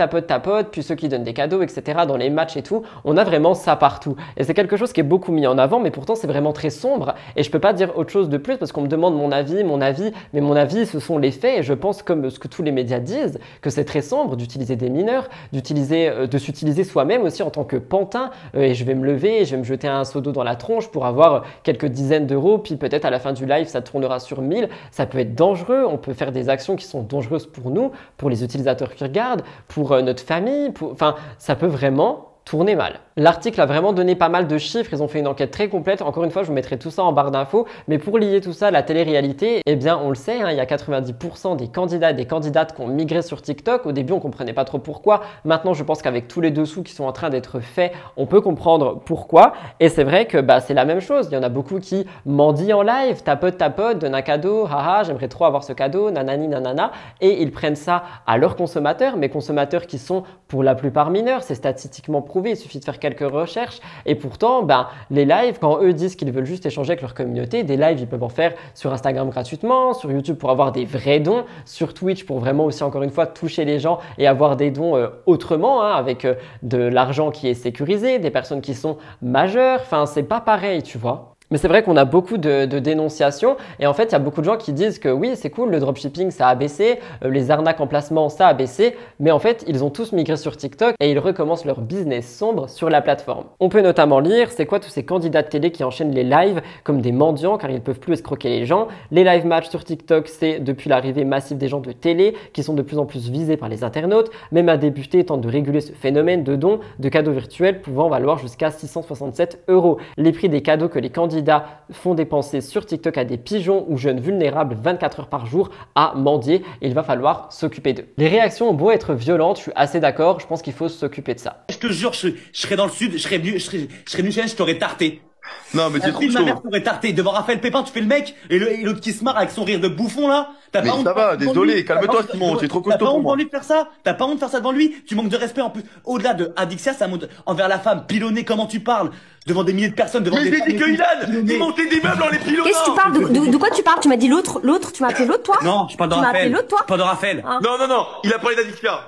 puis ceux qui donnent des cadeaux, etc., dans les matchs et tout, on a vraiment ça partout. Et c'est quelque chose qui est beaucoup mis en avant, mais pourtant c'est vraiment très sombre et je peux pas dire autre chose de plus parce qu'on me demande mon avis, mais mon avis, ce sont les faits et je pense comme ce que tous les médias disent, que c'est très sombre d'utiliser des mineurs, de s'utiliser soi-même aussi en tant que pantin et je vais me lever et je vais me jeter un seau d'eau dans la tronche pour avoir quelques dizaines d'euros, puis peut-être à la fin du live, ça tournera sur 1000. Ça peut être dangereux, on peut faire des actions qui sont dangereuses pour nous, pour les utilisateurs qui regardent, pour notre famille, enfin, ça peut vraiment tourner mal. L'article a vraiment donné pas mal de chiffres, ils ont fait une enquête très complète. Encore une fois, je vous mettrai tout ça en barre d'infos. Mais pour lier tout ça à la télé-réalité, eh bien, on le sait, il y a 90% des candidats et des candidates qui ont migré sur TikTok. Au début, on ne comprenait pas trop pourquoi. Maintenant, je pense qu'avec tous les dessous qui sont en train d'être faits, on peut comprendre pourquoi. Et c'est vrai que c'est la même chose. Il y en a beaucoup qui mendient en live, tapote, donne un cadeau, haha, j'aimerais trop avoir ce cadeau, nanani, nanana. Et ils prennent ça à leurs consommateurs, mais consommateurs qui sont pour la plupart mineurs. C'est statistiquement prouvé, il suffit de faire quelques recherches et pourtant les lives, quand eux disent qu'ils veulent juste échanger avec leur communauté, des lives ils peuvent en faire sur Instagram gratuitement, sur YouTube pour avoir des vrais dons, sur Twitch pour vraiment aussi encore une fois toucher les gens et avoir des dons autrement avec de l'argent qui est sécurisé, des personnes qui sont majeures, enfin c'est pas pareil tu vois. Mais c'est vrai qu'on a beaucoup de dénonciations et en fait, il y a beaucoup de gens qui disent que oui, c'est cool, le dropshipping, ça a baissé, les arnaques en placement, ça a baissé, mais en fait, ils ont tous migré sur TikTok et ils recommencent leur business sombre sur la plateforme. On peut notamment lire, c'est quoi tous ces candidats de télé qui enchaînent les lives comme des mendiants car ils ne peuvent plus escroquer les gens. Les live matchs sur TikTok, c'est depuis l'arrivée massive des gens de télé qui sont de plus en plus visés par les internautes. Même un député tente de réguler ce phénomène de dons de cadeaux virtuels pouvant valoir jusqu'à 667 €. Les prix des cadeaux que les candidats font dépenser sur TikTok à des pigeons ou jeunes vulnérables 24 heures par jour à mendier et il va falloir s'occuper d'eux. Les réactions ont beau être violentes, je suis assez d'accord, je pense qu'il faut s'occuper de ça. Je te jure, je serais dans le sud, je serais venu, je t'aurais tarté. Non, mais t'es trop Ma mère chaud. pourrait tarter devant Raphaël Pépin, tu fais le mec, et l'autre qui se marre avec son rire de bouffon là. T'as Mais pas honte ça va, devant désolé, lui. calme-toi, T'as pas Simon, honte- t'es trop T'as costaud pas pour honte moi. devant lui de faire ça? T'as pas honte de faire ça devant lui? Tu manques de respect en plus. Au-delà de Adixia, ça montre envers la femme, pilonner comment tu parles, devant des milliers de personnes, devant Mais des j'ai dit que Ilan, il montait des meubles en les pilonnant. Qu'est-ce que tu parles de quoi tu parles? Tu m'as dit l'autre? Tu m'as appelé l'autre, toi? Non, je parle de Tu m'as appelé Raphaël. l'autre, toi? Je parle de Raphaël. Ah. Non, il a parlé d'Adixia.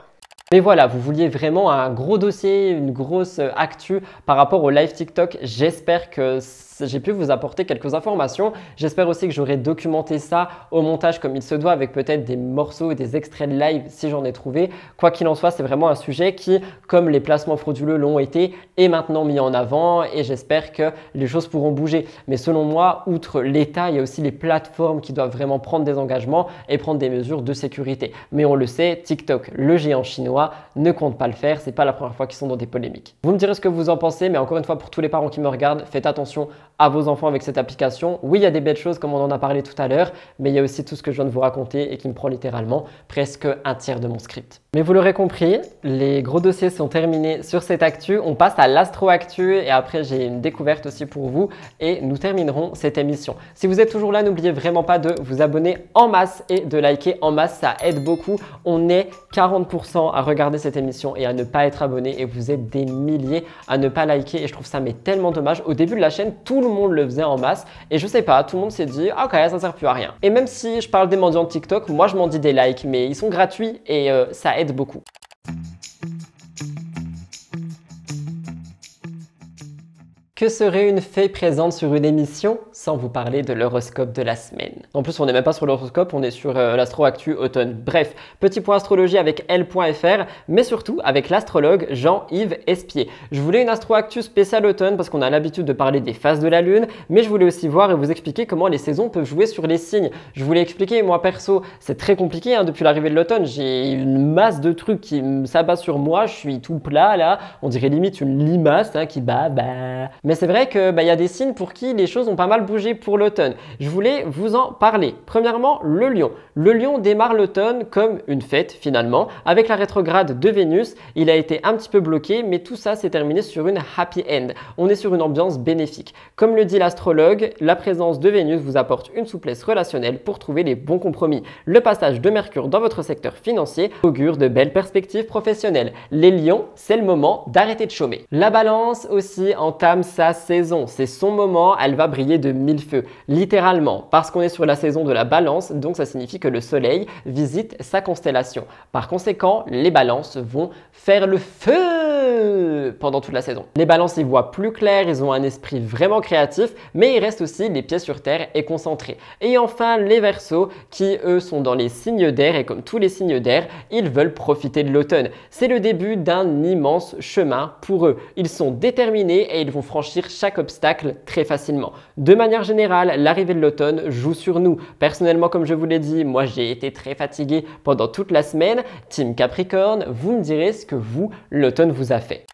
Mais voilà, vous vouliez vraiment un gros dossier, une grosse actu par rapport au live TikTok. J'espère que j'ai pu vous apporter quelques informations. J'espère aussi que j'aurai documenté ça au montage comme il se doit, avec peut-être des morceaux et des extraits de live si j'en ai trouvé. Quoi qu'il en soit, c'est vraiment un sujet qui, comme les placements frauduleux l'ont été, est maintenant mis en avant et j'espère que les choses pourront bouger. Mais selon moi, outre l'État, il y a aussi les plateformes qui doivent vraiment prendre des engagements et prendre des mesures de sécurité. Mais on le sait, TikTok, le géant chinois, ne compte pas le faire. C'est pas la première fois qu'ils sont dans des polémiques. Vous me direz ce que vous en pensez, mais encore une fois, pour tous les parents qui me regardent, faites attention à vos enfants avec cette application. Oui, il y a des belles choses comme on en a parlé tout à l'heure, mais il y a aussi tout ce que je viens de vous raconter et qui me prend littéralement presque un tiers de mon script. Mais vous l'aurez compris, les gros dossiers sont terminés sur cette actu. On passe à l'astro-actu et après j'ai une découverte aussi pour vous et nous terminerons cette émission. Si vous êtes toujours là, n'oubliez vraiment pas de vous abonner en masse et de liker en masse, ça aide beaucoup. On est 40% à regarder cette émission et à ne pas être abonné et vous êtes des milliers à ne pas liker et je trouve ça mais tellement dommage. Au début de la chaîne, tout le monde le faisait en masse et je sais pas, tout le monde s'est dit ah, ok, ça sert plus à rien. Et même si je parle des mendiants de TikTok, moi je m'en dis des likes mais ils sont gratuits et ça aide beaucoup. Que serait une fée présente sur une émission sans vous parler de l'horoscope de la semaine? En plus, on n'est même pas sur l'horoscope, on est sur l'astro-actu automne. Bref, petit point astrologie avec L.fr, mais surtout avec l'astrologue Jean-Yves Espier. Je voulais une astro-actu spéciale automne parce qu'on a l'habitude de parler des phases de la lune, mais je voulais aussi voir et vous expliquer comment les saisons peuvent jouer sur les signes. Je voulais expliquer, moi perso, c'est très compliqué hein, depuis l'arrivée de l'automne. J'ai une masse de trucs qui s'abattent sur moi, je suis tout plat là, on dirait limite une limace hein, qui bat. Mais c'est vrai que y a des signes pour qui les choses ont pas mal bougé pour l'automne. Je voulais vous en parler. Premièrement, le lion. Le lion démarre l'automne comme une fête finalement. Avec la rétrograde de Vénus, il a été un petit peu bloqué, mais tout ça s'est terminé sur une happy end. On est sur une ambiance bénéfique. Comme le dit l'astrologue, la présence de Vénus vous apporte une souplesse relationnelle pour trouver les bons compromis. Le passage de Mercure dans votre secteur financier augure de belles perspectives professionnelles. Les lions, c'est le moment d'arrêter de chômer. La balance aussi entame sa saison. C'est son moment, elle va briller de mille feux. Littéralement, parce qu'on est sur la saison de la balance, donc ça signifie que le soleil visite sa constellation. Par conséquent, les balances vont faire le feu pendant toute la saison. Les balances y voient plus clair, ils ont un esprit vraiment créatif, mais ils restent aussi les pieds sur terre et concentrés. Et enfin, les Verseaux, qui eux sont dans les signes d'air et comme tous les signes d'air, ils veulent profiter de l'automne. C'est le début d'un immense chemin pour eux. Ils sont déterminés et ils vont franchir chaque obstacle très facilement. De manière générale, l'arrivée de l'automne joue sur nous. Personnellement, comme je vous l'ai dit, moi j'ai été très fatigué pendant toute la semaine. Team Capricorne, vous me direz ce que vous, l'automne vous a fait.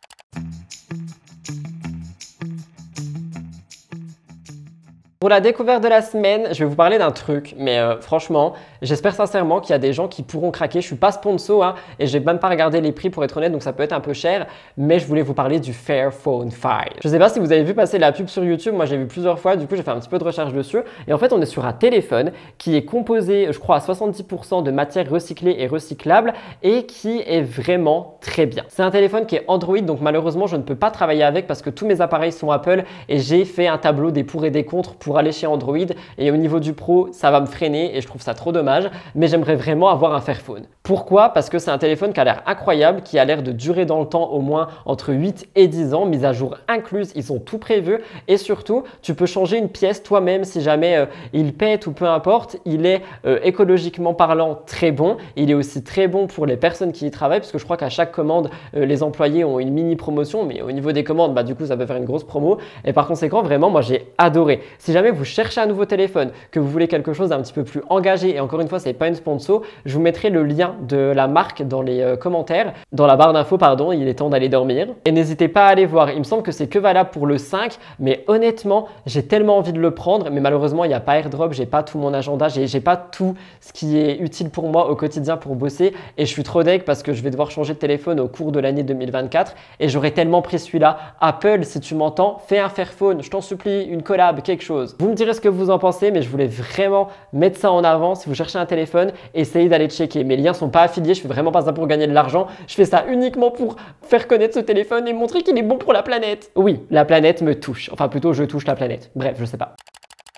Pour la découverte de la semaine, je vais vous parler d'un truc, mais franchement, j'espère sincèrement qu'il y a des gens qui pourront craquer. Je suis pas sponsor hein, et j'ai même pas regardé les prix pour être honnête, donc ça peut être un peu cher, mais je voulais vous parler du Fairphone 5. Je sais pas si vous avez vu passer la pub sur YouTube, moi j'ai vu plusieurs fois, du coup j'ai fait un petit peu de recherche dessus. Et en fait, on est sur un téléphone qui est composé, je crois, à 70% de matières recyclées et recyclables et qui est vraiment très bien. C'est un téléphone qui est Android, donc malheureusement, je ne peux pas travailler avec parce que tous mes appareils sont Apple et j'ai fait un tableau des pour et des contre pour aller chez Android et au niveau du Pro, ça va me freiner et je trouve ça trop dommage, mais j'aimerais vraiment avoir un Fairphone. Pourquoi? Parce que c'est un téléphone qui a l'air incroyable, qui a l'air de durer dans le temps au moins entre 8 et 10 ans, mise à jour incluse, ils ont tout prévu et surtout, tu peux changer une pièce toi-même si jamais il pète ou peu importe. Il est écologiquement parlant très bon, il est aussi très bon pour les personnes qui y travaillent parce que je crois qu'à chaque commande, les employés ont une mini promotion, mais au niveau des commandes, du coup, ça peut faire une grosse promo et par conséquent, vraiment, moi j'ai adoré. Si jamais jamais vous cherchez un nouveau téléphone, que vous voulez quelque chose d'un petit peu plus engagé, et encore une fois, c'est pas une sponsor, je vous mettrai le lien de la marque dans les commentaires, dans la barre d'infos, pardon, il est temps d'aller dormir. Et n'hésitez pas à aller voir, il me semble que c'est que valable pour le 5, mais honnêtement, j'ai tellement envie de le prendre, mais malheureusement, il n'y a pas AirDrop, j'ai pas tout mon agenda, j'ai pas tout ce qui est utile pour moi au quotidien pour bosser, et je suis trop deg parce que je vais devoir changer de téléphone au cours de l'année 2024, et j'aurais tellement pris celui-là. Apple, si tu m'entends, fais un Fairphone, je t'en supplie, une collab, quelque chose. Vous me direz ce que vous en pensez, mais je voulais vraiment mettre ça en avant. Si vous cherchez un téléphone, essayez d'aller checker. Mes liens sont pas affiliés, je fais vraiment pas ça pour gagner de l'argent, je fais ça uniquement pour faire connaître ce téléphone et montrer qu'il est bon pour la planète. Oui, la planète me touche, enfin plutôt je touche la planète, bref, je sais pas.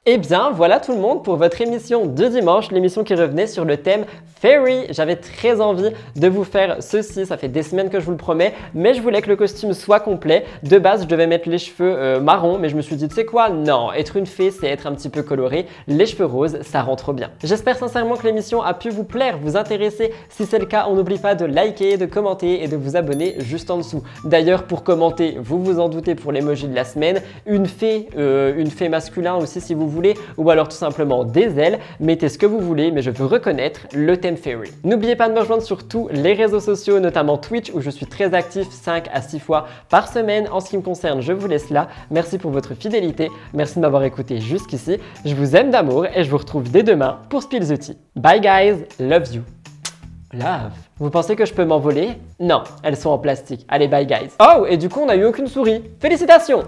Eh bien, voilà tout le monde pour votre émission de dimanche, l'émission qui revenait sur le thème Fairy. J'avais très envie de vous faire ceci, ça fait des semaines que je vous le promets, mais je voulais que le costume soit complet. De base, je devais mettre les cheveux marrons, mais je me suis dit, tu sais quoi, non, être une fée, c'est être un petit peu coloré. Les cheveux roses, ça rentre bien. J'espère sincèrement que l'émission a pu vous plaire, vous intéresser. Si c'est le cas, on n'oublie pas de liker, de commenter et de vous abonner juste en dessous. D'ailleurs, pour commenter, vous vous en doutez pour l'emoji de la semaine, une fée masculin aussi si vous voulez, ou alors tout simplement des ailes, mettez ce que vous voulez, mais je veux reconnaître le thème Fairy. N'oubliez pas de me rejoindre sur tous les réseaux sociaux, notamment Twitch, où je suis très actif 5 à 6 fois par semaine. En ce qui me concerne, je vous laisse là. Merci pour votre fidélité, merci de m'avoir écouté jusqu'ici. Je vous aime d'amour et je vous retrouve dès demain pour Spill the Tea. Bye guys, love you. Love. Vous pensez que je peux m'envoler? Non, elles sont en plastique. Allez, bye guys. Oh, et du coup, on n'a eu aucune souris. Félicitations!